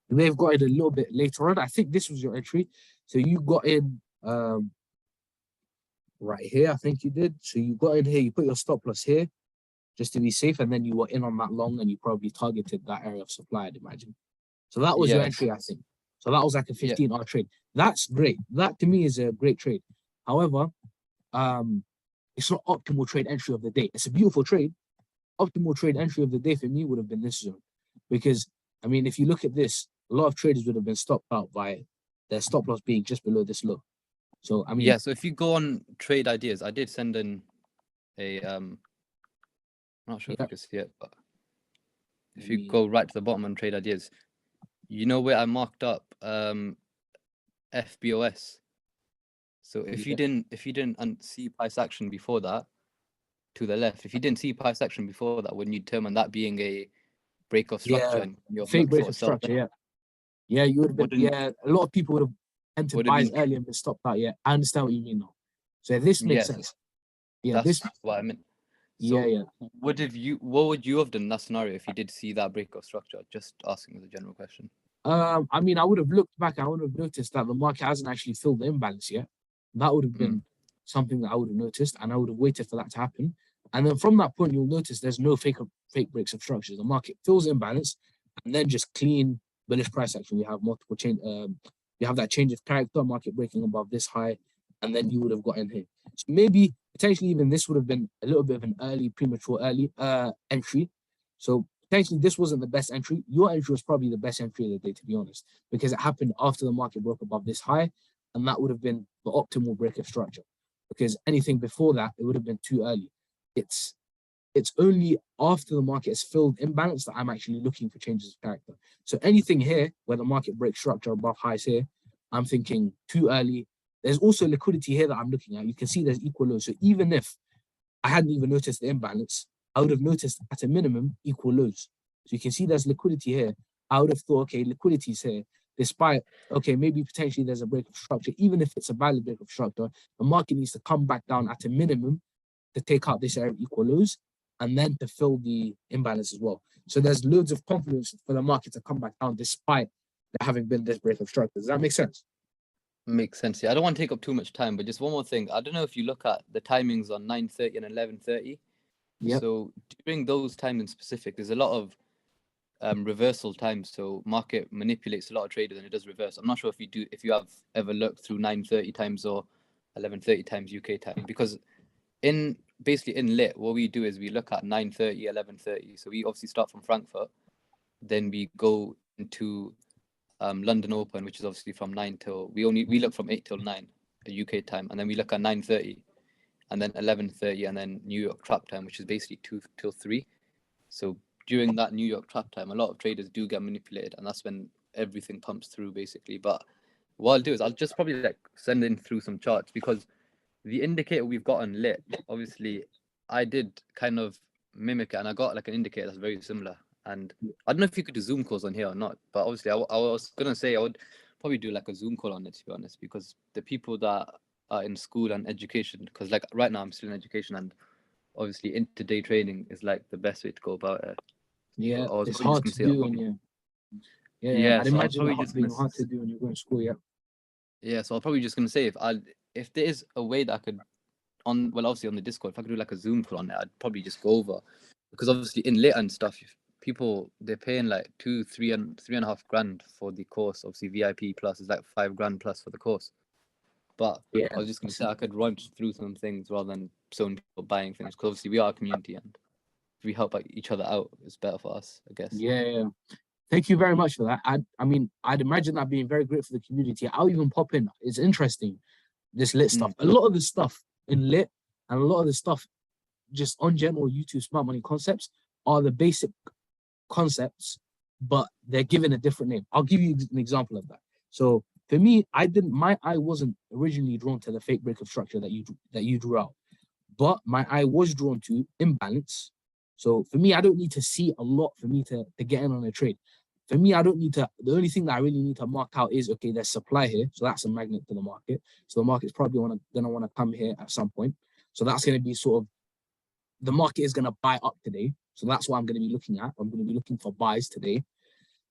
You may have got in a little bit later on. I think this was your entry. So you got in right here. I think you did. So you got in here. You put your stop loss here just to be safe, and then you were in on that long, and you probably targeted that area of supply, I'd imagine. So that was your yes, entry, I think. So that was like a yeah, 15-hour trade. That's great. That to me is a great trade. However, it's not optimal trade entry of the day. It's a beautiful trade. Optimal trade entry of the day for me would have been this zone, because I mean, if you look at this, a lot of traders would have been stopped out by their stop loss being just below this low. So I mean, yeah. So if you go on trade ideas, I did send in a I'm not sure if yeah, you can see it, but if let you me- go right to the bottom on trade ideas, you know where I marked up FBOS. So if you yeah, didn't see price action before that, to the left, if you didn't see price action before that, when you determine that being a break of structure yeah, and you're fake not break sort of of sell, structure, yeah. Yeah, you would have been. wouldn't Yeah, a lot of people would have entered would have buys been early and been stopped out. Yeah, I understand what you mean now. So this makes yes, sense. Yeah, that's this. what I meant. Yeah, So yeah. what would you have done in that scenario if you did see that break of structure? Just asking as a general question. I mean, I would have looked back. I would have noticed that the market hasn't actually filled the imbalance yet. That would have Mm. been something that I would have noticed, and I would have waited for that to happen. And then from that point, you'll notice there's no fake breaks of structure. The market fills imbalance, and then just clean bullish price action. We have multiple change. You have that change of character, market breaking above this high, and then you would have gotten here. So maybe potentially even this would have been a little bit of an premature early entry. So potentially this wasn't the best entry. Your entry was probably the best entry of the day, to be honest, because it happened after the market broke above this high, and that would have been the optimal break of structure. Because anything before that, it would have been too early. It's only after the market is filled imbalance that I'm actually looking for changes of character. So anything here where the market breaks structure above highs here, I'm thinking too early. There's also liquidity here that I'm looking at. You can see there's equal lows. So even if I hadn't even noticed the imbalance, I would have noticed at a minimum equal lows. So you can see there's liquidity here. I would have thought, okay, liquidity is here, despite, okay, maybe potentially there's a break of structure. Even if it's a valid break of structure, the market needs to come back down at a minimum to take out this area of equal lows and then to fill the imbalance as well. So there's loads of confidence for the market to come back down despite there having been this break of structure. Does that make sense? Makes sense. Yeah, I don't want to take up too much time, but just one more thing. I don't know if you look at the timings on 9:30 and 11:30. Yep. So during those times in specific, there's a lot of reversal times. So market manipulates a lot of traders and it does reverse. I'm not sure if you have ever looked through 9:30 times or 11:30 times UK time, because basically in lit, what we do is we look at 9:30, 11:30. So we obviously start from Frankfurt, then we go into London Open, which is obviously from 9 till we look from 8 till 9 the UK time, and then we look at 9:30 and then 11:30 and then New York trap time, which is basically 2 till 3. So during that New York trap time, a lot of traders do get manipulated, and that's when everything pumps through basically. But what I'll do is I'll just probably like send in through some charts, because the indicator we've got on lit, obviously I did kind of mimic it and I got like an indicator that's very similar. And I don't know if you could do Zoom calls on here or not, but obviously I was gonna say I would probably do like a Zoom call on it, to be honest, because the people that are in school and education, because like right now I'm still in education, and obviously intraday trading is like the best way to go about it. Yeah, So I was it's probably just hard gonna to say I'll do when probably, you. Yeah, yeah, I'd so I was imagine probably it just being gonna hard to do when you're going to school. Yeah. yeah, so I'll probably just gonna say if there is a way that I could obviously on the Discord, if I could do like a Zoom call on it, I'd probably just go over, because obviously in lit and stuff, people they're paying like 3.5 grand for the course. Obviously VIP plus is like 5 grand plus for the course. But Yeah. I was just gonna say I could run through some things rather than so many people buying things, because obviously we are a community, and if we help each other out, it's better for us, I guess. Yeah. Thank you very much for that. I mean, I'd imagine that being very great for the community. I'll even pop in. It's interesting, this lit stuff. A lot of the stuff in lit and a lot of the stuff just on general YouTube smart money concepts are the basic concepts, but they're given a different name. I'll give you an example of that. So for me, my eye wasn't originally drawn to the fake break of structure that you drew out, but my eye was drawn to imbalance. So for me, I don't need to see a lot for me to get in on a trade. For me, I don't need to, the only thing that I really need to mark out is, okay, there's supply here. So that's a magnet to the market. So the market's probably gonna want to come here at some point. So that's going to be sort of, the market is going to buy up today. So that's what I'm going to be looking at. I'm going to be looking for buys today.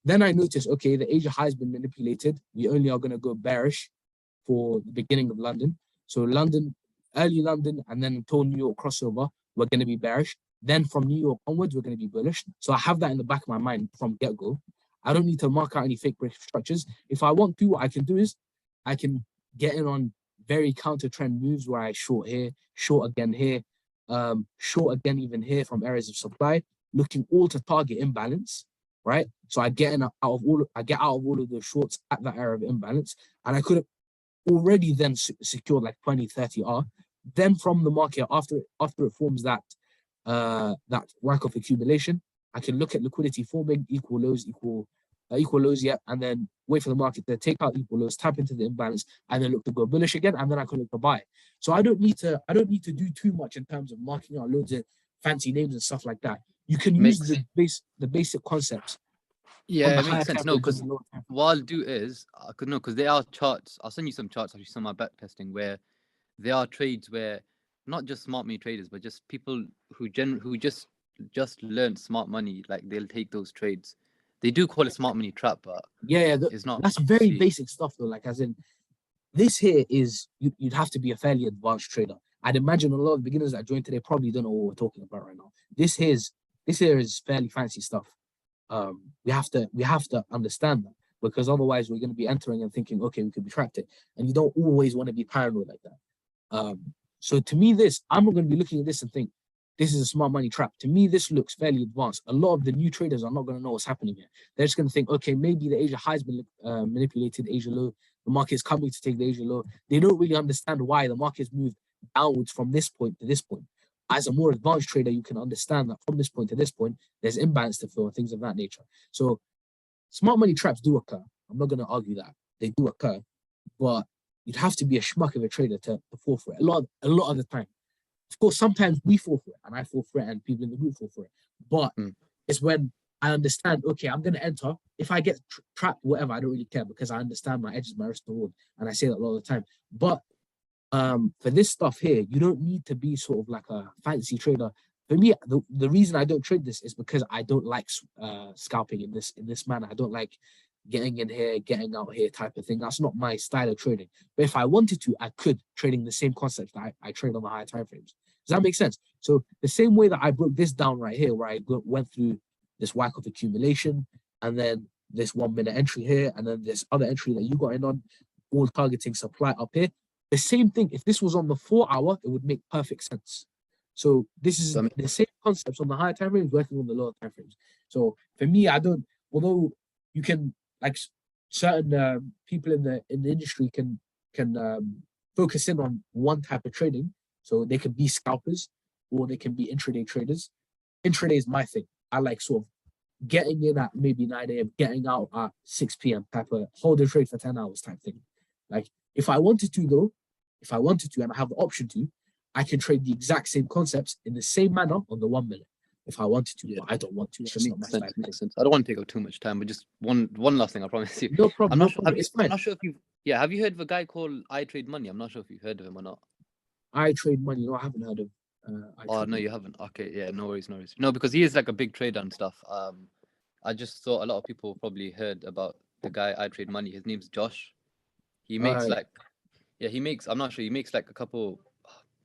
Then I notice, okay, the Asia high has been manipulated. We only are going to go bearish for the beginning of London. So London, early London, and then until New York crossover, we're going to be bearish. Then from New York onwards, we're going to be bullish. So I have that in the back of my mind from get-go. I don't need to mark out any fake break structures. If I want to, what I can do is I can get in on very counter trend moves where I short here, short again here, short again even here from areas of supply, looking all to target imbalance, right? So I get out of all of those shorts at that area of imbalance, and I could have already then secured like 20, 30 R. Then from the market, after it forms that work of accumulation, I can look at liquidity forming, equal lows, yeah, and then wait for the market to take out equal lows, tap into the imbalance, and then look to go bullish again, and then I can look to buy. So I don't need to do too much in terms of marking out loads of fancy names and stuff like that. You can use the basic concepts. Yeah, it makes sense. No, because what I'll do is, because there are charts. I'll send you some charts, actually, some of my back testing, where there are trades where not just smart money traders, but just people who just learn smart money, like they'll take those trades. They do call it smart money trap, but it's not. That's very basic stuff though. Like, as in, this here is you'd have to be a fairly advanced trader. I'd imagine a lot of beginners that joined today probably don't know what we're talking about right now. This here is fairly fancy stuff. We have to understand that, because otherwise we're going to be entering and thinking, okay, we could be trapped it, and you don't always want to be paranoid like that. So to me, I'm not going to be looking at this and think this is a smart money trap. To me, this looks fairly advanced. A lot of the new traders are not going to know what's happening here. They're just going to think, okay, maybe the Asia high has been manipulated, Asia low. The market is coming to take the Asia low. They don't really understand why the market's moved downwards from this point to this point. As a more advanced trader, you can understand that from this point to this point, there's imbalance to fill and things of that nature. So smart money traps do occur. I'm not going to argue that. They do occur, but you'd have to be a schmuck of a trader to fall for it. A lot of the time. Of course, sometimes we fall for it, and I fall for it, and people in the group fall for it. But it's when I understand, okay, I'm going to enter. If I get trapped, whatever, I don't really care, because I understand my edge is my risk reward, and I say that a lot of the time. But for this stuff here, you don't need to be sort of like a fancy trader. For me, the reason I don't trade this is because I don't like scalping in this manner. I don't like getting in here, getting out here type of thing. That's not my style of trading. But if I wanted to, I could, trading the same concepts that I trade on the higher time frames. Does that make sense? So the same way that I broke this down right here, where I went through this whack of accumulation, and then this 1 minute entry here, and then this other entry that you got in on, all targeting supply up here. The same thing, if this was on the 4 hour, it would make perfect sense. So this is the same concepts on the higher time frames working on the lower time frames. So for me, although you can, like, certain people in the industry can focus in on one type of trading, so they can be scalpers or they can be intraday traders. Intraday is my thing. I like sort of getting in at maybe 9 a.m., getting out at 6 p.m. type of hold a trade for 10 hours type thing. Like, if I wanted to, and I have the option to, I can trade the exact same concepts in the same manner on the 1 minute if I wanted to, but I don't want to. It's just not my style. Makes sense. I don't want to take up too much time, but just one last thing, I promise you. No problem. I'm not sure if you've have you heard of a guy called iTradeMoney? I'm not sure if you've heard of him or not. iTradeMoney, no, I haven't heard of. No, you haven't. Okay, yeah, no worries. No, because he is like a big trader and stuff. I just thought a lot of people probably heard about the guy iTradeMoney. His name's Josh. He makes I'm not sure, he makes like a couple,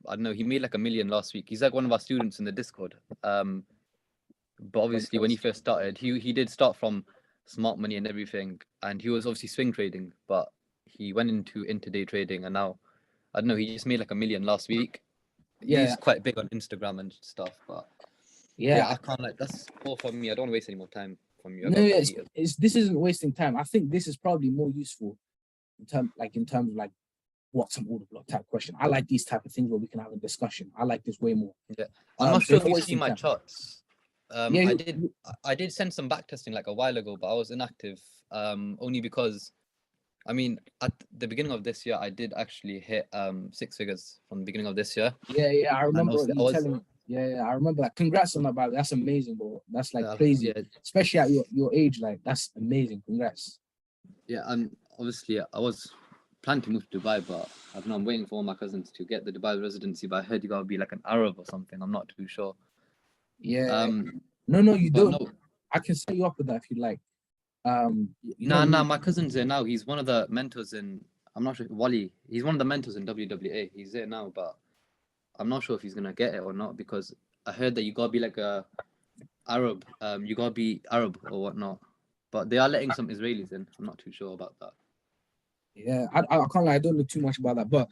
I don't know, he made like $1 million last week. He's like one of our students in the Discord. But obviously when he first started, he did start from smart money and everything, and he was obviously swing trading, but he went into intraday trading, and now I don't know, he just made like $1 million last week. He's quite big on Instagram and stuff, but I can't, like, that's all from me. I don't want to waste any more time from you. No, this isn't wasting time. I think this is probably more useful in terms of like what's an order block type question. I like these type of things where we can have a discussion. I like this way more. Yeah, I'm not sure if you see my charts. I did send some back testing like a while ago, but I was inactive. Only because, I mean, at the beginning of this year, I did actually hit 6 figures from the beginning of this year. Yeah, I remember Yeah, I remember that. Congrats on that, by the way. That's amazing, bro. That's like Yeah, crazy, yeah, especially at your age. Like that's amazing. Congrats. yeah. And obviously, I was planning to move to Dubai, but I don't know. I'm waiting for all my cousins to get the Dubai residency. But I heard you gotta be like an Arab or something. I'm not too sure. Yeah. Um, No, you but don't. no, I can set you up with that if you like. You nah, don't nah. need. My cousin's there now. He's one of the mentors in. I'm not sure. Wally. He's one of the mentors in WWA. He's there now, but I'm not sure if he's gonna get it or not because I heard that you gotta be like a Arab. You gotta be Arab or whatnot. But they are letting some Israelis in. I'm not too sure about that. Yeah, I can't lie. I don't know too much about that, but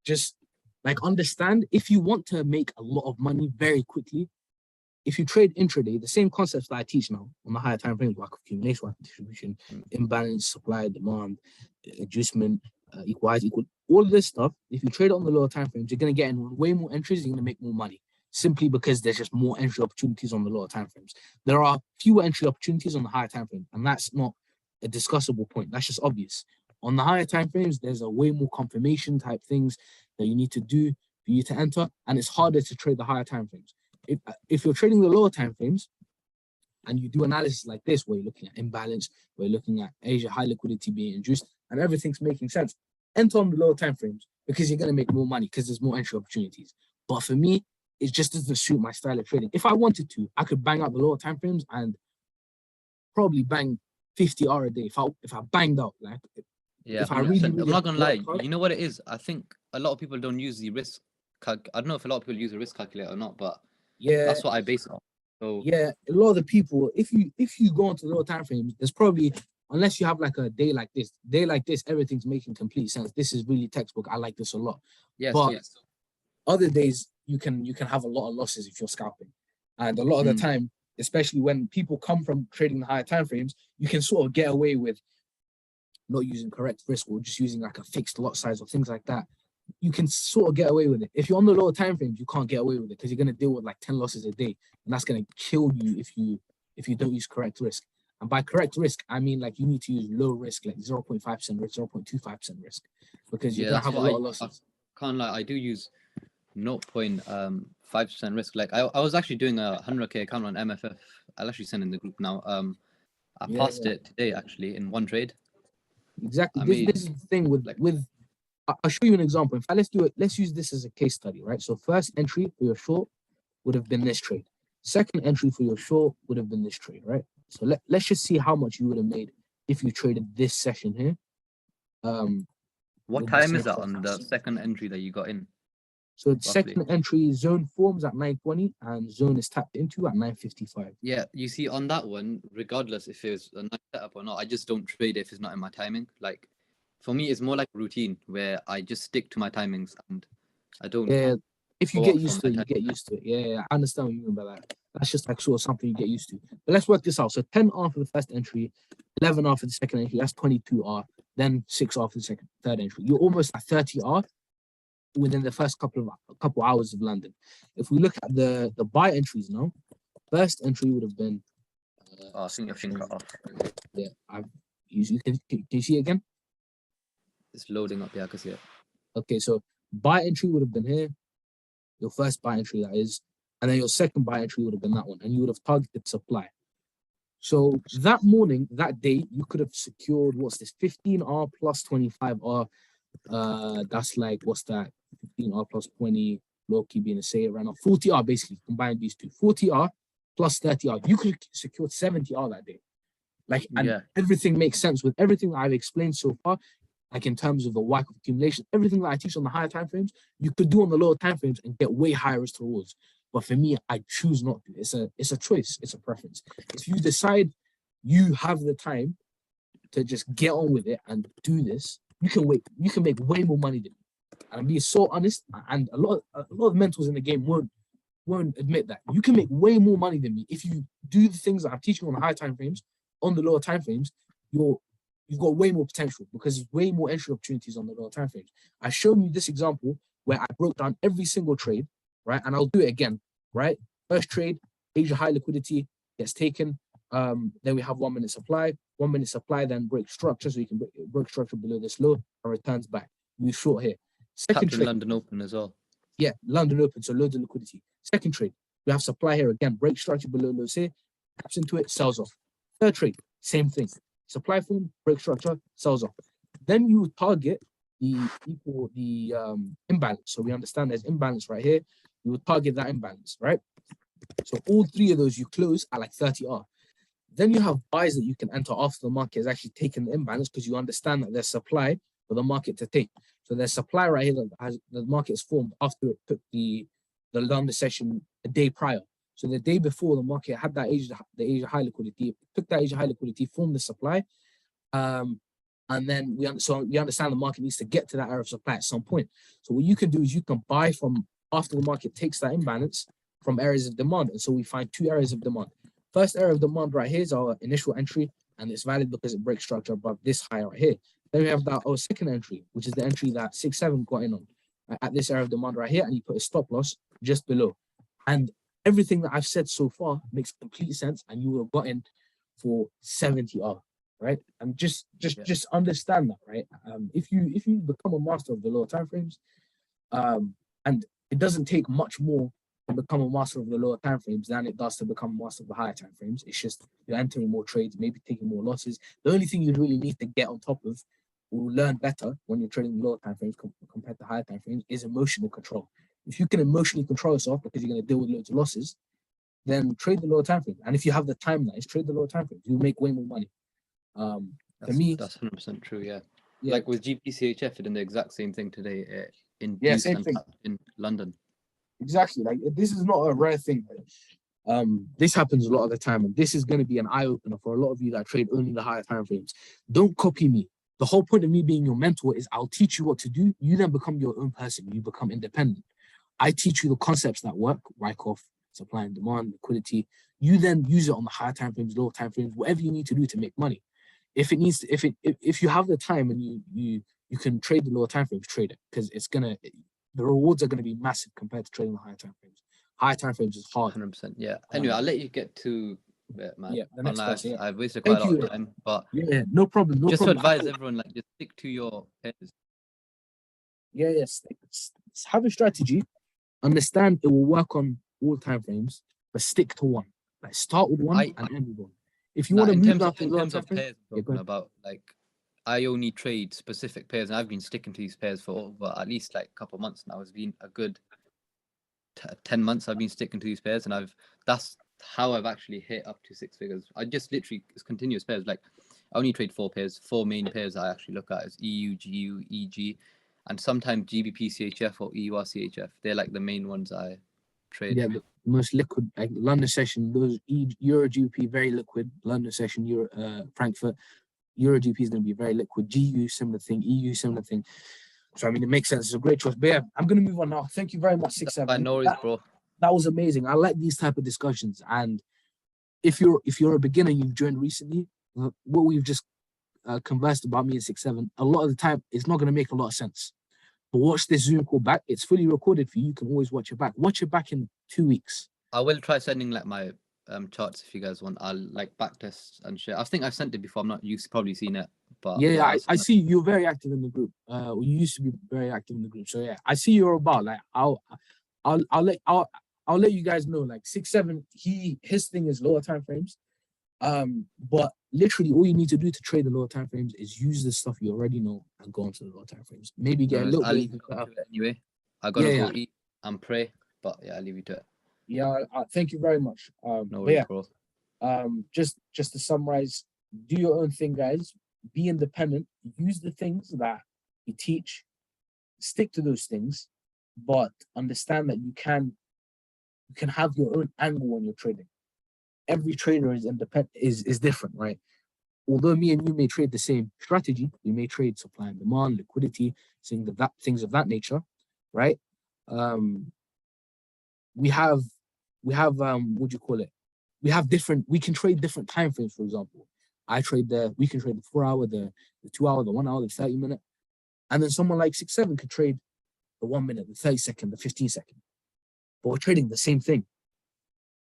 just like understand if you want to make a lot of money very quickly. If you trade intraday, the same concepts that I teach now on the higher time frames, like accumulation, like distribution, imbalance, supply, demand, adjustment, equalize, equal, all of this stuff. If you trade it on the lower time frames, you're gonna get in way more entries. You're gonna make more money simply because there's just more entry opportunities on the lower time frames. There are fewer entry opportunities on the higher time frame, and that's not a discussable point. That's just obvious. On the higher time frames, there's a way more confirmation type things that you need to do for you to enter, and it's harder to trade the higher time frames. If you're trading the lower time frames and you do analysis like this, where you're looking at imbalance, where you're looking at Asia high liquidity being induced, and everything's making sense, enter on the lower time frames because you're going to make more money because there's more entry opportunities. But for me, it just doesn't suit my style of trading. If I wanted to, I could bang out the lower time frames and probably bang 50R a day if I banged out. Like, Yeah, if I really, 100%. I'm really not gonna lie. worked hard. You know what it is? I think a lot of people don't use the risk. I don't know if a lot of people use a risk calculator or not, but Yeah, that's what I base it on. So yeah, a lot of the people, if you go into lower time frames, there's probably, unless you have like a day like this, everything's making complete sense. This is really textbook. I like this a lot. yes, But yes. other days you can have a lot of losses if you're scalping, and a lot of the time, especially when people come from trading the higher time frames, you can sort of get away with not using correct risk or just using like a fixed lot size or things like that. You can sort of get away with it. If you're on the lower time frames, you can't get away with it because you're going to deal with like 10 losses a day, and that's going to kill you if you don't use correct risk. And by correct risk, I mean like you need to use low risk, like 0.5% risk, 0.25% risk, because you're Yeah, going to that's have a what lot of I losses. can't lie. I do use 0.5% risk. Like I was actually doing a 100K account on MFF. I'll actually send in the group now. I Yeah, passed it today actually in one trade. exactly. I This made is the thing with like I'll show you an example. In fact, let's do it. Let's use this as a case study, right? So first entry for your short would have been this trade. Second entry for your short would have been this trade, right? So let's just see how much you would have made if you traded this session here. what with the time same is that on the profits. second entry that you got in? So roughly? second entry zone forms at 9:20 and zone is tapped into at 9:55. Yeah, you see on that one, regardless if it's a nice setup or not, I just don't trade if it's not in my timing. Like for me, it's more like routine where I just stick to my timings and I don't Yeah, if you go get off used from to my it, you get used to it. Yeah, I understand what you mean by that. That's just like sort of something you get used to. But let's work this out. So 10R for the first entry, 11R for the second entry, that's 22R, then 6R for the third entry. You're almost at 30R within the first couple hours of London. If we look at the buy entries now, first entry would have been I think your finger off. yeah, can you see it again? It's loading up. Yeah, I can see it. Okay, so buy entry would have been here, your first buy entry that is, and then your second buy entry would have been that one, and you would have targeted supply. So that morning, that day, you could have secured what's this 15R plus 25R. That's like what's that? 15R plus 20, low key being a say right now. 40R basically combine these two. 40R plus 30R. You could have secured 70R that day. Like, and Yeah. everything makes sense with everything that I've explained so far. Like in terms of the WACC of accumulation, everything that I teach on the higher time frames, you could do on the lower time frames and get way higher risk rewards. But for me, I choose not to. It's a choice. It's a preference. If you decide you have the time to just get on with it and do this, you can make way more money than me. And I'm being so honest. And a lot of mentors in the game won't admit that. You can make way more money than me if you do the things that I'm teaching on the higher time frames. On the lower time frames, you've got way more potential because there's way more entry opportunities on the lower time frames. I've shown you this example where I broke down every single trade, right? And I'll do it again, right? First trade, Asia high liquidity gets taken. Then we have 1 minute supply. 1 minute supply then breaks structure, so you can break structure below this low and returns back. We short here. Second Tapped in trade, London Open as well. Yeah, London open, so loads of liquidity. Second trade, we have supply here again, break structure below lows here, taps into it, sells off. Third trade, same thing. Supply form, break structure, sells off. Then you target the imbalance. So we understand there's imbalance right here. You would target that imbalance, right? So all three of those you close at like 30R. Then you have buys that you can enter after the market has actually taken the imbalance because you understand that there's supply for the market to take. So there's supply right here that has the market is formed after it took the London session a day prior. So the day before the market had that Asia high liquidity, took that Asia high liquidity, formed the supply. And then we understand the market needs to get to that area of supply at some point. So what you can do is you can buy from after the market takes that imbalance from areas of demand. And so we find two areas of demand. First area of demand right here is our initial entry, and it's valid because it breaks structure above this high right here. Then we have our second entry, which is the entry that 6-7 got in on at this area of demand right here, and you put a stop loss just below. And everything that I've said so far makes complete sense, and you will have gotten for 70R, right? And just understand that, right? If you become a master of the lower timeframes, and it doesn't take much more to become a master of the lower timeframes than it does to become a master of the higher timeframes. It's just you're entering more trades, maybe taking more losses. The only thing you really need to get on top of or learn better when you're trading lower timeframes compared to higher timeframes is emotional control. If you can emotionally control yourself because you're going to deal with loads of losses, then trade the lower timeframes. And if you have the time, that is, trade the lower timeframes. You'll make way more money. For me, that's 100% true. Yeah. Yeah. Like with GPCHF, it did the exact same thing today in Yeah, Dukes same and thing. in London. Exactly. Like this is not a rare thing. This happens a lot of the time, and this is going to be an eye opener for a lot of you that trade only the higher time frames. Don't copy me. The whole point of me being your mentor is I'll teach you what to do. You then become your own person. You become independent. I teach you the concepts that work, Wyckoff, supply and demand, liquidity. You then use it on the higher time frames, lower time frames, whatever you need to do to make money. If you have the time and you can trade the lower time frames, trade it, because the rewards are going to be massive compared to trading the higher time frames. Higher time frames is hard. 100%. Yeah. Anyway, I'll let you get to it, man. Yeah, the next person. I've wasted quite a lot of time, but yeah, no problem. just to advise everyone, like, just stick to your pairs. Yeah, yes. Have a strategy. Understand it will work on all time frames, but stick to one. Like start with one and end with one. If you want to move down to in terms of pairs, yeah, about like I only trade specific pairs, and I've been sticking to these pairs for over at least like a couple of months now. It's been a good 10 months I've been sticking to these pairs, and that's how I've actually hit up to 6 figures. I just literally, it's continuous pairs. Like I only trade 4 pairs, 4 main pairs I actually look at is EU, GU, EG, and sometimes GBP CHF or EUR CHF. They're like the main ones I trade. Yeah, the most liquid, like London session, those Euro GBP very liquid. London session, Frankfurt, Euro GBP is going to be very liquid. GU similar thing, EU similar thing. So I mean, it makes sense. It's a great choice. But yeah, I'm going to move on now. Thank you very much, 6-7. No worries, bro. That was amazing. I like these type of discussions. And if you're a beginner, you've joined recently, what we've just conversed about me and 6-7, a lot of the time it's not going to make a lot of sense. But watch this Zoom call back. It's fully recorded for you. You can always watch it back. Watch it back in 2 weeks. I will try sending like my charts if you guys want. I'll like backtest and share. I think I've sent it before. You've probably seen it. But yeah, I see you're very active in the group. You used to be very active in the group. So yeah, I see you're about. Like I'll let you guys know. Like 6-7, his thing is lower time frames. But literally all you need to do to trade the lower time frames is use the stuff you already know and go onto the lower time frames. Maybe get a little I'll bit. leave you to it anyway. I gotta go eat and pray. But yeah, I'll leave you to it. Yeah, thank you very much. No worries, bro. Just to summarize, do your own thing, guys. Be independent. Use the things that you teach. Stick to those things, but understand that you can have your own angle when you're trading. Every trader is independent, is different, right? Although me and you may trade the same strategy, we may trade supply and demand, liquidity, things of that nature, right? We have what do you call it? We can trade different time frames, for example. We can trade the 4 hour, the 2 hour, the 1 hour, the 30 minute. And then someone like 6-7 could trade the 1 minute, the 30 second, the 15 second. But we're trading the same thing.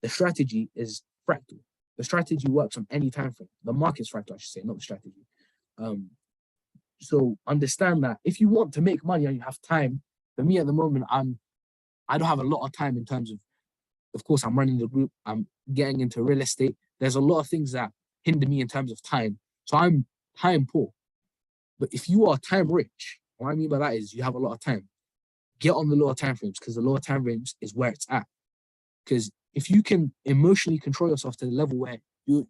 The strategy is fractal. The strategy works on any time frame. The market's fractal, I should say, not the strategy. So understand that if you want to make money and you have time, for me at the moment, I don't have a lot of time in terms of course, I'm running the group, I'm getting into real estate. There's a lot of things that hinder me in terms of time. So I'm time poor. But if you are time rich, what I mean by that is you have a lot of time. Get on the lower time frames, because the lower time frames is where it's at. Because if you can emotionally control yourself to the level where you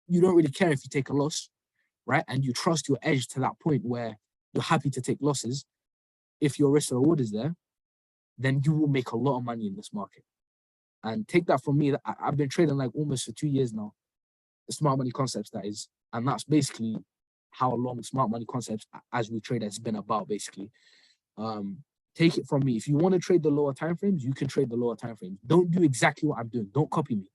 don't really care if you take a loss, right? And you trust your edge to that point where you're happy to take losses. If your risk to reward is there, then you will make a lot of money in this market. And take that from me, I've been trading like almost for 2 years now, the smart money concepts, that is. And that's basically how long smart money concepts as we trade has been about, basically. Take it from me. If you want to trade the lower time frames, you can trade the lower time frames. Don't do exactly what I'm doing. Don't copy me.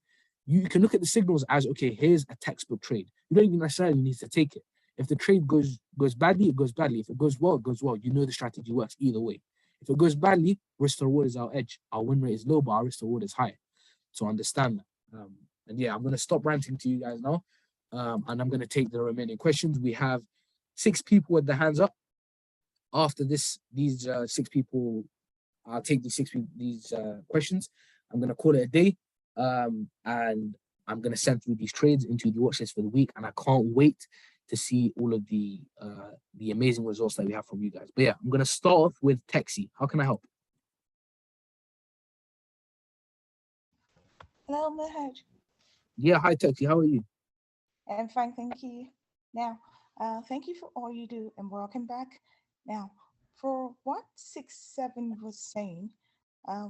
You can look at the signals as, okay, here's a textbook trade. You don't even necessarily need to take it. If the trade goes badly, it goes badly. If it goes well, it goes well. You know the strategy works either way. If it goes badly, risk to reward is our edge. Our win rate is low, but our risk to reward is high. So understand that. And yeah, I'm going to stop ranting to you guys now. And I'm going to take the remaining questions. We have 6 people with their hands up. After these 6 people, I'll take these questions. I'm going to call it a day. And I'm going to send through these trades into the watch list for the week. And I can't wait to see all of the amazing results that we have from you guys. But yeah, I'm going to start off with Texi. How can I help? Hello, Mahaj. Yeah, hi Texi. How are you? I'm fine, thank you. Now, thank you for all you do and welcome back. Now, for what 6-7 was saying,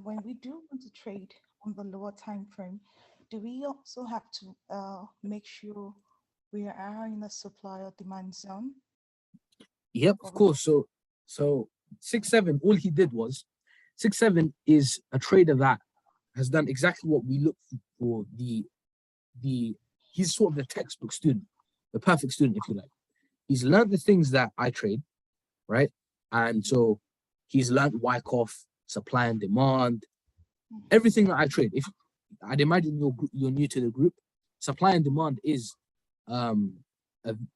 when we do want to trade on the lower time frame, do we also have to make sure we are in a supply or demand zone? Yep, of course. So 6-7, all he did was 6-7 is a trader that has done exactly what we look for. He's sort of the textbook student, the perfect student, if you like. He's learned the things that I trade, right? And so he's learned Wyckoff, supply and demand, everything that I trade. If I'd imagine you're new to the group, supply and demand is a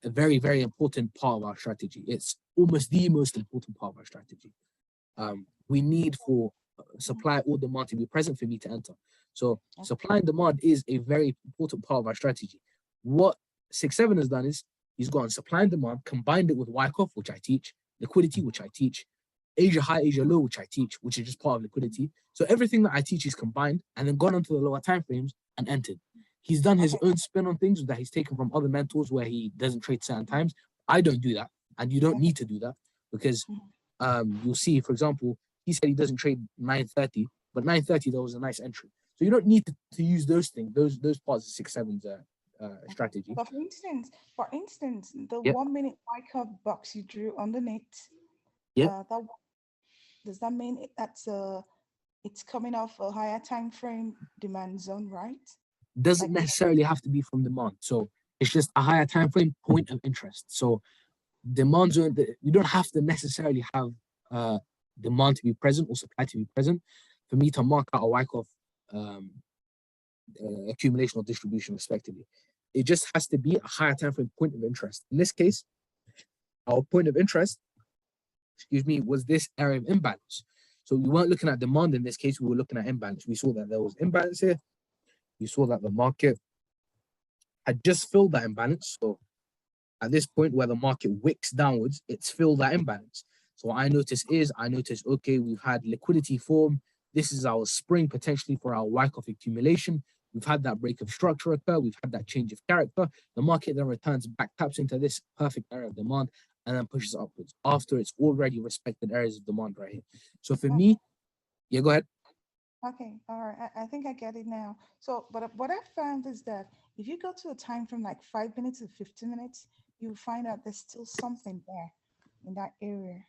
very, very important part of our strategy. It's almost the most important part of our strategy. We need for supply or demand to be present for me to enter. So supply and demand is a very important part of our strategy. What 6-7 has done is he's gone supply and demand, combined it with Wyckoff, which I teach, liquidity, which I teach, Asia high, Asia low, which I teach, which is just part of liquidity. So everything that I teach is combined and then gone onto the lower time frames and entered. He's done his own spin on things that he's taken from other mentors where he doesn't trade certain times. I don't do that, and you don't need to do that, because you'll see, for example, he said he doesn't trade 9:30, but 9:30 there was a nice entry. So you don't need to use those things, those parts of 6-7's strategy. But for instance, the Yep. 1 minute Wyckoff box you drew underneath, Yep. Does that mean it's coming off a higher time frame demand zone, right? Doesn't necessarily have to be from demand. So it's just a higher time frame point of interest. So demand zone, you don't have to necessarily have demand to be present or supply to be present for me to mark out a Wyckoff accumulation or distribution respectively. It just has to be a higher time frame point of interest. In this case, our point of interest, was this area of imbalance. So we weren't looking at demand in this case, we were looking at imbalance. We saw that there was imbalance here. We saw that the market had just filled that imbalance. So at this point where the market wicks downwards, it's filled that imbalance. So what I notice, okay, we've had liquidity form. This is our spring potentially for our Wyckoff accumulation. We've had that break of structure occur. We've had that change of character. The market then returns back, taps into this perfect area of demand, and then pushes upwards after it's already respected areas of demand right here. So for me, yeah, go ahead. Okay, all right. I think I get it now. So, but what I found is that if you go to a time from like 5 minutes to 15 minutes, you'll find out there's still something there in that area.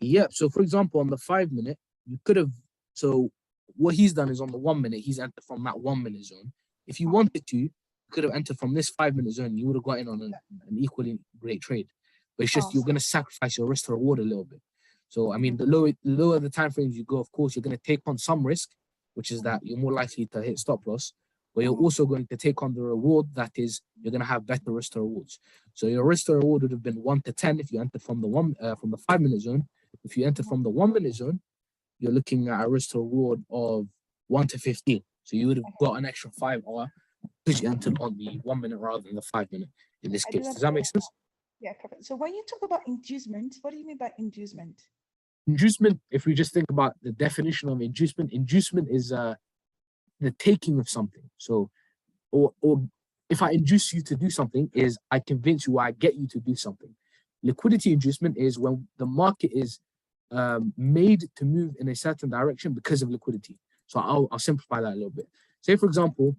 Yeah. So for example, on the 5 minute, you could have, so what he's done is on the 1 minute, he's entered from that 1 minute zone. If you wanted to, you could have entered from this 5 minute zone. You would have got in on an equally great trade. But it's just, you're going to sacrifice your risk to reward a little bit. So, I mean, the lower the time frames you go, of course, you're going to take on some risk, which is that you're more likely to hit stop loss, but you're also going to take on the reward that is, you're going to have better risk to rewards. So your risk to reward would have been 1 to 10 if you entered from the 5 minute zone. If you entered from the 1 minute zone, you're looking at a risk to reward of 1 to 15. So you would have got an extra 5 hour because you entered on the 1 minute rather than the 5 minute in this I do case. Does that make sense? Yeah, perfect. So when you talk about inducement, what do you mean by inducement? Inducement, if we just think about the definition of inducement, inducement is the taking of something. So, or if I induce you to do something, is I convince you, I get you to do something. Liquidity inducement is when the market is made to move in a certain direction because of liquidity. So I'll simplify that a little bit. Say, for example,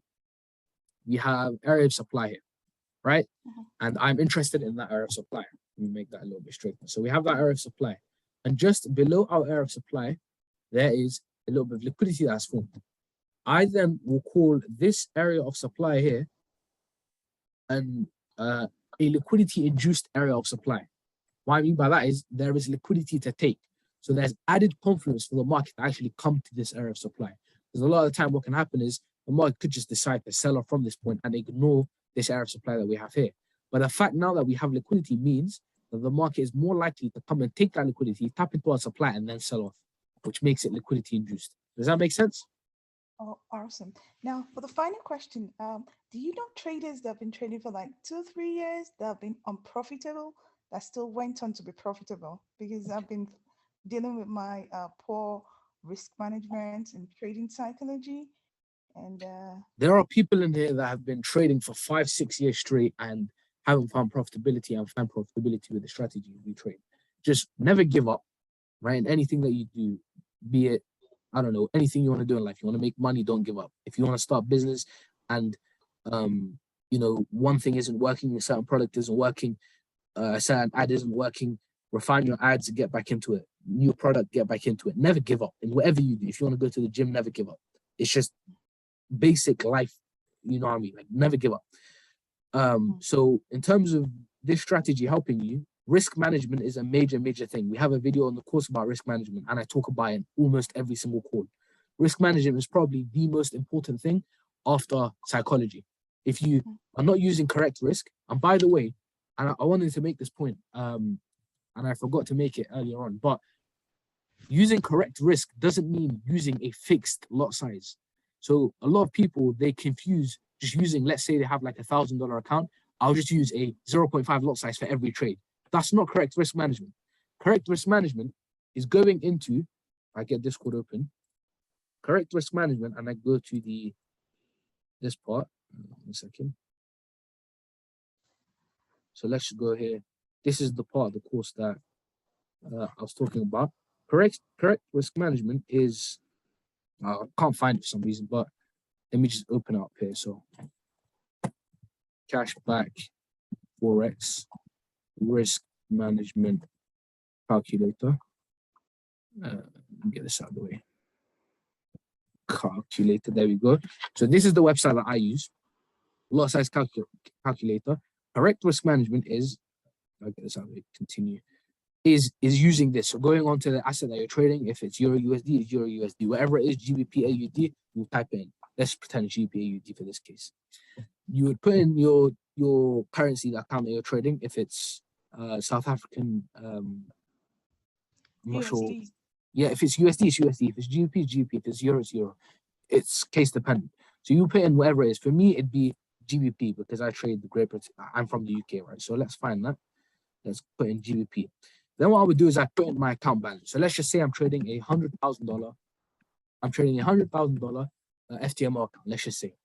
we have area of supply here, right? And I'm interested in that area of supply. Let me make that a little bit straighter. So we have that area of supply. And just below our area of supply, there is a little bit of liquidity that's formed. I then will call this area of supply here and a liquidity-induced area of supply. What I mean by that is there is liquidity to take. So there's added confidence for the market to actually come to this area of supply. Because a lot of the time what can happen is the market could just decide to sell off from this point and ignore this area of supply that we have here. But the fact now that we have liquidity means that the market is more likely to come and take that liquidity, tap into our supply, and then sell off, which makes it liquidity induced. Does that make sense? Oh, awesome. Now, for the final question, do you know traders that have been trading for like 2 or 3 years that have been unprofitable that still went on to be profitable? Because I've been dealing with my poor risk management and trading psychology. And there are people in here that have been trading for 5, 6 years straight and haven't found profitability and find profitability with the strategy we trade. Just never give up, right? In anything that you do, be it, I don't know, anything you want to do in life. You want to make money, don't give up. If you want to start business and, you know, one thing isn't working, a certain product isn't working, a certain ad isn't working, refine your ads and get back into it. New product, get back into it. Never give up in whatever you do. If you want to go to the gym, never give up. It's just basic life, you know what I mean? Like never give up. So in terms of this strategy helping you, risk management is a major thing. We have a video on the course about risk management and I talk about it in almost every single call. Risk management is probably the most important thing after psychology. If you are not using correct risk, and by the way, and I wanted to make this point, and I forgot to make it earlier on, but using correct risk doesn't mean using a fixed lot size. So a lot of people, they confuse just using, let's say they have like $1,000 account, I'll just use a 0.5 lot size for every trade. That's not correct risk management. Correct risk management is going into, I get Discord open, correct risk management, and I go to this part, 1 second. So let's just go here. This is the part of the course that I was talking about. Correct risk management is, I can't find it for some reason, but let me just open up here. So cashback, Forex, risk management calculator. Get this out of the way. Calculator, there we go. So this is the website that I use. Lot size calculator. Correct risk management is, I'll get this out of the way, continue, is using this. So going on to the asset that you're trading, if it's Euro USD, it's Euro USD. Whatever it is, GBP AUD, you type in. Let's pretend GBP AUD for this case. You would put in your currency, the account that you're trading. If it's South African, I'm not sure. Yeah, if it's USD, it's USD. If it's GBP, it's GBP. If it's Euro, it's Euro. It's case dependent. So you put in whatever it is. For me, it'd be GBP because I trade the Great Britain. I'm from the UK, right? So let's find that. Let's put in GBP. Then what I would do is I put in my account balance. So let's just say I'm trading $100,000. I'm trading $100,000 FTMO account, let's just say.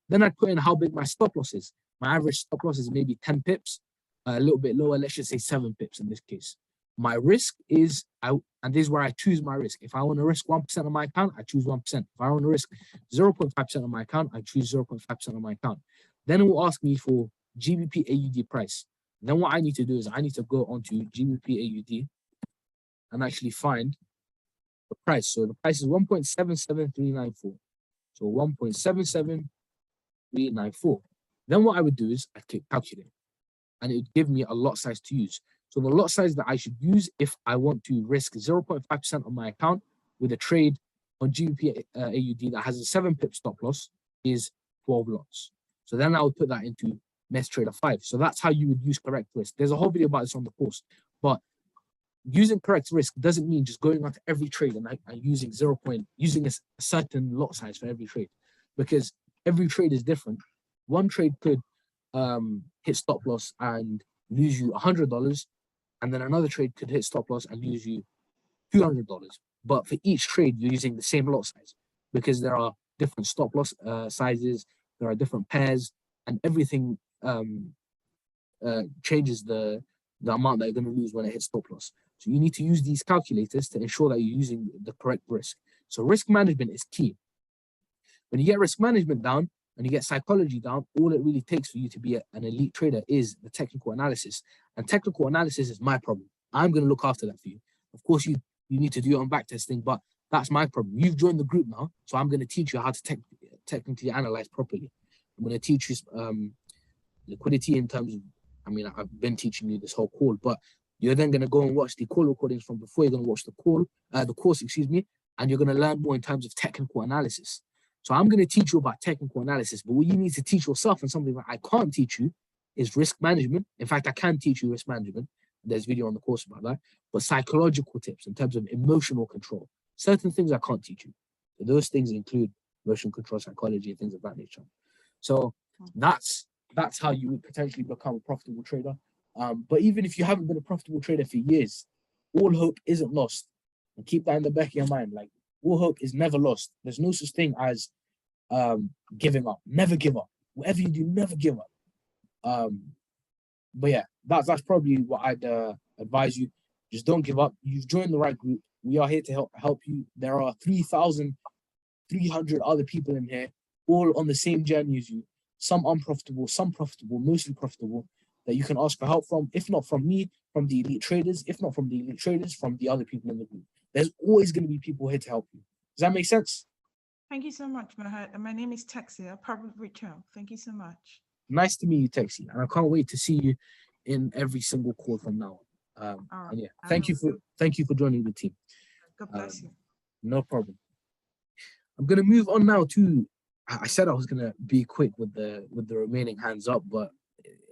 Then I put in how big my stop loss is. My average stop loss is maybe 10 pips, a little bit lower, let's just say 7 pips in this case. My risk is, and this is where I choose my risk. If I want to risk 1% of my account, I choose 1%. If I want to risk 0.5% of my account, I choose 0.5% of my account. Then it will ask me for GBP AUD price. Then what I need to do is I need to go onto GBP AUD and actually find the price. So the price is 1.77394. So 1.77394. Then what I would do is I click calculate and it would give me a lot size to use. So the lot size that I should use if I want to risk 0.5% of my account with a trade on GBP AUD that has a 7 pip stop loss is 12 lots. So then I would put that into MetaTrader 5. So that's how you would use correct risk. There's a whole video about this on the course, but using correct risk doesn't mean just going onto every trade and using using a certain lot size for every trade, because every trade is different. One trade could hit stop loss and lose you $100, and then another trade could hit stop loss and lose you $200. But for each trade, you're using the same lot size, because there are different stop loss sizes, there are different pairs, and everything changes the amount that you're going to lose when it hits stop loss. So you need to use these calculators to ensure that you're using the correct risk. So risk management is key. When you get risk management down and you get psychology down, all it really takes for you to be an elite trader is the technical analysis. And technical analysis is my problem. I'm going to look after that for you. Of course, you need to do your own back testing, but that's my problem. You've joined the group now, so I'm going to teach you how to technically analyze properly. I'm going to teach you liquidity in terms of, I mean, I've been teaching you this whole call, but you're then going to go and watch the call recordings from before. You're going to watch the course, and you're going to learn more in terms of technical analysis. So I'm going to teach you about technical analysis, but what you need to teach yourself, and something that I can't teach you, is risk management. In fact, I can teach you risk management. There's video on the course about that, but psychological tips in terms of emotional control. Certain things I can't teach you. So those things include emotion control, psychology, and things of that nature. So that's how you would potentially become a profitable trader. But even if you haven't been a profitable trader for years, all hope isn't lost. And keep that in the back of your mind. Like, all hope is never lost. There's no such thing as giving up. Never give up. Whatever you do, never give up. But yeah, that's probably what I'd advise you. Just don't give up. You've joined the right group. We are here to help you. There are 3,300 other people in here, all on the same journey as you. Some unprofitable, some profitable, mostly profitable, that you can ask for help from. If not from me, from the elite traders. If not from the elite traders, from the other people in the group. There's always going to be people here to help you. Does that make sense? Thank you so much, Mahat. And my name is Taxi. I'll probably return. Thank you so much. Nice to meet you, Taxi. And I can't wait to see you in every single call from now on. All And yeah, right. thank you for joining the team. God bless you. No problem. I'm gonna move on now to. I said I was gonna be quick with the remaining hands up, but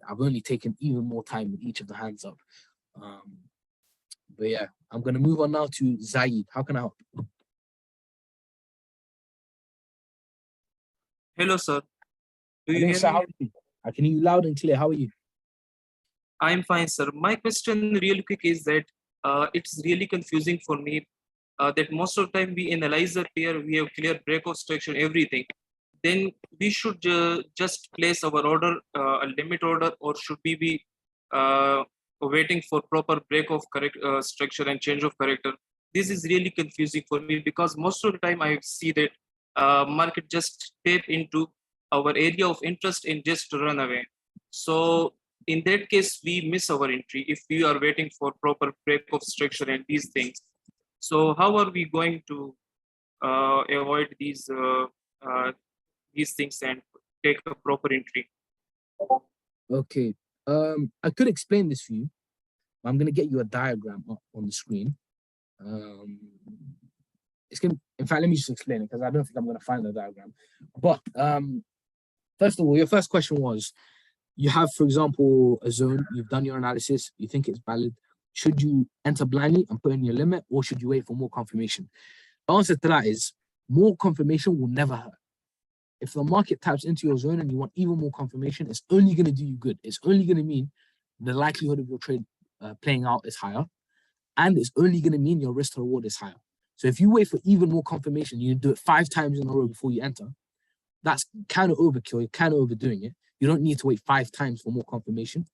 I've only taken even more time with each of the hands up. But yeah, I'm gonna move on now to Zaid. How can I help? Hello, sir. Do you Hello, hear sir, how me? are you? I can hear you loud and clear. How are you? I'm fine, sir. My question real quick is that it's really confusing for me that most of the time we analyze a pair, we have clear breakout structure, everything. Then we should just place our order, a limit order, or should we be waiting for proper break of correct structure and change of character? This is really confusing for me because most of the time I see that market just tap into our area of interest and just run away. So in that case, we miss our entry if we are waiting for proper break of structure and these things. So how are we going to avoid these things and take a proper entry? Okay. I could explain this for you. I'm gonna get you a diagram up on the screen. It's gonna. In fact, let me just explain it because I don't think I'm gonna find the diagram. But first of all, your first question was, you have, for example, a zone. You've done your analysis. You think it's valid. Should you enter blindly and put in your limit, or should you wait for more confirmation? The answer to that is more confirmation will never hurt. If the market taps into your zone and you want even more confirmation, it's only going to do you good. It's only going to mean the likelihood of your trade playing out is higher, and it's only going to mean your risk to reward is higher. So if you wait for even more confirmation, you do it 5 times in a row before you enter, that's kind of overkill. You're kind of overdoing it. You don't need to wait 5 times for more confirmation.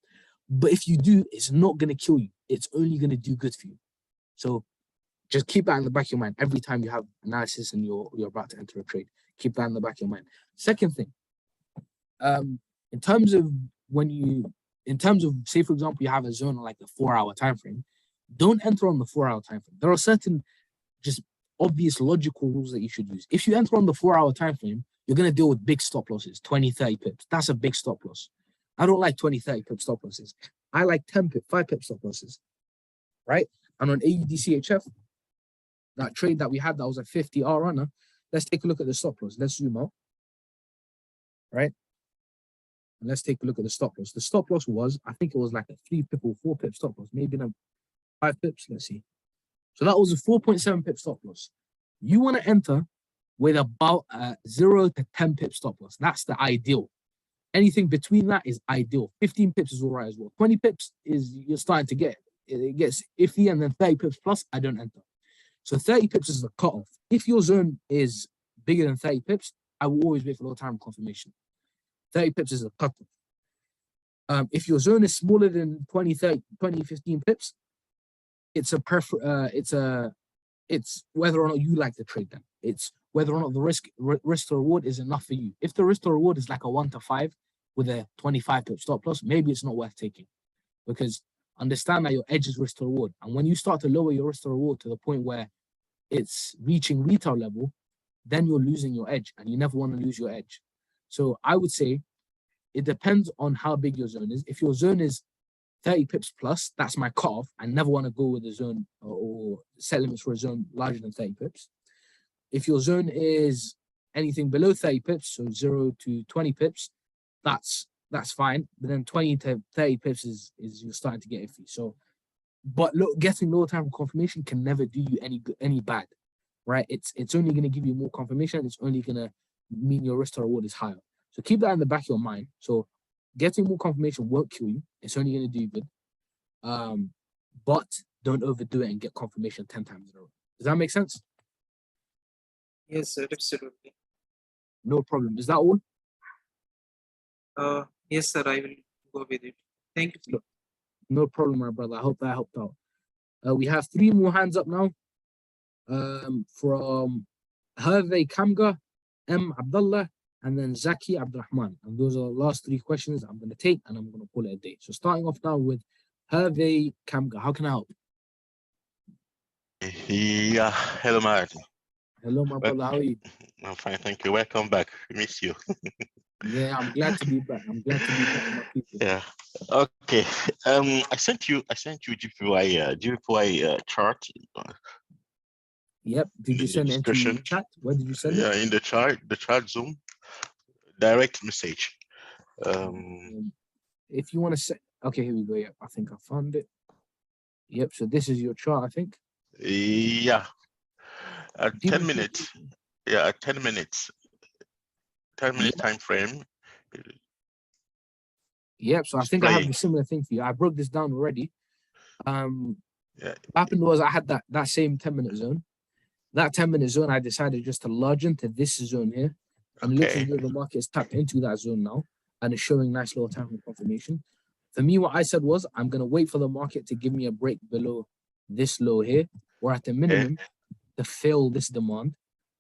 But if you do, it's not going to kill you. It's only going to do good for you. So just keep that in the back of your mind every time you have analysis and you're about to enter a trade. Keep that in the back of your mind. Second thing, in terms of say, for example, you have a zone on like the 4-hour time frame, don't enter on the 4-hour time frame. There are certain just obvious logical rules that you should use. If you enter on the 4-hour time frame, you're going to deal with big stop losses, 20, 30 pips. That's a big stop loss. I don't like 20, 30 pip stop losses. I like 10 pip, 5 pip stop losses, right? And on AUDCHF, that trade that we had that was a 50R runner, let's take a look at the stop loss. Let's zoom out, right? And let's take a look at the stop loss. The stop loss was, I think it was like a 3 pip or 4 pip stop loss, maybe 5 pips. Let's see. So that was a 4.7 pip stop loss. You want to enter with about 0 to 10 pip stop loss. That's the ideal. Anything between that is ideal. 15 pips is all right as well. 20 pips is you're starting to get, it gets iffy, and then 30 pips plus, I don't enter. So 30 pips is the cutoff. If your zone is bigger than 30 pips, I will always wait for low time confirmation. 30 pips is a cutoff. If your zone is smaller than 20, 30, 20, 15 pips, it's whether or not you like the trade then. It's whether or not the risk to reward is enough for you. If the risk to reward is like a 1 to 5 with a 25 pip stop loss, maybe it's not worth taking, because understand that your edge is risk to reward. And when you start to lower your risk to reward to the point where it's reaching retail level, then you're losing your edge, and you never want to lose your edge. So I would say it depends on how big your zone is. If your zone is 30 pips plus, that's my cutoff. I never want to go with a zone or set limits for a zone larger than 30 pips. If your zone is anything below 30 pips, so 0 to 20 pips, that's fine. But then 20 to 30 pips is you're starting to get iffy. So, but look, getting lower time confirmation can never do you any bad, right? It's only going to give you more confirmation. It's only going to mean your risk to reward is higher. So keep that in the back of your mind. So getting more confirmation won't kill you. It's only going to do you good. But don't overdo it and get confirmation 10 times in a row. Does that make sense? Yes, sir, absolutely. No problem. Is that all? Yes, sir, I will go with it. Thank you. No problem, my brother. I hope that helped out. We have 3 more hands up now. From Hervé Kamga, M. Abdullah, and then Zaki Abdurrahman. And those are the last 3 questions I'm going to take, and I'm going to call it a day. So starting off now with Hervé Kamga. How can I help? Yeah, hello, Martin. Hello, my brother. How are you? I'm fine, thank you. Welcome back. Miss you. Yeah, I'm glad to be back. I'm glad to be back with my people. Yeah. Okay. I sent you GPY chart. Yep. Did you send it into the chat? Where did you send it? Yeah, in the chart Zoom, direct message. If you want to say, okay, here we go. Yeah, I think I found it. Yep. So this is your chart, I think. Yeah. At 10 minutes. Yeah, at 10 minutes. 10-minute time frame. Yep. So I think I have a similar thing for you. I broke this down already. Yeah. What happened was I had that same 10-minute zone. That 10-minute zone, I decided just to lodge into this zone here. And it looks as though the market is tapped into that zone now, and it's showing nice little time confirmation. For me, what I said was, I'm going to wait for the market to give me a break below this low here, or at the minimum, to fill this demand.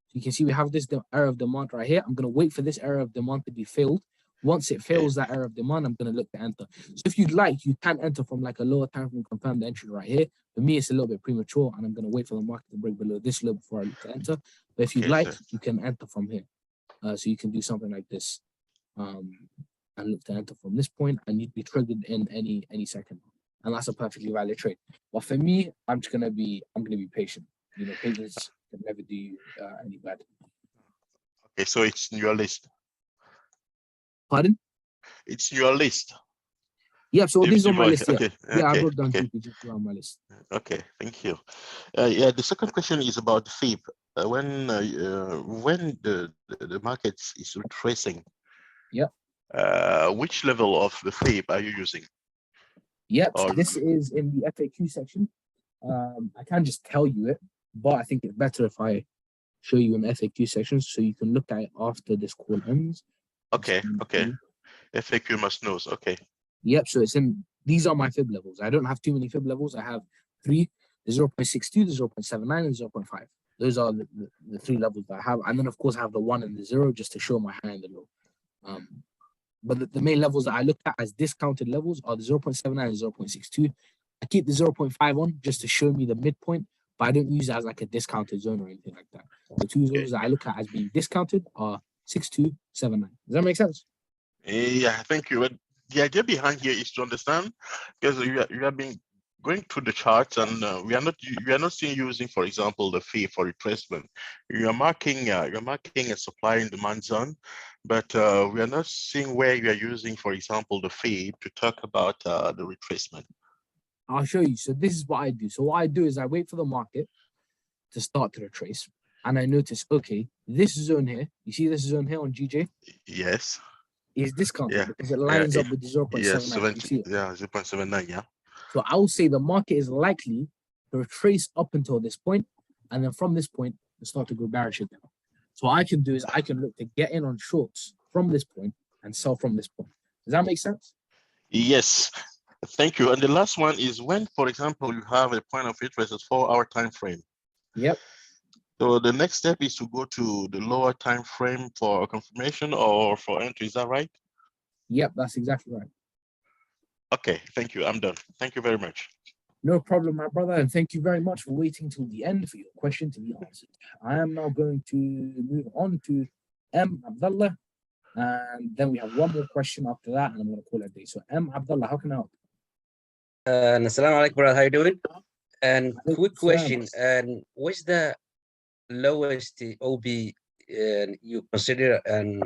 So you can see we have this area of demand right here. I'm going to wait for this area of demand to be filled. Once it fails that area of demand, I'm going to look to enter. So if you'd like, you can enter from like a lower time frame confirmed entry right here. For me, it's a little bit premature, and I'm going to wait for the market to break below this low before I look to enter. But if you'd like, you can enter from here. So you can do something like this, and look to enter from this point, and you'd be triggered in any second. And that's a perfectly valid trade. But for me, I'm going to be patient. You know, patience can never do you any bad. Okay, so it's in your list. Pardon? It's in your list. Yeah, so this is on my list. Yeah, Okay. Yeah, I wrote down GPG on my list. Okay, thank you. Yeah, the second question is about the FIB. When the market is retracing, which level of the FIB are you using? Yep, so this is in the FAQ section. I can't just tell you it, but I think it's better if I show you in the FAQ section so you can look at it after this call ends. Okay. FAQ must knows. Okay. Yep, so it's in, these are my FIB levels. I don't have too many FIB levels. I have 3, the 0.62, the 0.79, and 0.5. Those are the 3 levels that I have. And then, of course, I have the 1 and the 0 just to show my high and the low. But the main levels that I look at as discounted levels are the 0.79 and 0.62. I keep the 0.5 on just to show me the midpoint, but I don't use it as like a discounted zone or anything like that. The 2 zones that I look at as being discounted are 62, 79. Does that make sense? Yeah, thank you. But the idea behind here is to understand, because you have been going through the charts, and we are not seeing using, for example, the fee for retracement. You are marking a supply and demand zone, but we are not seeing where you are using, for example, the fee to talk about the retracement. I'll show you. So this is what I do. So what I do is I wait for the market to start to retrace, and I notice, okay, this zone here, you see this zone here on GJ Yes. is discounted Yeah. because it Yeah. lines up with the Yeah. 0.79. You see it? Yeah. 0.79. Yeah. So I will say the market is likely to retrace up until this point, and then from this point, to start to go bearish again. So what I can do is I can look to get in on shorts from this point and sell from this point. Does that make sense? Yes. Thank you. And the last one is when, for example, you have a point of interest at 4-hour time frame. Yep. So the next step is to go to the lower time frame for confirmation or for entry. Is that right? Yep, that's exactly right. Okay. Thank you. I'm done. Thank you very much. No problem, my brother, and thank you very much for waiting till the end for your question to be answered. I am now going to move on to M. Abdullah, and then we have one more question after that, and I'm going to call it a day. So M. Abdullah, how can I help? Assalamu alaikum, brother. How you doing? And Alaikum quick salam. question, and what's the lowest OB you consider an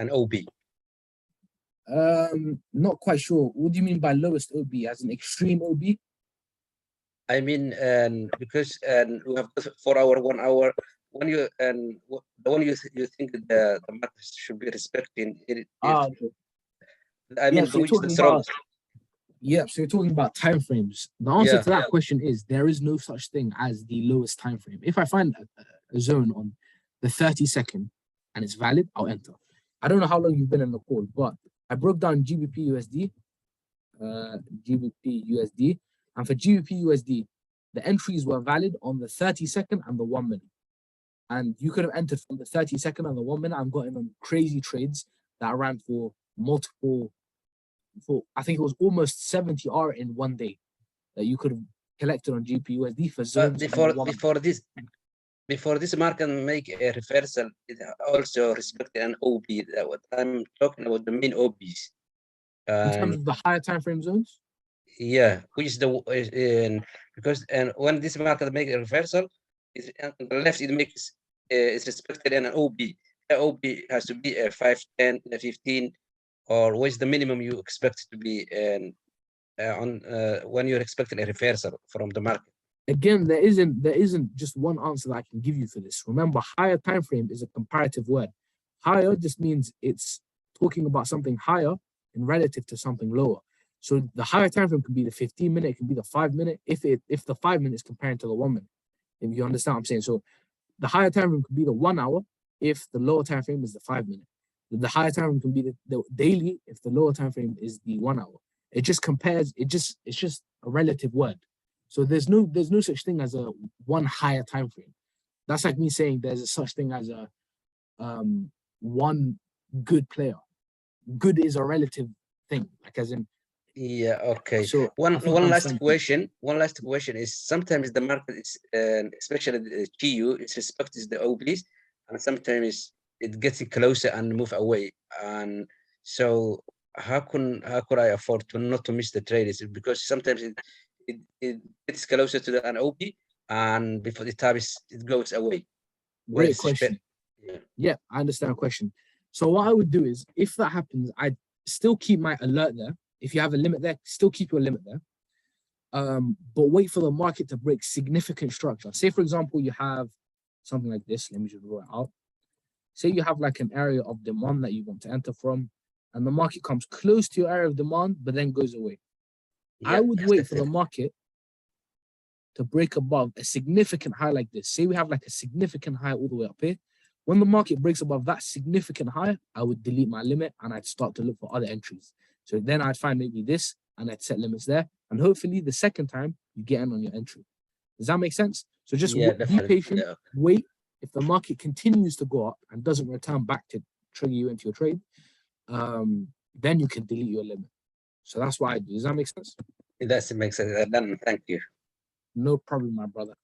OB? Not quite sure. What do you mean by lowest OB? As an extreme OB? I mean, because we have 4 hour, 1 hour. When you the one you think the market should be respecting it. Okay. I mean, Yeah, so you're which is the talking about, strongest? yeah, so you're talking about time frames. The answer Yeah. to that question is there is no such thing as the lowest time frame. If I find a zone on the 30-second and it's valid, I'll enter. I don't know how long you've been in the call, but I broke down GBP USD, and for GBP USD, the entries were valid on the 30-second and the 1 minute. And you could have entered from the 30-second and the 1 minute and gotten on crazy trades that ran for multiple, I think it was almost 70 R in 1 day that you could have collected on GPUSD for zones. Before this market make a reversal, it also respected an OB. What I'm talking about, the main OBs. In terms of the higher time frame zones? Yeah, which is because when this market make a reversal, on the left it makes it's respected in an OB. The OB has to be a 5, 10, 15, or what is the minimum you expect to be when you're expecting a reversal from the market? Again, there isn't just one answer that I can give you for this. Remember, higher time frame is a comparative word. Higher just means it's talking about something higher in relative to something lower. So the higher time frame could be the 15 minute, it can be the 5 minute, if the 5 minutes comparing to the 1 minute. If you understand what I'm saying. So the higher time frame could be the 1 hour if the lower time frame is the 5 minute. The higher time frame can be the daily if the lower time frame is the 1 hour. It just compares, it's just a relative word. So there's no such thing as a one higher time frame. That's like me saying there's a such thing as a one good player. Good is a relative thing, like as in. Yeah. Okay. So one last question is sometimes the market is especially the GU it's respects the OBs and sometimes it gets closer and move away, and so how could I afford to not to miss the trade? Is it because sometimes it gets closer to an OB and before the tab it goes away? Great question. Yeah, I understand the question. So what I would do is if that happens, I'd still keep my alert there. If you have a limit there, still keep your limit there. But wait for the market to break significant structure. Say, for example, you have something like this. Let me just draw it out. Say you have like an area of demand that you want to enter from, and the market comes close to your area of demand, but then goes away. Yeah, I would wait for the market to break above a significant high like this. Say we have like a significant high all the way up here. When the market breaks above that significant high, I would delete my limit and I'd start to look for other entries. So then I'd find maybe this and I'd set limits there. And hopefully the second time you get in on your entry. Does that make sense? So just be patient, wait. If the market continues to go up and doesn't return back to trigger you into your trade, then you can delete your limit. So that's what I do. Does that make sense? It does make sense. Done. Thank you. No problem, my brother.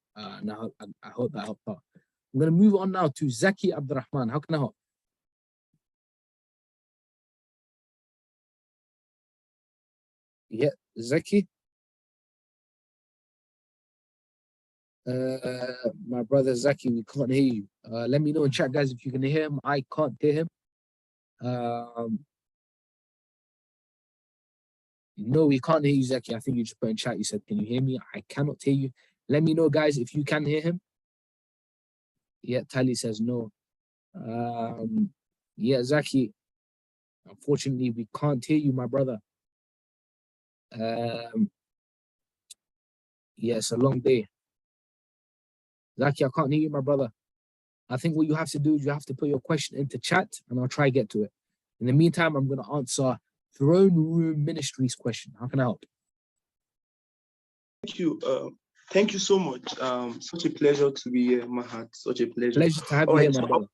Now I hope that helped out. I'm going to move on now to Zaki Abdurrahman. How can I help? Yeah, Zaki. My brother Zaki, we can't hear you. Let me know in chat, guys, if you can hear him. I can't hear him. No, we can't hear you, Zaki. I think you just put in chat. You said, "Can you hear me?" I cannot hear you. Let me know, guys, if you can hear him. Yeah, Tali says no. Yeah, Zaki. Unfortunately, we can't hear you, my brother. Yeah, it's a long day. Zaki, I can't hear you, my brother. I think what you have to do is you have to put your question into chat and I'll try to get to it. In the meantime, I'm going to answer Throne Room Ministries question. How can I help? Thank you. Thank you so much. Such a pleasure to be here, Mahat. Such a pleasure. Pleasure to have All you here, right, my so brother.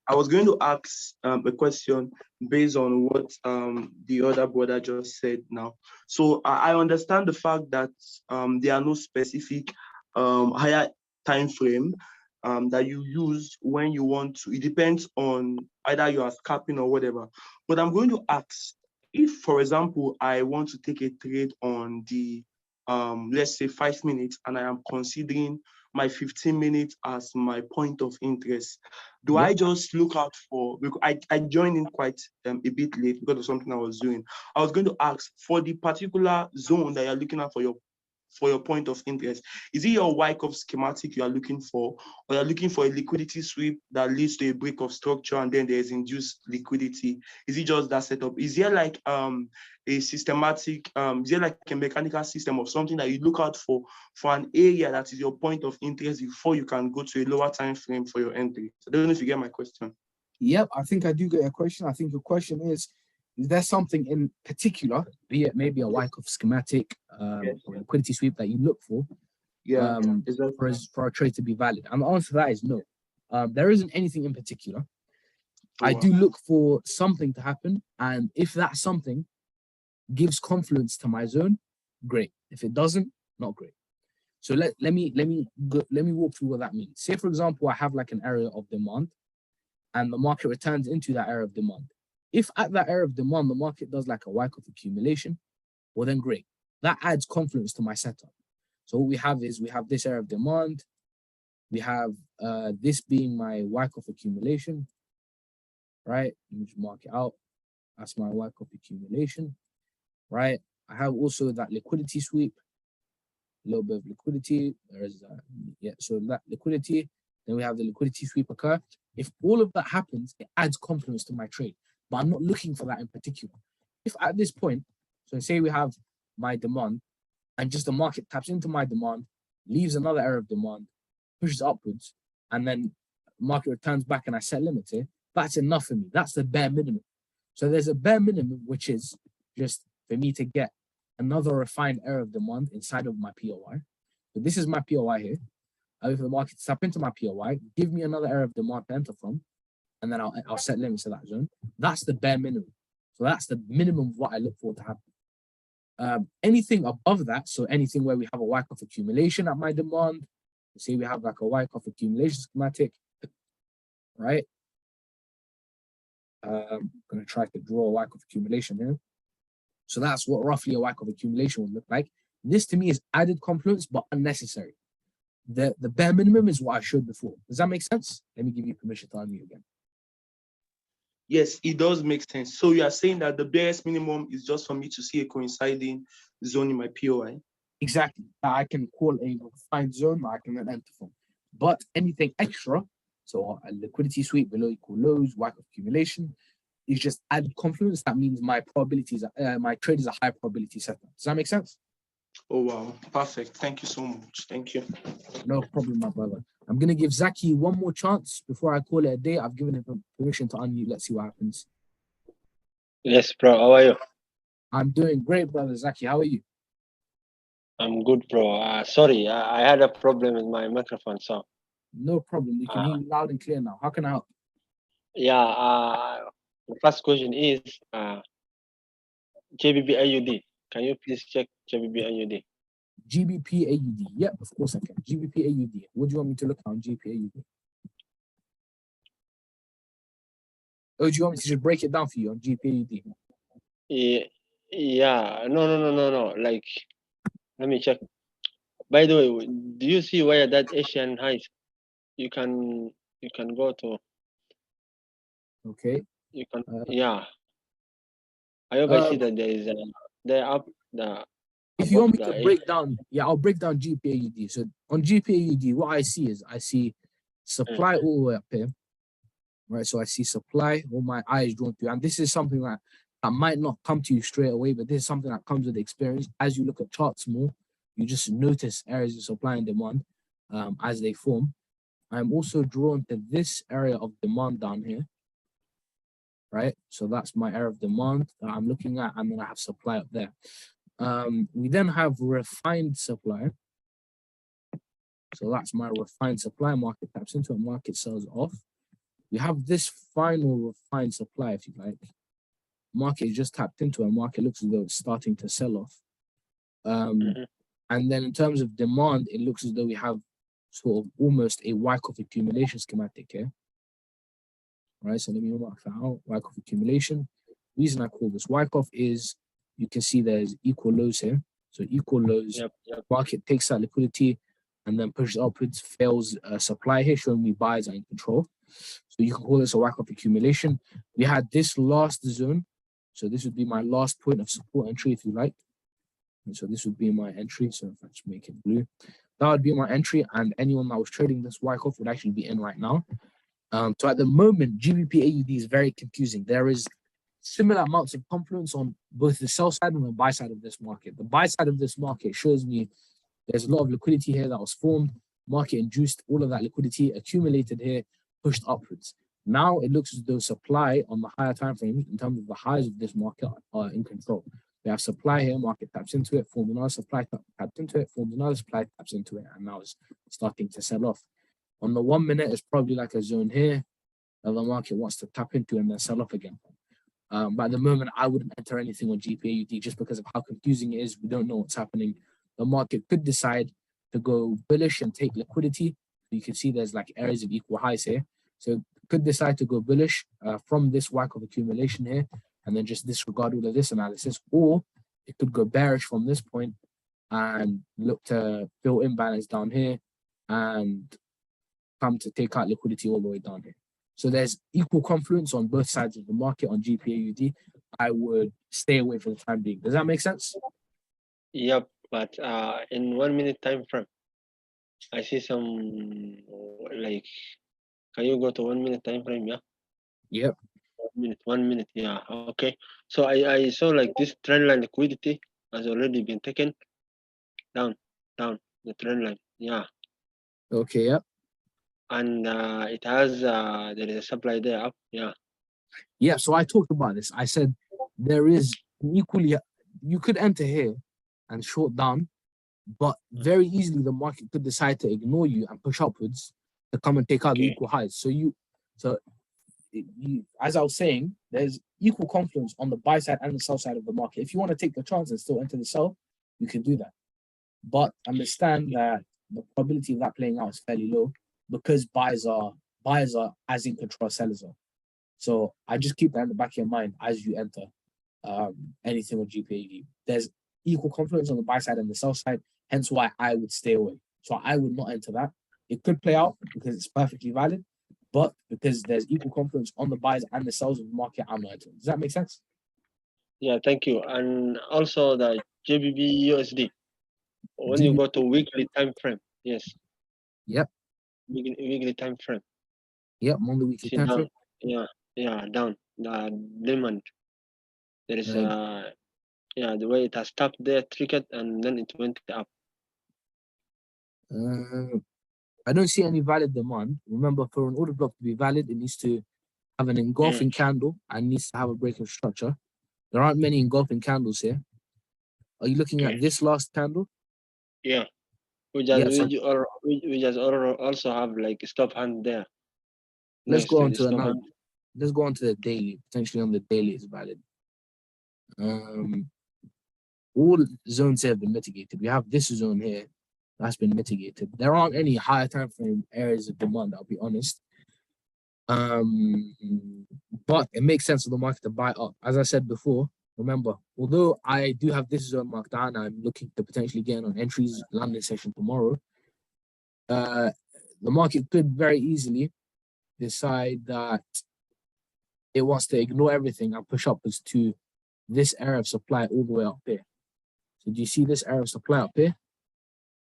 I was going to ask a question based on what the other brother just said now. So I understand the fact that there are no specific higher time frame that you use when you want to. It depends on either you are scalping or whatever. But I'm going to ask, if, for example, I want to take a trade on the let's say 5 minutes, and I am considering my 15 minutes as my point of interest. Do I just look out for, because I joined in quite a bit late because of something I was doing. I was going to ask for the particular zone that you're looking at for your point of interest. Is it your Wyckoff schematic you are looking for, or you're looking for a liquidity sweep that leads to a break of structure and then there's induced liquidity? Is it just that setup? Is there like a systematic, is there like a mechanical system of something that you look out for an area that is your point of interest before you can go to a lower time frame for your entry? I don't know if you get my question. Yep, I think I do get a question. I think your question is there something in particular, be it maybe a Wyckoff schematic or liquidity sweep that you look for for a trade to be valid? And the answer to that is no. There isn't anything in particular. I do look for something to happen, and if that something gives confluence to my zone, great. If it doesn't, not great. So let me walk through what that means. Say, for example, I have like an area of demand and the market returns into that area of demand. If at that area of demand, the market does like a Wyckoff accumulation, well then great. That adds confluence to my setup. So what we have is we have this area of demand. We have this being my Wyckoff accumulation, right? Let me just mark it out. That's my Wyckoff accumulation, right? I have also that liquidity sweep, a little bit of liquidity. There is so that liquidity, then we have the liquidity sweep occur. If all of that happens, it adds confluence to my trade, but I'm not looking for that in particular. If at this point, so say we have my demand and just the market taps into my demand, leaves another area of demand, pushes upwards, and then market returns back and I set limits here, that's enough for me. That's the bare minimum. So there's a bare minimum, which is just for me to get another refined area of demand inside of my POI. So this is my POI here. If the market tap into my POI, give me another area of demand to enter from, and then I'll set limits to that zone. That's the bare minimum. So that's the minimum of what I look for to happen. Anything above that, so anything where we have a Wyckoff accumulation at my demand, say we have like a Wyckoff accumulation schematic, right? I'm going to try to draw a Wyckoff accumulation here. So that's what roughly a Wyckoff accumulation would look like. This to me is added confluence, but unnecessary. The bare minimum is what I showed before. Does that make sense? Let me give you permission to unmute again. Yes, it does make sense. So you are saying that the barest minimum is just for me to see a coinciding zone in my POI? Exactly. That I can call a refined zone that I can then enter from. But anything extra, so a liquidity sweep below equal lows, Wyckoff accumulation, is just added confluence. That means my probabilities, my trade is a high probability setup. Does that make sense? Oh, wow. Perfect. Thank you so much. Thank you. No problem, my brother. I'm going to give Zaki one more chance before I call it a day. I've given him permission to unmute. Let's see what happens. Yes, bro. How are you? I'm doing great, brother. Zaki, how are you? I'm good, bro. Sorry, I had a problem with my microphone, so. No problem. You can hear me loud and clear now. How can I help? Yeah, the first question is GBP AUD. Can you please check GBP AUD? GBP AUD. Yep, of course I can. GBP AUD. What do you want me to look at on GBP AUD? Or do you want me to just break it down for you on GBP AUD? Yeah. No. Like, let me check. By the way, do you see where that Asian highs? You can go to. Okay. You can. Yeah. I hope I see that there is they're up the If you want me above to the break down, yeah, I'll break down GPAUD. So on GPAUD, what I see is I see supply all the way up here, right? So I see supply, all my eyes drawn through, and this is something that might not come to you straight away, but this is something that comes with experience. As you look at charts more, you just notice areas of supply and demand as they form. I'm also drawn to this area of demand down here, right? So that's my area of demand that I'm looking at, and then I have supply up there. We then have refined supply. So that's my refined supply. Market taps into it, market sells off. We have this final refined supply, if you like. Market is just tapped into it, market looks as though it's starting to sell off. And then in terms of demand, it looks as though we have sort of almost a Wyckoff accumulation schematic here. Right, so let me mark that out, Wyckoff accumulation. Reason I call this Wyckoff is you can see there's equal lows here. So equal lows, market takes that liquidity and then pushes upwards, fails supply here, showing me buyers are in control. So you can call this a Wyckoff accumulation. We had this last zone. So this would be my last point of support entry, if you like. And so this would be my entry. So if I just make it blue, that would be my entry. And anyone that was trading this Wyckoff would actually be in right now. So at the moment, GBP AUD is very confusing. There is similar amounts of confluence on both the sell side and the buy side of this market. The buy side of this market shows me there's a lot of liquidity here that was formed, market induced, all of that liquidity accumulated here, pushed upwards. Now it looks as though supply on the higher time frame, in terms of the highs of this market, are in control. We have supply here, market taps into it, forms another supply, taps into it, forms another supply, taps into it, and now it's starting to sell off. On the 1 minute, it's probably like a zone here that the market wants to tap into and then sell off again. But at the moment, I wouldn't enter anything on GPAUD just because of how confusing it is. We don't know what's happening. The market could decide to go bullish and take liquidity. You can see there's like areas of equal highs here. So could decide to go bullish from this Wyckoff accumulation here and then just disregard all of this analysis, or it could go bearish from this point and look to fill imbalance down here and come to take out liquidity all the way down here. So there's equal confluence on both sides of the market on GPAUD. I would stay away for the time being. Does that make sense? Yep, but in 1 minute time frame, I see some like, can you go to 1 minute time frame? Yeah. Yep. 1 minute. Yeah. Okay. So I saw like this trend line liquidity has already been taken down the trend line. Yeah. Okay. Yep. And it has there is a supply there up. Yeah. Yeah. So I talked about this. I said there is equally, you could enter here and short down, but very easily the market could decide to ignore you and push upwards to come and take out the equal highs. So as I was saying, there's equal confluence on the buy side and the sell side of the market. If you want to take the chance and still enter the sell, you can do that. But understand that the probability of that playing out is fairly low because buyers are as in control as sellers are. So I just keep that in the back of your mind as you enter anything with GPAUD. There's equal confluence on the buy side and the sell side, hence why I would stay away. So I would not enter that. It could play out because it's perfectly valid, but because there's equal confluence on the buys and the sells of the market, I'm not entering. Does that make sense? Yeah, thank you. And also the JBP USD. When you go to weekly time frame, yes. Yep. Weekly time frame. Yep, on the weekly time frame. Yeah, down. The demand. There is the way it has stopped there, triggered, and then it went up. I don't see any valid demand. Remember, for an order block to be valid, it needs to have an engulfing candle and needs to have a break of structure. There aren't many engulfing candles here. Are you looking at this last candle? Yeah. We just also have like a stop hand there. Let's go on to another. Let's go on to the daily. Potentially on the daily is valid. All zones here have been mitigated. We have this zone here that's been mitigated. There aren't any higher time frame areas of demand, I'll be honest. But it makes sense for the market to buy up. As I said before, remember, although I do have this zone marked down, I'm looking to potentially get on entries London session tomorrow. The market could very easily decide that it wants to ignore everything and push upwards to this area of supply all the way up here. So do you see this area of supply up here?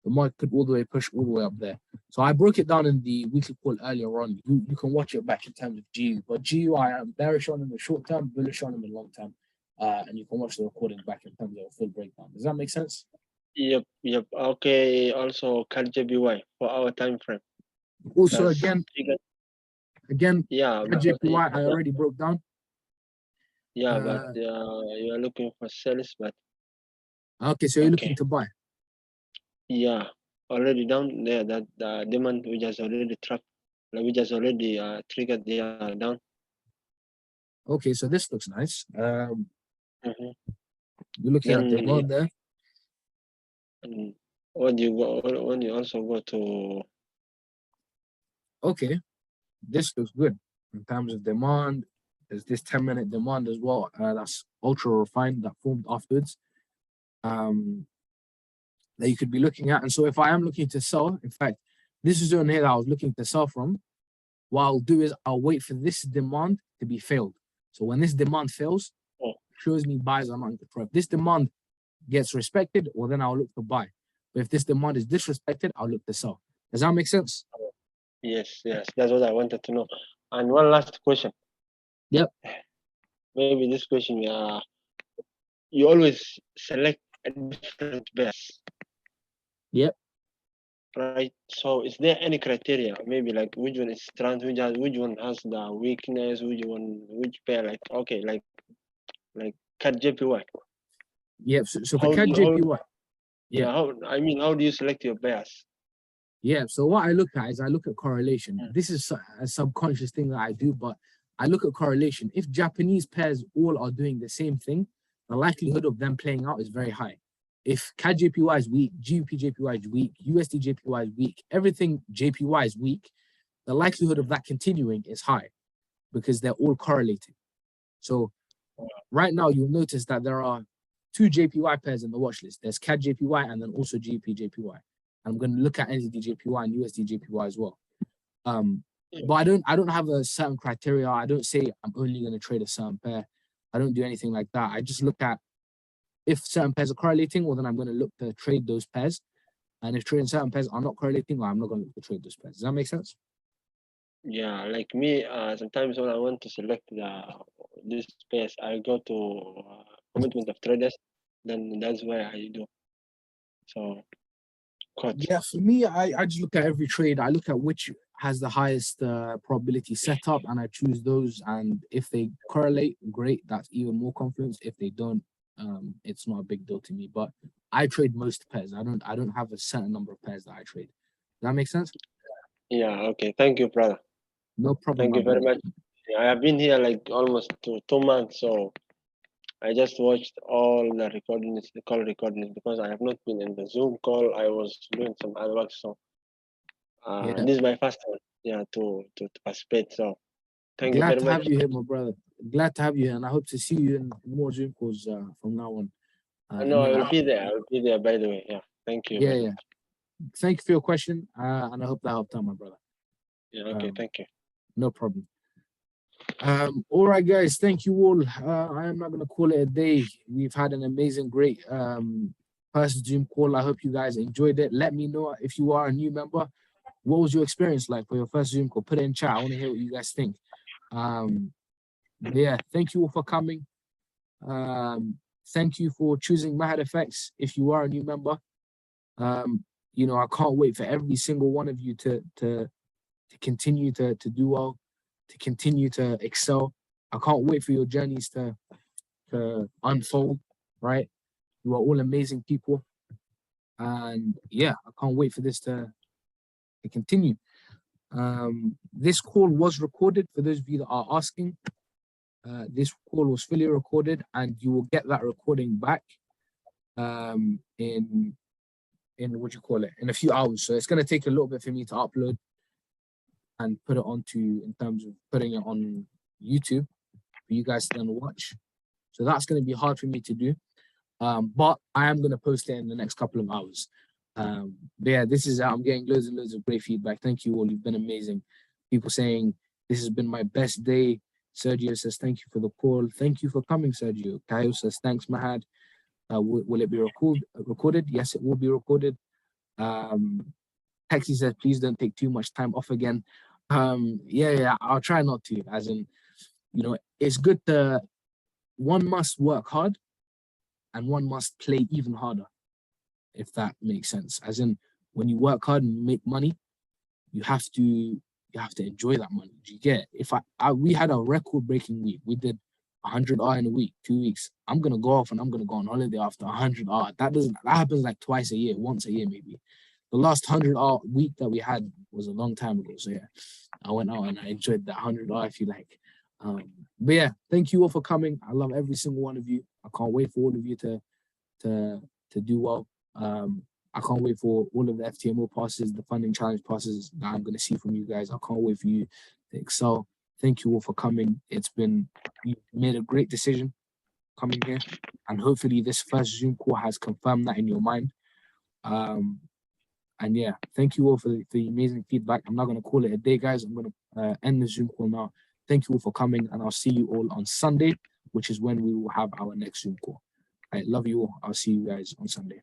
The market could all the way push all the way up there. So I broke it down in the weekly call earlier on. You can watch it back in terms of GU. But GU, I am bearish on in the short term, bullish on in the long term. And you can watch the recording back in terms of a full breakdown. Does that make sense? Yep. Okay. Also, CAD-JPY for our time frame. Also, That's again, yeah, JPY I already broke down. Yeah, but you are looking for sales, but okay, so you're looking to buy. Yeah, already down there. That the demand we just already trapped, like we just already triggered the down. Okay, so this looks nice. You're looking Then at demand there. When you go, when you also go to Okay, this looks good in terms of demand. There's this 10-minute demand as well. That's ultra refined that formed afterwards. That you could be looking at. And so if I am looking to sell, in fact, this is zone here that I was looking to sell from. What I'll do is I'll wait for this demand to be failed. So when this demand fails, shows me buys are not in control. If this demand gets respected, well, then I'll look to buy. But if this demand is disrespected, I'll look to sell. Does that make sense? yes, that's what I wanted to know. And one last question. Yep. Maybe this question, you always select a different best. Yep. Right. So is there any criteria? Maybe like which one is strong, which one has the weakness, which pair, like okay, like CAD-JPY. Yep. So for CAD-JPY. Yeah. How do you select your pairs? Yeah. So what I look at is I look at correlation. This is a subconscious thing that I do, but I look at correlation. If Japanese pairs all are doing the same thing, the likelihood of them playing out is very high. If CAD-JPY is weak, GBP-JPY is weak, USD-JPY is weak, everything JPY is weak, the likelihood of that continuing is high because they're all correlated. So right now, you'll notice that there are two JPY pairs in the watch list. There's CAD-JPY and then also GBP-JPY. I'm going to look at NZD-JPY and USD-JPY as well. But I don't have a certain criteria. I don't say I'm only going to trade a certain pair. I don't do anything like that. I just look at if certain pairs are correlating, well, then I'm going to look to trade those pairs. And if trading certain pairs are not correlating, well, I'm not going to look to trade those pairs. Does that make sense? Yeah, like me, sometimes when I want to select this pairs, I go to commitment of traders. Then that's where I do. So, yeah, for me, I just look at every trade. I look at which has the highest probability setup, and I choose those. And if they correlate, great. That's even more confidence. If they don't, it's not a big deal to me. But I trade most pairs. I don't have a certain number of pairs that I trade. Does that make sense? Yeah. Okay. Thank you, brother. No problem. Thank you very much. Yeah, I have been here like almost 2 months, so I just watched all the recordings, the call recordings, because I have not been in the Zoom call. I was doing some other work, so this is my first one, yeah, to participate. So thank you Glad very to much. have you here, my brother. Glad to have you here, and I hope to see you in more Zoom calls from now on. No, I will be there. I will be there. By the way, yeah. Thank you. Yeah. Thank you for your question, and I hope that helped out, my brother. Yeah. Okay. Thank you. No problem. All right, guys. Thank you all. I am not going to call it a day. We've had an amazing, great first Zoom call. I hope you guys enjoyed it. Let me know if you are a new member. What was your experience like for your first Zoom call? Put it in chat. I want to hear what you guys think. Yeah, thank you all for coming. Thank you for choosing Mahad FX. If you are a new member, you know, I can't wait for every single one of you to continue to do well, to continue to excel. I can't wait for your journeys to unfold, right? You are all amazing people. And yeah, I can't wait for this to continue. This call was recorded for those of you that are asking. This call was fully recorded, and you will get that recording back in what you call it, in a few hours. So it's going to take a little bit for me to upload and put it onto, in terms of putting it on YouTube for you guys to then watch. So that's going to be hard for me to do. But I am going to post it in the next couple of hours. But yeah, this is, I'm getting loads and loads of great feedback. Thank you all. You've been amazing. People saying this has been my best day Sergio says, thank you for the call. Thank you for coming, Sergio. Kayo says, thanks, Mahad. Will it be recorded? Yes, it will be recorded. Taxi says, please don't take too much time off again. Yeah, I'll try not to. As in, you know, it's good to, one must work hard and one must play even harder, if that makes sense. As in, when you work hard and make money, you have to enjoy that money. Do you get it? If we had a record-breaking week, we did 100 R in a week, 2 weeks. I'm gonna go off and I'm gonna go on holiday after 100 R. That happens like twice a year, once a year maybe. The last 100 R week that we had was a long time ago. So yeah, I went out and I enjoyed that 100 R, if you like. But yeah, thank you all for coming. I love every single one of you. I can't wait for all of you to do well. I can't wait for all of the FTMO passes, the funding challenge passes that I'm going to see from you guys. I can't wait for you to excel. Thank you all for coming. You made a great decision coming here. And hopefully this first Zoom call has confirmed that in your mind. And yeah, thank you all for the amazing feedback. I'm not going to call it a day, guys. I'm going to end the Zoom call now. Thank you all for coming. And I'll see you all on Sunday, which is when we will have our next Zoom call. I love you all. I'll see you guys on Sunday.